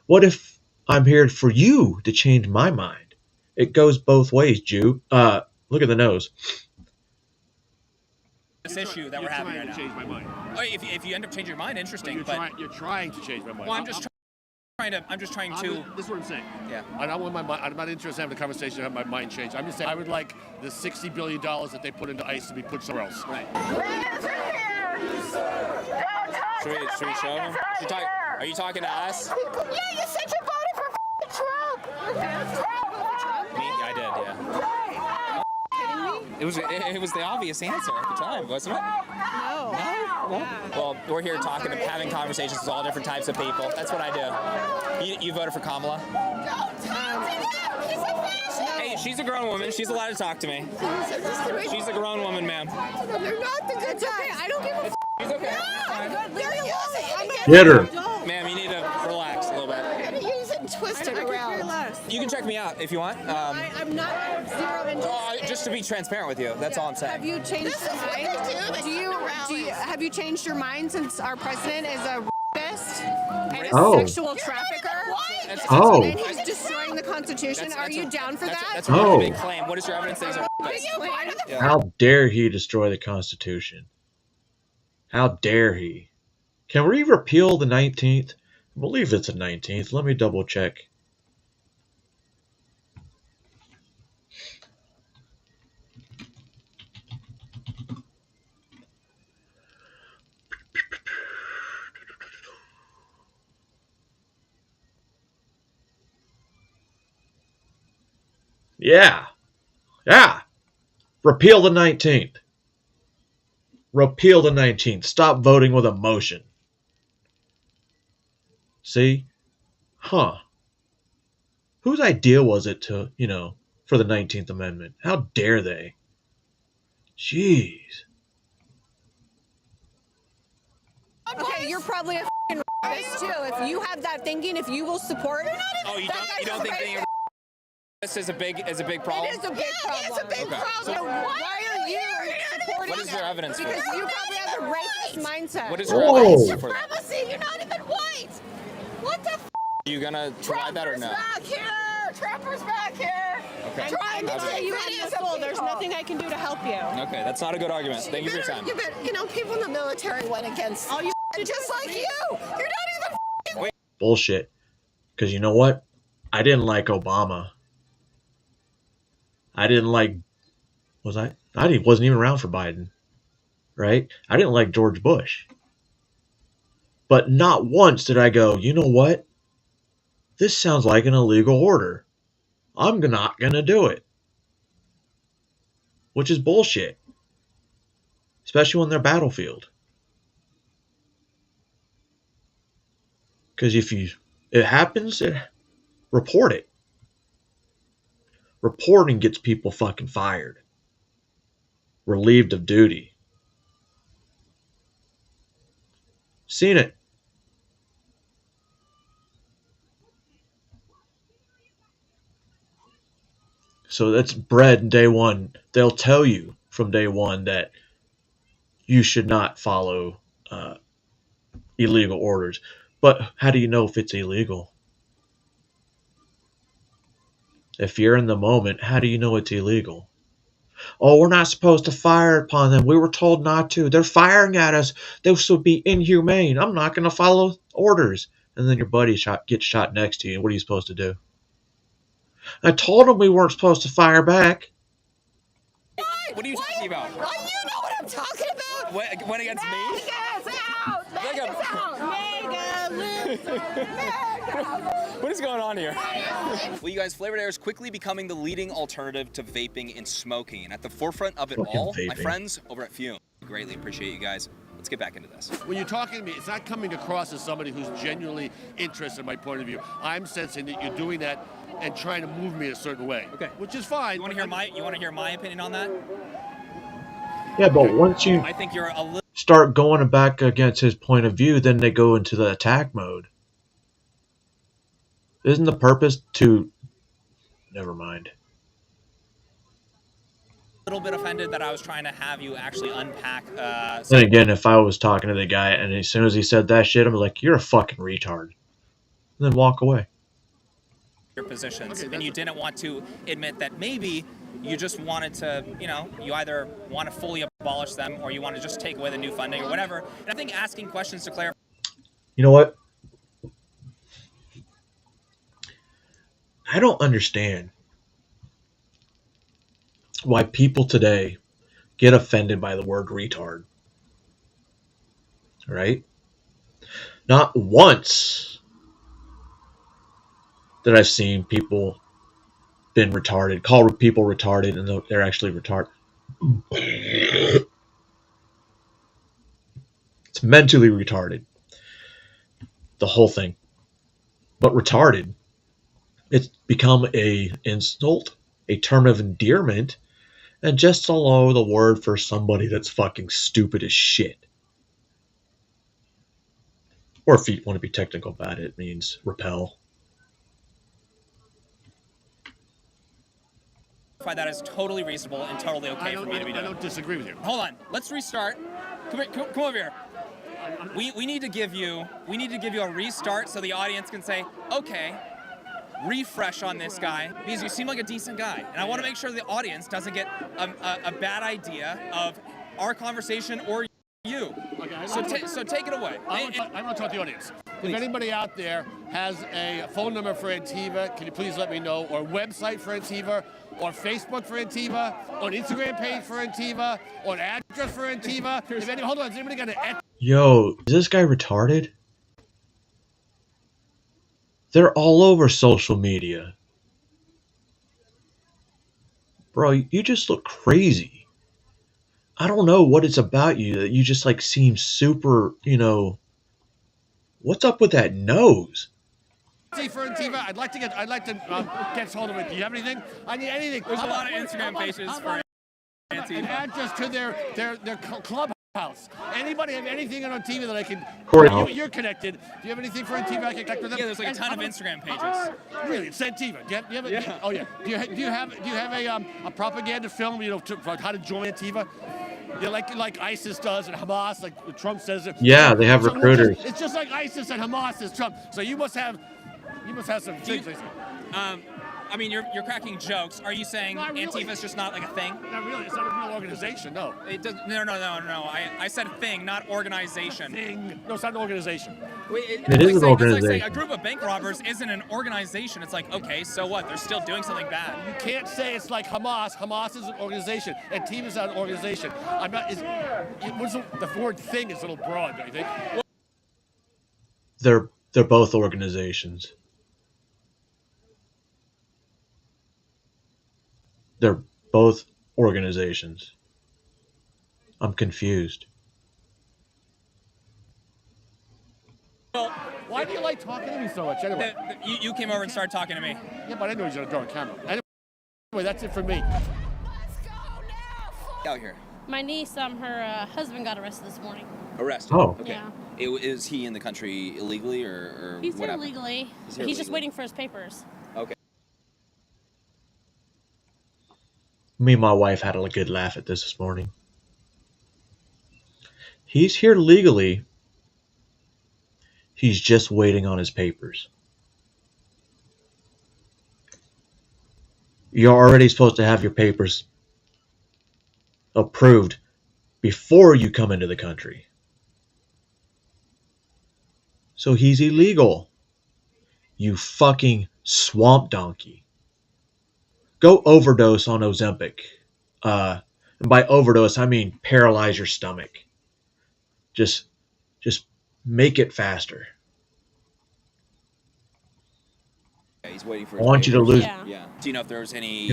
What if I'm here for you to change my mind? It goes both ways, Jew. Look at the nose. this issue that we're having right now. Change my mind. Oh, if you end up changing your mind, interesting. You're trying to change my mind. Well, I'm just trying to. This is what I'm saying. Yeah. I don't want my mind. I'm not interested in having a conversation to have my mind changed. I'm just saying I would like the $60 billion that they put into ICE to be put somewhere else. Right. Should we show him? Are you talking to us? Yeah, you said you voted for Trump. Me? I did, yeah. It was the obvious answer at the time, wasn't it? No. Well, we're here talking, having conversations with all different types of people. That's what I do. You voted for Kamala? Don't talk to him. He's a fascist. Hey, she's a grown woman. She's allowed to talk to me. She's a grown woman, ma'am. You're not the good guy. I don't give a f. She's okay. Get her. Ma'am, you need to relax a little bit. I'm gonna use it and twist it around. You can check me out if you want. I'm not zero interest. Just to be transparent with you, that's all I'm saying. Have you changed your mind? Have you changed your mind since our president is a rapist and a Oh. sexual trafficker? Oh. And he's destroying the Constitution. Are you down for that? That's a really Oh. big claim. What is your evidence that he's a rapist? Yeah. How dare he destroy the Constitution? How dare he? Can we repeal the 19th? I believe it's the 19th. Let me double check. Yeah. Repeal the 19th. Repeal the 19th. Stop voting with emotion. See? Huh. Whose idea was it to, for the 19th Amendment? How dare they? Jeez. Okay, you're probably a f***ing rapist too. If you have that thinking, if you will support Oh, you don't think being a rapist is a big problem? It is a big problem. It's a big Okay. problem. So Why are you supporting What is your evidence for Because it? you probably have a racist mindset. What is your Whoa. evidence Your for that? supremacy. You're not even white. What the f? Are you gonna try that or no? Back here. Trumpers back here. Okay. Trying to How's take it? You have no videos of soul. There's people. nothing I can do to help you. Okay, that's not a good argument. Thank you for your time. People in the military went against All you just like you. You're not even Bullshit. Because you know what? I didn't like Obama. I didn't like... wasn't even around for Biden. Right? I didn't like George Bush. But not once did I go, you know what? This sounds like an illegal order. I'm not going to do it. Which is bullshit. Especially when they're battlefield. Because if it happens, report it. Reporting gets people fucking fired. Relieved of duty. Seen it. So that's bred day one. They'll tell you from day one that you should not follow illegal orders. But how do you know if it's illegal? If you're in the moment, how do you know it's illegal? Oh, we're not supposed to fire upon them. We were told not to. They're firing at us. This would be inhumane. I'm not going to follow orders. And then your buddy gets shot next to you. What are you supposed to do? I told him we weren't supposed to fire back. What are you talking about? You know what I'm talking about. What against me? Mega's out. Mega's out. Mega. What is going on here? Well, you guys, Flavored Air is quickly becoming the leading alternative to vaping and smoking. And at the forefront of it Fucking all, my vaping. friends over at Fume. Greatly appreciate you guys. Let's get back into this. When you're talking to me, it's not coming across as somebody who's genuinely interested in my point of view. I'm sensing that you're doing that and trying to move me a certain way. Okay. Which is fine. You want to hear my opinion on that? Yeah, but once you I think you're a little start going back against his point of view, then they go into the attack mode. Isn't the purpose to... Never mind. bit offended that I was trying to have you actually unpack. Then again, if I was talking to the guy and as soon as he said that shit, I'm like, you're a fucking retard. And then walk away. Your positions, and you didn't want to admit that maybe you just wanted to, you either want to fully abolish them or you want to just take away the new funding or whatever. And I think asking questions to clarify. You know what? I don't understand why people today get offended by the word retard. Right? Not once that I've seen people been retarded, call people retarded, and they're actually retarded. It's mentally retarded. The whole thing. But retarded, it's become a insult, a term of endearment, and just another word for somebody that's fucking stupid as shit. Or if you want to be technical about it, it means repel. That is totally reasonable and totally okay for me to be doing. I don't disagree with you. Hold on, let's restart. Come over here. We need to give you a restart so the audience can say, okay, refresh on this guy because you seem like a decent guy, and I want to make sure the audience doesn't get a bad idea of our conversation or you. Okay, so take it away. I want to talk to the audience. If anybody out there has a phone number for Antifa, can you please let me know? Or website for Antifa, or Facebook for Antifa, or an Instagram page for Antifa, or an address for Antifa? Hold on, has anybody got an... Yo, is this guy retarded? They're all over social media. Bro, you just look crazy. I don't know what it's about you that you just like seem super, what's up with that nose? For Antifa, I'd like to get hold of it. Do you have anything? I need anything. There's a lot of Instagram pages for Antifa. An address to their clubhouse. Anybody have anything on TV that I can? Corey, you're connected. Do you have anything for Antifa I can connect with them? Yeah, there's like a ton of Instagram pages. Really, it's Antifa. Do you have Yeah. Oh yeah. Do you have a propaganda film? For how to join Antifa? Yeah, like ISIS does and Hamas, like Trump says it. Yeah, they have recruiters. It's just like ISIS and Hamas is Trump. So you must have some things. I mean, you're cracking jokes. Are you saying Antifa's just not like a thing? Not really. It's not a real organization. No. It does. No. I said thing, not organization. Thing. No, it's not an organization. Wait, it is an organization. It's like saying a group of bank robbers isn't an organization. It's like, okay, so what? They're still doing something bad. You can't say it's like Hamas. Hamas is an organization. Antifa is not an organization. I'm not. The word thing is a little broad, don't you think? They're both organizations. They're both organizations. I'm confused. Well, why do you like talking to me so much anyway? You came over and started talking to me. Yeah, but I know he's going to draw a camera. Anyway, that's it for me. Out here. My niece, her husband got arrested this morning. Arrested? Oh. Okay. Yeah. Is he in the country illegally or He's what here happened? illegally. He's just waiting for his papers. Okay. Me and my wife had a good laugh at this morning. He's here legally. He's just waiting on his papers. You're already supposed to have your papers approved before you come into the country. So he's illegal. You fucking swamp donkey. Go overdose on Ozempic. And by overdose, I mean paralyze your stomach. Just make it faster. Yeah, he's waiting for I want you to lose. Yeah. Do you know if there was any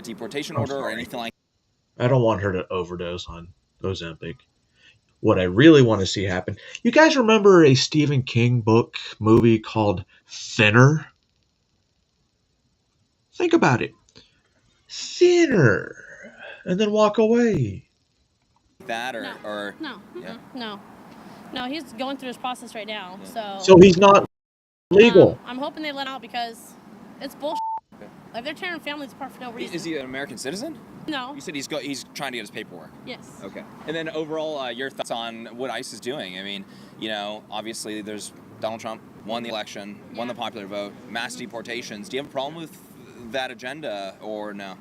deportation I'm order or sorry. anything like I don't want her to overdose on Ozempic. What I really want to see happen. You guys remember a Stephen King movie called Thinner? Think about it. Thinner. And then walk away. that or No. Yeah. No, he's going through his process right now. So he's not legal. I'm hoping they let out because it's bullshit. Like they're tearing families apart for no reason. Is he an American citizen? No. You said he's trying to get his paperwork. Yes. Okay. And then overall, your thoughts on what ICE is doing? I mean, obviously there's Donald Trump won the election, won the popular vote, mass deportations. Do you have a problem with that agenda or no?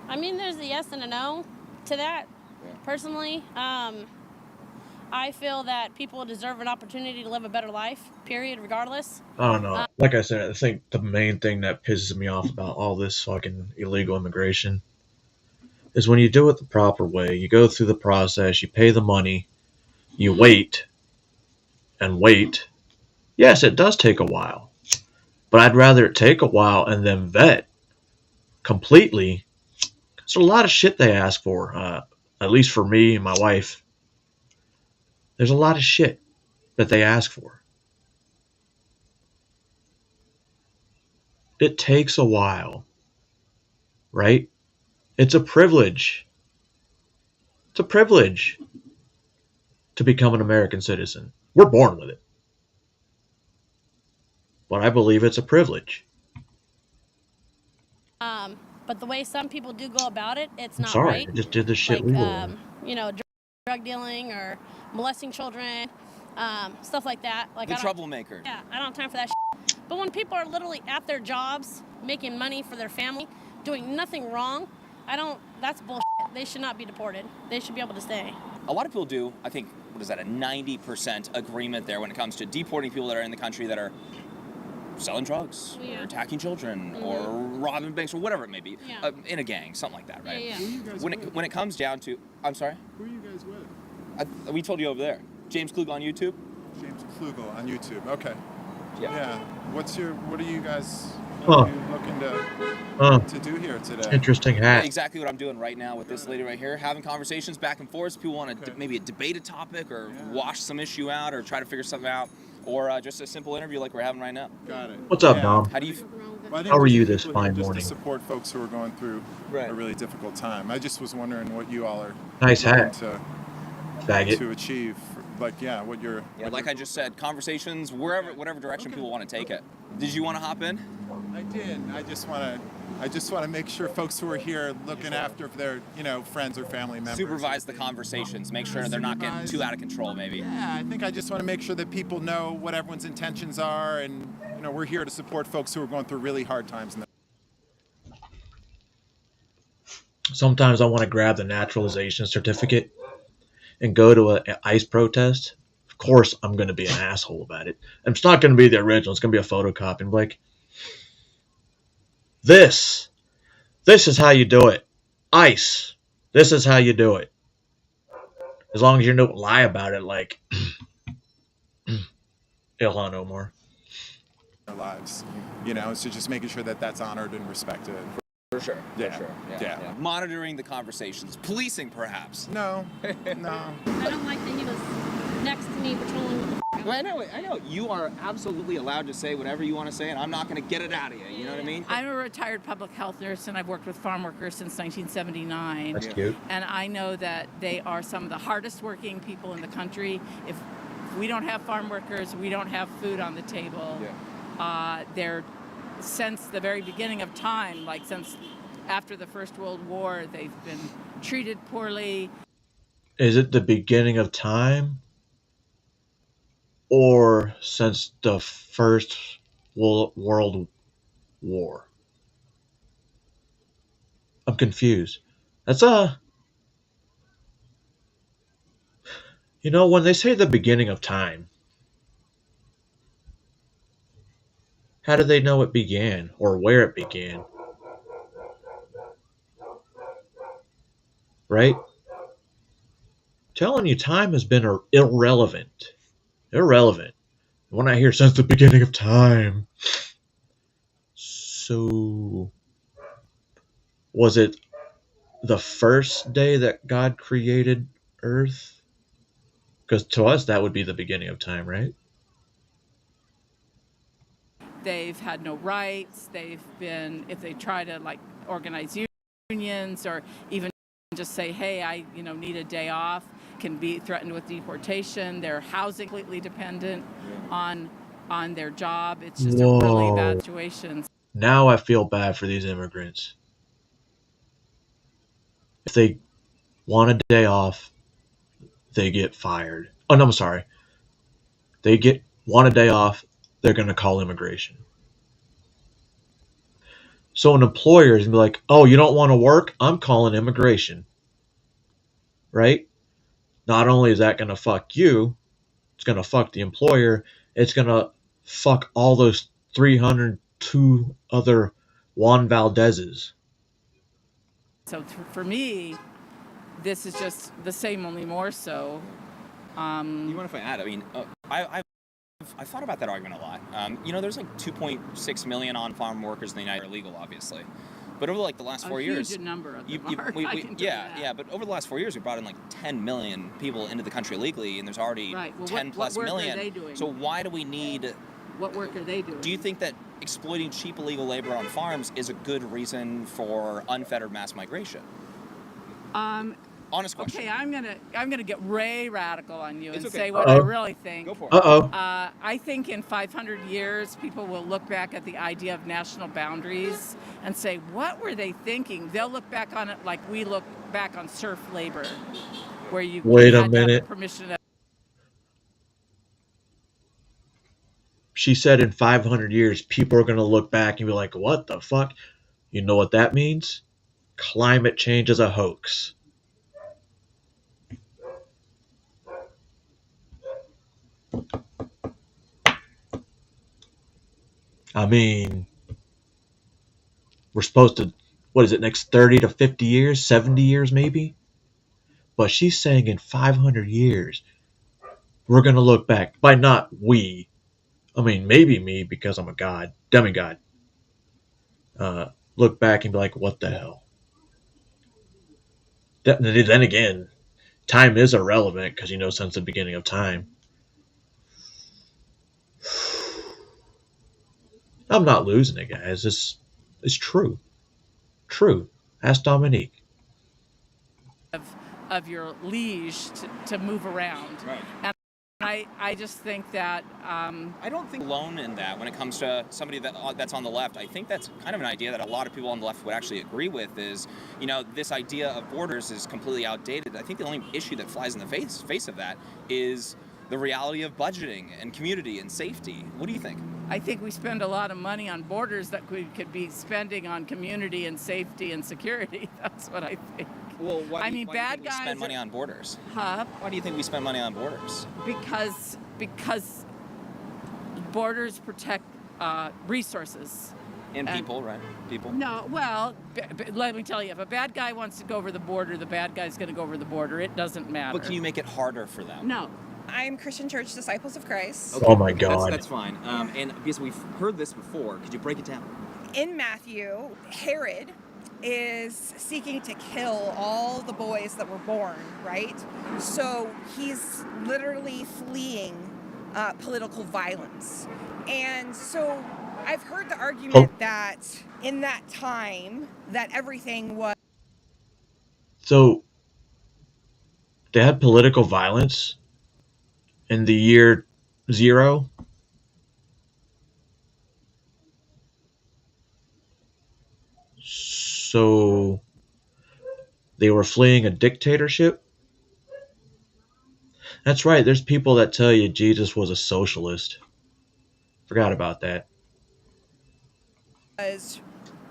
I mean, there's a yes and a no to that. Personally, I feel that people deserve an opportunity to live a better life, period, regardless. I don't know. Like I said, I think the main thing that pisses me off about all this fucking illegal immigration is when you do it the proper way. You go through the process, you pay the money, you wait and wait. Yes, it does take a while, but I'd rather it take a while and then vet completely. There's a lot of shit they ask for, at least for me and my wife. There's a lot of shit that they ask for. It takes a while, right? It's a privilege. It's a privilege to become an American citizen. We're born with it. But I believe it's a privilege. But the way some people do go about it, it's I'm not sorry, right. I just did this shit Like, legally. you know, drug dealing or molesting children, stuff like that. Like The I don't- troublemakers. Yeah, I don't have time for that shit. But when people are literally at their jobs, making money for their family, doing nothing wrong, that's bullshit. They should not be deported. They should be able to stay. A lot of people do, I think, what is that, a 90% agreement there when it comes to deporting people that are in the country that are selling drugs, or attacking children, or robbing banks, or whatever it may be, in a gang, something like that, right? Yeah. Who are you guys with? When it comes down to, I'm sorry? Who are you guys with? We told you over there. James Klug on YouTube. James Klugel on YouTube. Okay. Yeah. What are you guys Huh. looking to do here today? Interesting hat. Exactly what I'm doing right now with this lady right here, having conversations back and forth. People want to maybe debate a topic or wash some issue out or try to figure something out, or just a simple interview like we're having right now. Got it. What's up, Dom? How do you? Well, I think How are there's you this people here fine just morning? to support folks who are going through a really difficult time. I just was wondering what you all are Nice looking hat, to faggot. achieve. Like, what you're. Yeah, like I just said, conversations whatever direction people want to take it. Did you want to hop in? I did. I just want to make sure folks who are here looking after their friends or family members. Supervise the conversations. Make sure they're not getting too out of control, maybe. Yeah, I think I just want to make sure that people know what everyone's intentions are, and we're here to support folks who are going through really hard times. Sometimes I want to grab the naturalization certificate and go to an ICE protest. Of course, I'm going to be an asshole about it. And it's not going to be the original. It's going to be a photocopy. And be like, this is how you do it. ICE, this is how you do it. As long as you don't lie about it, like Ilhan Omar. Their lives, so just making sure that that's honored and respected. For sure. Yeah. For sure. Yeah. Monitoring the conversations, policing perhaps. No. I don't like that he was next to me patrolling. Well, I know. You are absolutely allowed to say whatever you want to say, and I'm not going to get it out of you. You know what I mean? I'm a retired public health nurse, and I've worked with farm workers since 1979. That's cute. And I know that they are some of the hardest working people in the country. If we don't have farm workers, we don't have food on the table. They're, since the very beginning of time, like since after the First World War, they've been treated poorly. Is it the beginning of time? Or since the First World War? I'm confused. That's when they say the beginning of time, how do they know it began or where it began? Right? Telling you time has been irrelevant. Irrelevant. When I hear since the beginning of time. So, was it the first day that God created Earth? Because to us, that would be the beginning of time, right? They've had no rights. They've been, if they try to organize unions or even just say, hey, I need a day off, can be threatened with deportation. Their housing completely dependent on their job. It's just a really bad situation. Now I feel bad for these immigrants. If they want a day off, they get fired. Oh, no, I'm sorry. Want a day off, they're going to call immigration. So an employer is going to be like, oh, you don't want to work? I'm calling immigration. Right? Not only is that going to fuck you, it's going to fuck the employer, it's going to fuck all those 302 other Juan Valdez's. So for me, this is just the same, only more so. You mind if I add? I mean, I've thought about that argument a lot. You know, there's like 2.6 million on-farm workers in the United States are legal, obviously. But over like the last 4 years, huge number of them are. I can tell you that. yeah. But over the last 4 years, we brought in like 10 million people into the country illegally, and there's already Right. Well, 10 plus what work million. are they doing? So why do we need? What work are they doing? Do you think that exploiting cheap illegal labor on farms is a good reason for unfettered mass migration? Honest question. Okay, I'm gonna get way radical on you and It's okay. say what I really think. Go for it. I think in 500 years, people will look back at the idea of national boundaries and say, what were they thinking? They'll look back on it like we look back on serf labor, where you Wait a had to have minute. permission to. She said in 500 years, people are going to look back and be like, what the fuck? You know what that means? Climate change is a hoax. I mean, we're supposed to, what is it, next 30 to 50 years, 70 years maybe? But she's saying in 500 years, we're going to look back. By not we, I mean, maybe me because I'm a god, demigod. Look back and be like, what the hell? Then again, time is irrelevant because, you know, since the beginning of time. I'm not losing it, guys. It's true. True. Ask Dominique. Of your liege to move around. Right. And I just think that I don't think alone in that when it comes to somebody that's on the left. I think that's kind of an idea that a lot of people on the left would actually agree with is, you know, this idea of borders is completely outdated. I think the only issue that flies in the face of that is the reality of budgeting and community and safety. What do you think? I think we spend a lot of money on borders that we could be spending on community and safety and security. That's what I think. Well, why do you bad think we guys spend money on borders? Huh? Why do you think we spend money on borders? Because borders protect resources. And people, right? People? No, well, let me tell you, if a bad guy wants to go over the border, the bad guy's going to go over the border. It doesn't matter. But can you make it harder for them? No. I'm Christian Church Disciples of Christ. Oh my God. That's fine. And because we've heard this before, could you break it down? In Matthew, Herod is seeking to kill all the boys that were born, right? So he's literally fleeing political violence. And so I've heard the argument that in that time that everything was. So they had political violence in the year 0. So they were fleeing a dictatorship? That's right, there's people that tell you Jesus was a socialist. Forgot about that. Was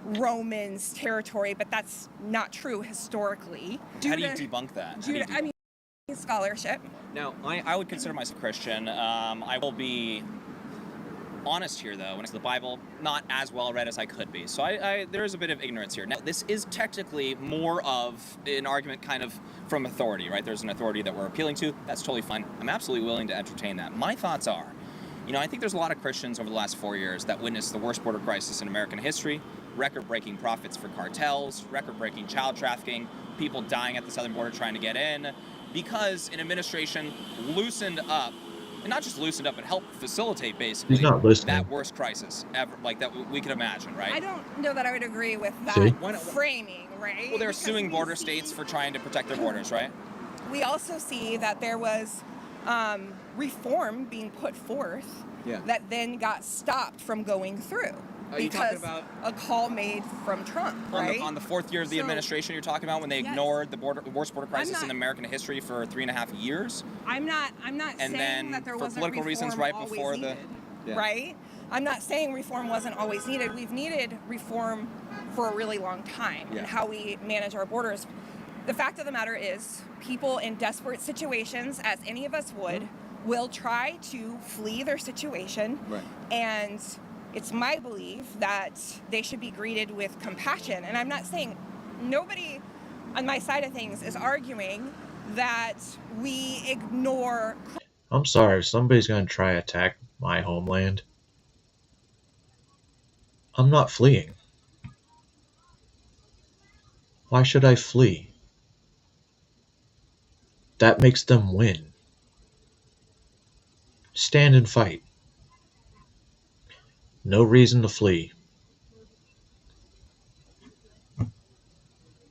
Romans territory, but that's not true historically. How do you debunk that? I mean, scholarship. Now, I would consider myself Christian. I will be honest here, though, when it's the Bible, not as well read as I could be. So there is a bit of ignorance here. Now, this is technically more of an argument kind of from authority, right? There's an authority that we're appealing to. That's totally fine. I'm absolutely willing to entertain that. My thoughts are, you know, I think there's a lot of Christians over the last 4 years that witnessed the worst border crisis in American history, record-breaking profits for cartels, record-breaking child trafficking, people dying at the southern border trying to get in, because an administration loosened up, and not just loosened up, but helped facilitate basically He's not listening. that worst crisis ever, like that we could imagine, right? I don't know that I would agree with that See? framing, right? Well, they're Because suing we border see- states for trying to protect their borders, right? We also see that there was reform being put forth that then got stopped from going through Are you talking because about- a call made from Trump, right? On the fourth year of the administration you're talking about, when they ignored the worst border crisis in American history for 3.5 years? I'm not And saying then that there for wasn't political reasons reform right always before the... needed, Yeah. right? I'm not saying reform wasn't always needed. We've needed reform for a really long time in how we manage our borders. The fact of the matter is, people in desperate situations, as any of us would, will try to flee their situation. Right. And it's my belief that they should be greeted with compassion. And I'm not saying, nobody on my side of things is arguing that we ignore. I'm sorry, if somebody's gonna try to attack my homeland, I'm not fleeing. Why should I flee? That makes them win. Stand and fight. No reason to flee.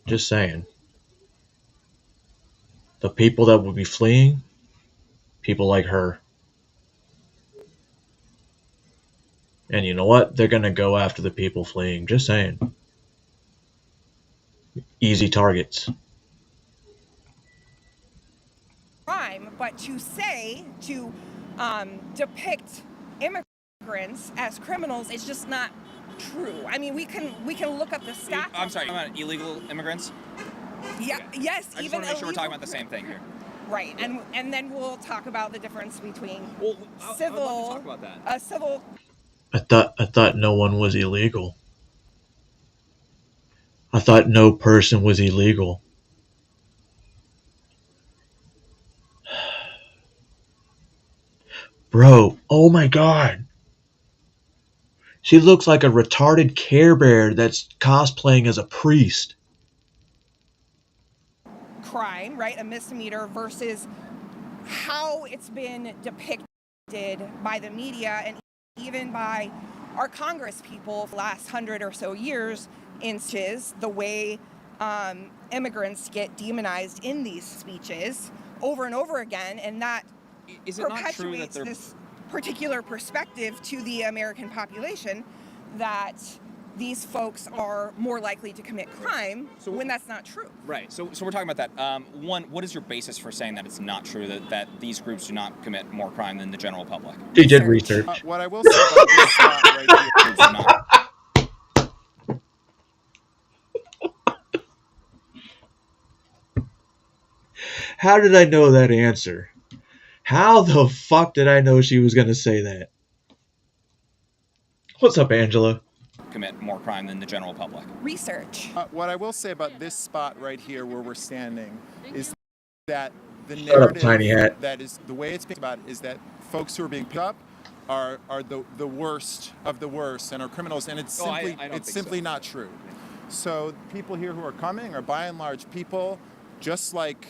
Just saying. The people that will be fleeing, people like her. And you know what? They're gonna go after the people fleeing. Just saying. Easy targets. Crime, but to say, to depict immigrants as criminals is just not true. I mean, we can look up the stats. I'm sorry, you're talking about illegal immigrants? Yeah, yes, I just even want to make sure we're talking illegal- about the same thing here. Right, and then we'll talk about the difference between I'd civil, love to talk about that. Civil. I thought no one was illegal. I thought no person was illegal. Bro, oh my god. She looks like a retarded Care Bear that's cosplaying as a priest. Crime, right? A misdemeanor versus how it's been depicted by the media and even by our Congress people the last 100 or so years instances, the way immigrants get demonized in these speeches over and over again, and that Is it not true that perpetuates they're this particular perspective to the American population that these folks are more likely to commit crime when that's not true. Right. So we're talking about that. One, what is your basis for saying that it's not true that these groups do not commit more crime than the general public? She did research. What I will say about this spot right here How did I know that answer? How the fuck did I know she was gonna say that? What's up, Angela? Commit more crime than the general public. Research. What I will say about this spot right here where we're standing is that the Shut up, narrative tiny hat. that is the way it's being about is that folks who are being picked up are the worst of the worst and are criminals, and it's simply I don't it's think simply so. not true. So people here who are coming are by and large people just like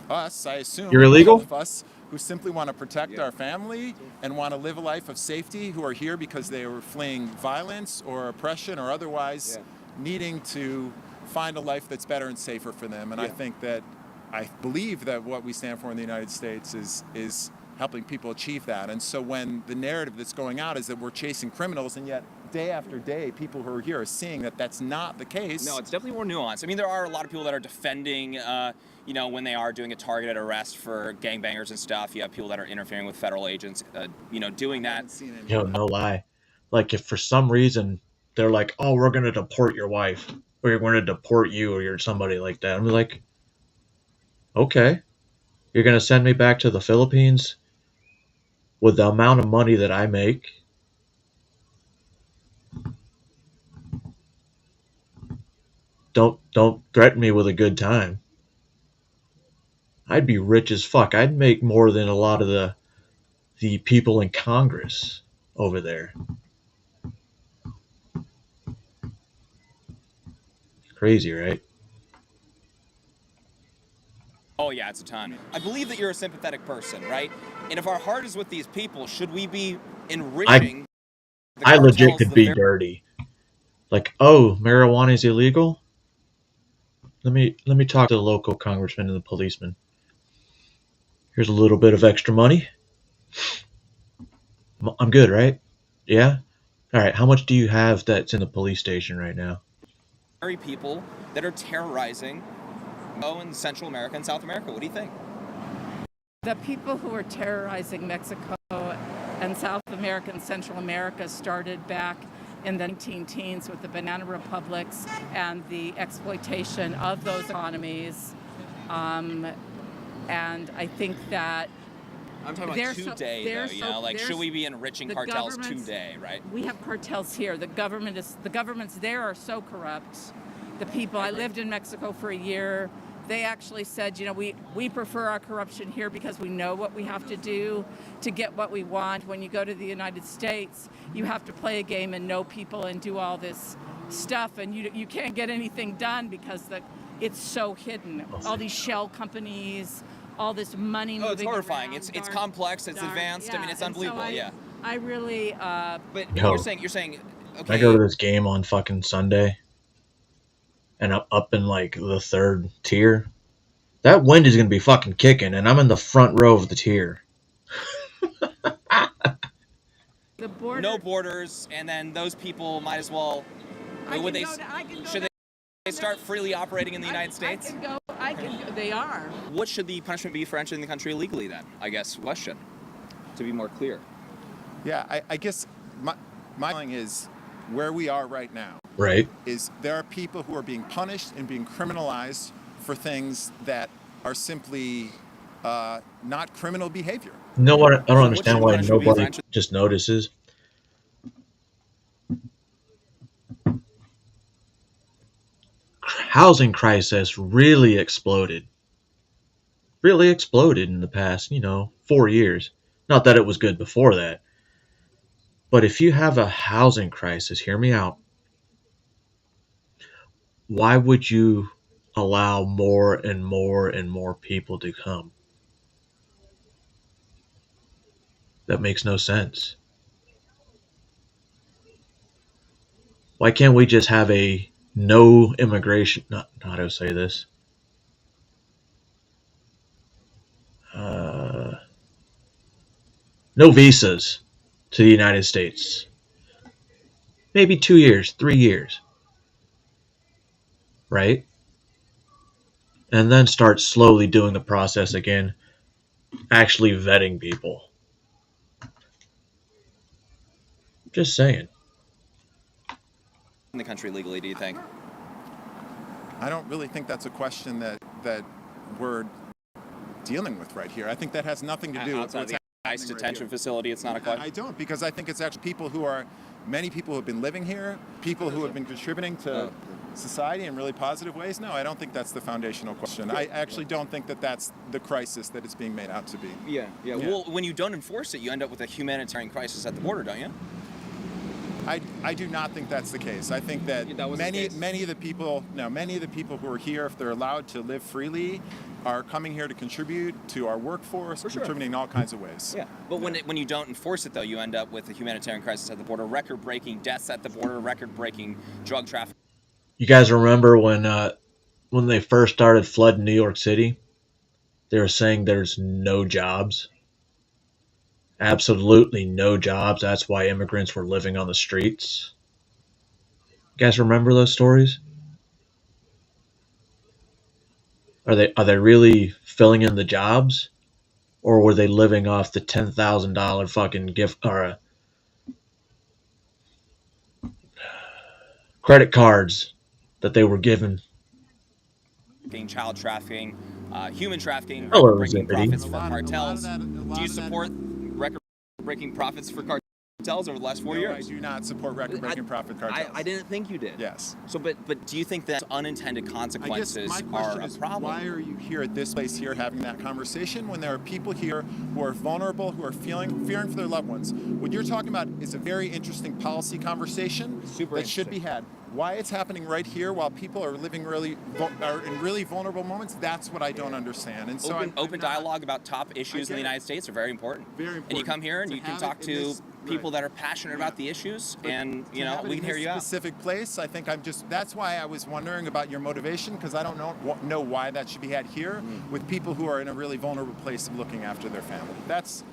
us, I assume. You're illegal? All of us who simply want to protect our family and want to live a life of safety, who are here because they were fleeing violence or oppression or otherwise needing to find a life that's better and safer for them. And I believe that what we stand for in the United States is helping people achieve that. And so when the narrative that's going out is that we're chasing criminals, and yet day after day, people who are here are seeing that that's not the case. No, it's definitely more nuanced. I mean, there are a lot of people that are defending, when they are doing a targeted arrest for gangbangers and stuff. You have people that are interfering with federal agents, doing that. Yo, no lie. Like, if for some reason they're like, oh, we're going to deport your wife, or we're going to deport you, or you're somebody like that, I'm like, okay. You're going to send me back to the Philippines with the amount of money that I make? Don't threaten me with a good time. I'd be rich as fuck. I'd make more than a lot of the people in Congress over there. Crazy, right? Oh yeah, it's a ton. I believe that you're a sympathetic person, right? And if our heart is with these people, should we be enriching the I legit cartels could that be they're- dirty. Like, oh, marijuana is illegal? Let me talk to the local congressman and the policeman. Here's a little bit of extra money. I'm good, right? Yeah? Alright, how much do you have that's in the police station right now? people that are terrorizing in Central America and South America. What do you think? The people who are terrorizing Mexico and South America and Central America started back in the 19 teens with the banana republics and the exploitation of those economies. And I think that I'm talking about today, though. You know, like, should we be enriching cartels today, right? We have cartels here. The governments there are so corrupt. The people, I lived in Mexico for a year. They actually said, you know, we prefer our corruption here because we know what we have to do to get what we want. When you go to the United States, you have to play a game and know people and do all this stuff, and you can't get anything done because it's so hidden. All these shell companies, all this money moving. Oh, it's horrifying. Around, it's complex. It's advanced. Yeah. I mean, it's And so unbelievable. I really. But Yo. you're saying. Okay. I go to this game on fucking Sunday, and I'm up in like the 3rd tier. That wind is gonna be fucking kicking, and I'm in the front row of the tier. The border. No borders, and then those people might as well. Should they start freely operating in the United States? They are. What should the punishment be for entering the country illegally then? I guess question. To be more clear. Yeah, I guess my thing is where we are right now. Right. Is there are people who are being punished and being criminalized for things that are simply not criminal behavior. You know what? I don't understand why nobody just notices. Housing crisis really exploded. Really exploded in the past, 4 years. Not that it was good before that. But if you have a housing crisis, hear me out. Why would you allow more and more and more people to come? That makes no sense. Why can't we just have a no immigration, not how to say this, no visas to the United States? Maybe 2 years, 3 years. Right? And then start slowly doing the process again, actually vetting people. Just saying. In the country legally, do you think? I don't really think that's a question that we're dealing with right here. I think that has nothing to do with outside the ICE detention facility. It's not a question. I don't, because I think it's actually many people who have been living here, people who have been contributing to society in really positive ways. No, I don't think that's the foundational question. I actually don't think that that's the crisis that it's being made out to be. Yeah. Well, when you don't enforce it, you end up with a humanitarian crisis at the border, don't you? I do not think that's the case. I think that many of the people who are here, if they're allowed to live freely, are coming here to contribute to our workforce, contributing in all kinds of ways. Yeah, but when you don't enforce it, though, you end up with a humanitarian crisis at the border, record-breaking deaths at the border, record-breaking drug trafficking. You guys remember when they first started flooding New York City? They were saying there's no jobs. Absolutely no jobs. That's why immigrants were living on the streets. You guys remember those stories? Are they really filling in the jobs? Or were they living off the $10,000 fucking gift or credit cards that they were given? Child trafficking, human trafficking, Hello, record-breaking Zippity. profits for cartels. Do you support record-breaking profits for cartels over the last 4 years? I do not support record-breaking profit cartels. I didn't think you did. Yes. So, but do you think that unintended consequences I guess my question are a is, problem? why are you here at this place here having that conversation when there are people here who are vulnerable, who are fearing for their loved ones? What you're talking about is a very interesting policy conversation that should be had. Why it's happening right here while people are living in really vulnerable moments, that's what I don't understand. And so open dialogue about top issues in the United States are very important. Very important. And you come here and you can talk to people that are passionate about the issues, and we can hear you out. Specific place, I think that's why I was wondering about your motivation, because I don't know why that should be had here with people who are in a really vulnerable place of looking after their family. That's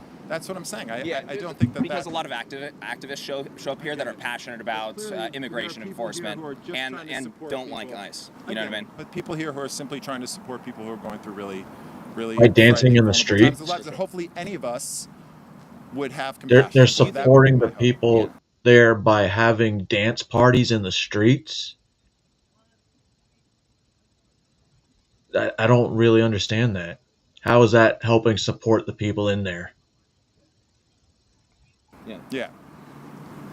what I'm saying. I don't think that because a lot of activists show up here that are passionate about immigration enforcement and don't like ICE. You know what I mean? But people here who are simply trying to support people who are going through really By dancing in the streets. Hopefully any of us would have compassion. They're So that would be supporting my the hope. people there by having dance parties in the streets. I don't really understand that. How is that helping support the people in there? Yeah.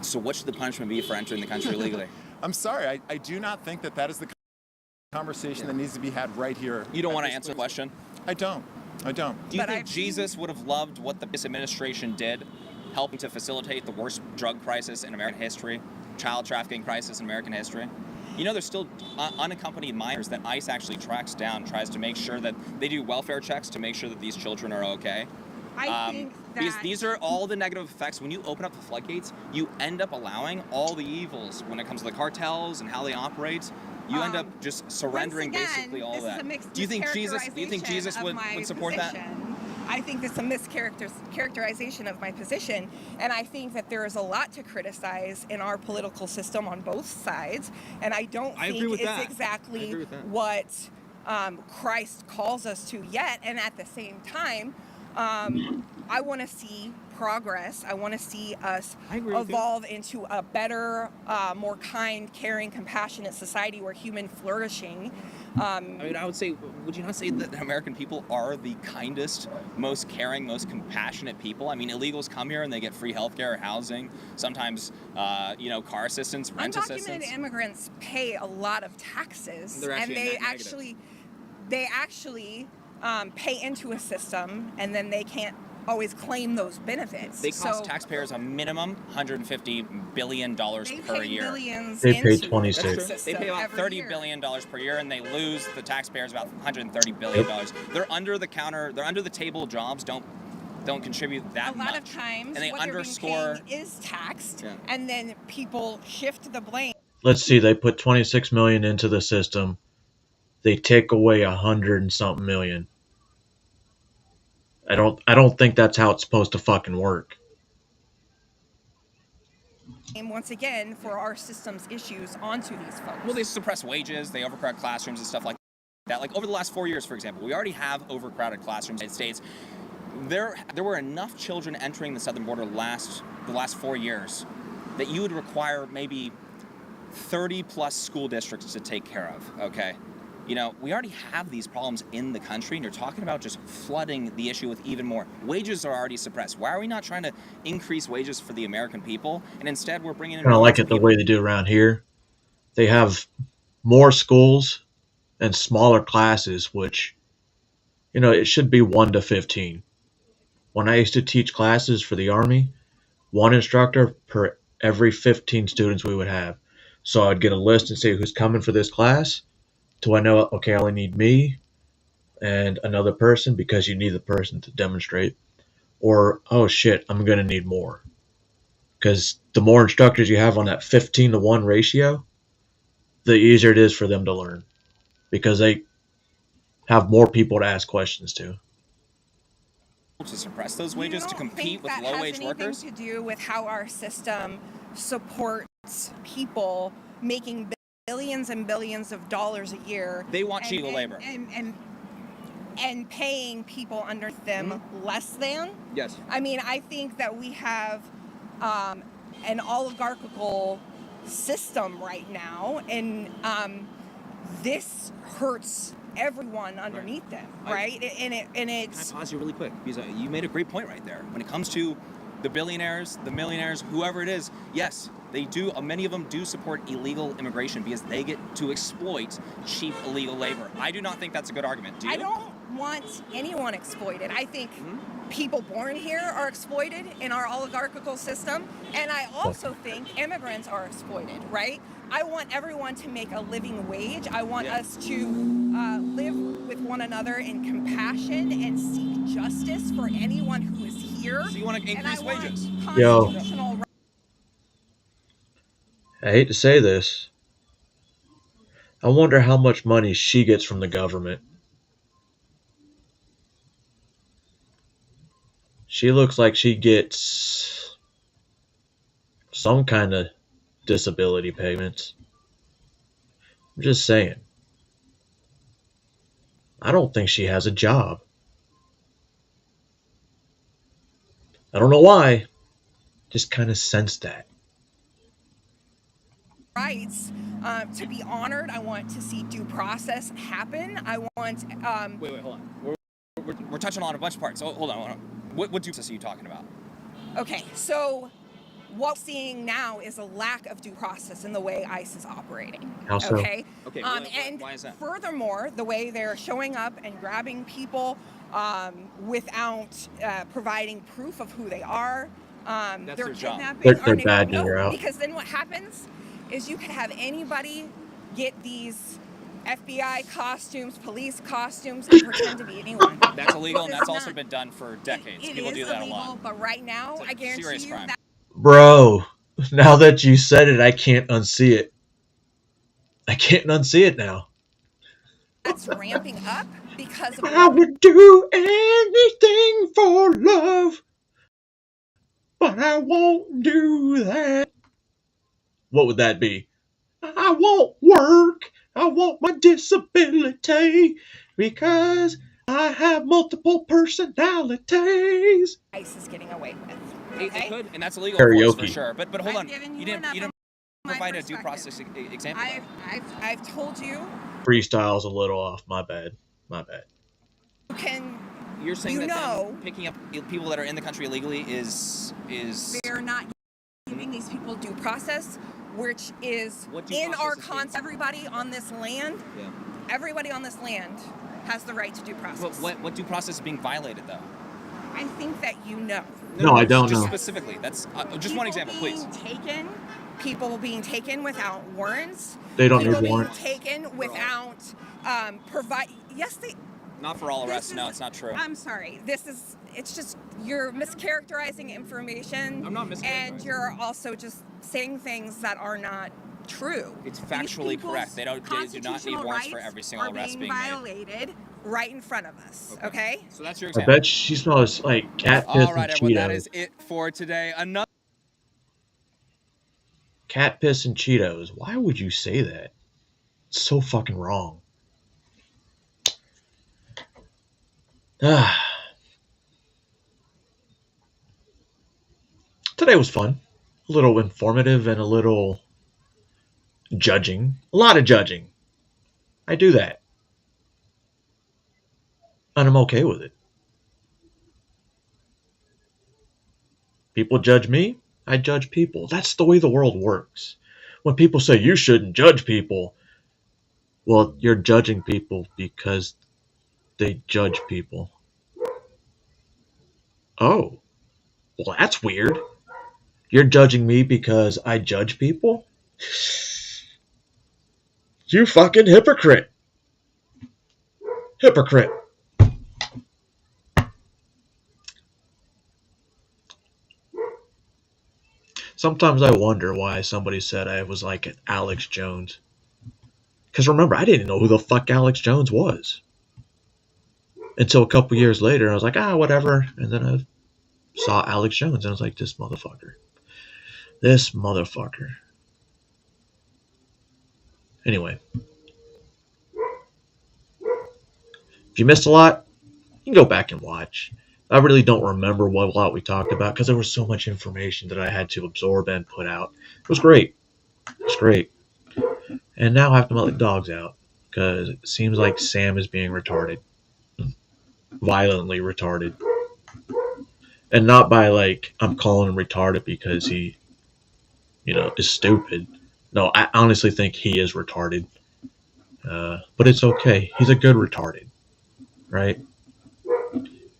So what should the punishment be for entering the country illegally? I'm sorry. I do not think that that is the conversation that needs to be had right here. You don't want to answer the question? I don't. Do you think Jesus would have loved what this administration did, helping to facilitate the worst drug crisis in American history, child trafficking crisis in American history? You know, there's still unaccompanied minors that ICE actually tracks down, tries to make sure that they do welfare checks to make sure that these children are okay. I think Because that these are all the negative effects. When you open up the floodgates, you end up allowing all the evils when it comes to the cartels and how they operate. You end up just surrendering once again, basically all this that. is a mixed Do you think Jesus mischaracterization would of my support that? position. I think it's a mischaracterization of my position, and I think that there is a lot to criticize in our political system on both sides, and I don't I agree think with it's that. I exactly agree with that. what Christ calls us to yet. And at the same time, I want to see progress. I want to see us agree with you. evolve into a better, more kind, caring, compassionate society where human flourishing. I mean, I would say, would you not say that the American people are the kindest, most caring, most compassionate people? I mean, illegals come here and they get free healthcare, housing, sometimes, car assistance, rent Undocumented assistance. immigrants pay a lot of taxes, They're and actually they net negative. actually pay into a system, and then they can't always claim those benefits. They cost So taxpayers a minimum $150 billion they per pay year. billions They pay into 26. the They pay system about every $30 billion per year, and they lose the taxpayers about $130 billion. They're under the counter, they're under the table jobs, don't contribute that a much. lot of times and they what underscore. they're being paying is taxed, and then people shift the blame. Let's see, they put 26 million into the system. They take away 100 and something million. I don't think that's how it's supposed to fucking work. And once again, for our system's issues onto these folks. Well, they suppress wages, they overcrowd classrooms and stuff like that. Like over the last 4 years, for example, we already have overcrowded classrooms in the United States. There were enough children entering the southern border the last 4 years that you would require maybe 30 plus school districts to take care of, okay? You know, we already have these problems in the country, and you're talking about just flooding the issue with even more. Wages are already suppressed. Why are we not trying to increase wages for the American people? And instead, we're bringing in Kind of like it the way they do around here. They have more schools and smaller classes, which, it should be 1 to 15. When I used to teach classes for the Army, one instructor per every 15 students we would have. So I'd get a list and say who's coming for this class. Do I know, okay, I only need me and another person because you need the person to demonstrate. Or, oh shit, I'm going to need more. Because the more instructors you have on that 15 to 1 ratio, the easier it is for them to learn. Because they have more people to ask questions to. To suppress those wages to compete with low-wage workers? To do with how our system supports people making billions and billions of dollars a year. They want cheap labor. And paying people under them less than. Yes. I mean, I think that we have an oligarchical system right now, and this hurts everyone underneath them, right? And it's. Can I pause you really quick? Because you made a great point right there. When it comes to the billionaires, the millionaires, whoever it is, yes, they do. Many of them do support illegal immigration because they get to exploit cheap illegal labor. I do not think that's a good argument. Do you? I don't want anyone exploited. I think people born here are exploited in our oligarchical system, and I also think immigrants are exploited, right? I want everyone to make a living wage. I want us to live with one another in compassion and seek justice for anyone who is here. So you want to increase wages? Yo. I hate to say this. I wonder how much money she gets from the government. She looks like she gets some kind of disability payments. I'm just saying. I don't think she has a job. I don't know why. Just kind of sensed that. Rights to be honored. I want to see due process happen. I want. Wait, hold on. We're touching on a bunch of parts. Oh, hold on. What due process are you talking about? Okay, so what we're seeing now is a lack of due process in the way ICE is operating. How so? Okay. Okay. And why is that? furthermore, the way they're showing up and grabbing people without providing proof of who they are. That's They're their job. kidnapping. Their our badges neighbor- are out. Because then what happens is you could have anybody get these FBI costumes, police costumes, and pretend to be anyone. That's illegal, and This that's is also not- been done for decades. It People is do that illegal, a lot. but right now, It's a I guarantee serious you crime. that Bro, now that you said it, I can't unsee it. I can't unsee it now. that's ramping up because of I would do anything for love, but I won't do that. What would that be? I won't work. I want my disability because I have multiple personalities. ICE is getting away with. It Okay? could, and that's illegal, of course, for Karaoke. sure. But hold on, given you you didn't enough provide a due perspective. process example. I've told you, Freestyle's a little off. My bad. My bad. you can. You're saying you that know, them picking up people that are in the country illegally is they're not giving these people due process, which is What due in process our is being- everybody on this land. Yeah. Everybody on this land has the right to due process. What due process is being violated though? I think that you know. No, I don't just know. Specifically, that's just one example, please. People being taken without warrants. They don't people need being warrants. taken without provide. Yes, they. Not for all This arrests. No, is- it's not true. I'm sorry. It's just you're mischaracterizing information. I'm not And mischaracterizing. you're also just saying things that are not true. It's These factually people's correct. They do not need constitutional warrants for rights every single are arrest being being made. violated right in front of us. Okay. So that's your I example. bet she smells like cat piss All right, and everyone. That Cheetos. is it for today. Another. Cat piss and Cheetos. Why would you say that? It's so fucking wrong. Today was fun. A little informative and a little judging. A lot of judging. I do that. And I'm okay with it. People judge me, I judge people. That's the way the world works. When people say you shouldn't judge people, well, you're judging people because they judge people. Oh, well, that's weird. You're judging me because I judge people? You fucking hypocrite. Hypocrite. Sometimes I wonder why somebody said I was like an Alex Jones. Because remember, I didn't know who the fuck Alex Jones was. Until a couple years later, I was like, whatever. And then I saw Alex Jones, and I was like, this motherfucker. This motherfucker. Anyway. If you missed a lot, you can go back and watch. I really don't remember what a lot we talked about because there was so much information that I had to absorb and put out. It was great. It was great. And now I have to let the dogs out because it seems like Sam is being retarded. Violently retarded. And not by like, I'm calling him retarded because he, is stupid. No, I honestly think he is retarded. But it's okay. He's a good retarded. Right?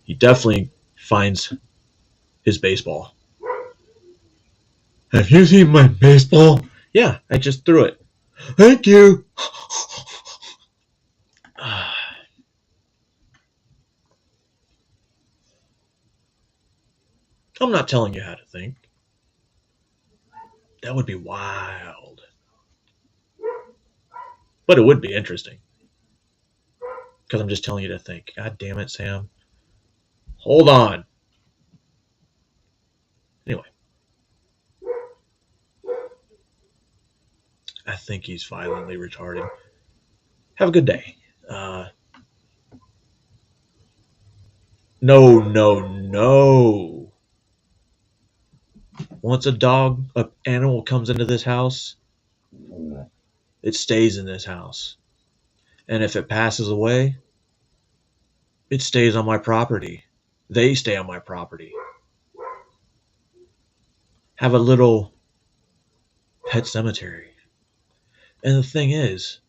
He definitely finds his baseball. Have you seen my baseball? Yeah, I just threw it. Thank you. I'm not telling you how to think. That would be wild. But it would be interesting. Because I'm just telling you to think. God damn it, Sam. Hold on. Anyway. I think he's violently retarded. Have a good day. No. Once an animal comes into this house, it stays in this house. And if it passes away, it stays on my property. They stay on my property. Have a little pet cemetery. And the thing is,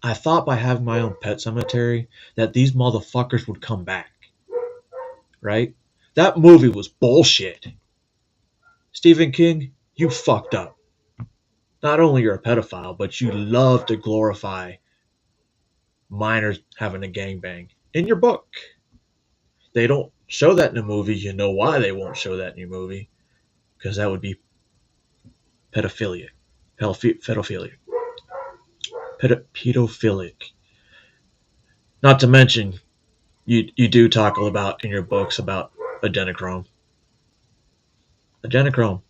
I thought by having my own pet cemetery that these motherfuckers would come back. Right? That movie was bullshit. Stephen King, you fucked up. Not only you're a pedophile, but you love to glorify minors having a gangbang. In your book. They don't show that in the movie. You know why they won't show that in your movie. Because that would be pedophilia. Pedophilic. Pedophilic. Not to mention, you do talk about in your books about adrenochrome. Adrenochrome.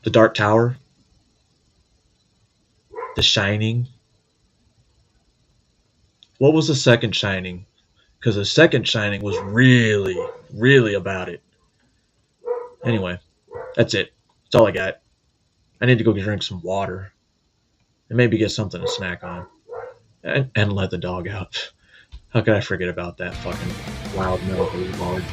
The Dark Tower. The Shining. What was the second Shining? Because the second Shining was really, really about it. Anyway, that's it. That's all I got. I need to go drink some water. And maybe get something to snack on. And let the dog out. How could I forget about that fucking loud metal boulevard?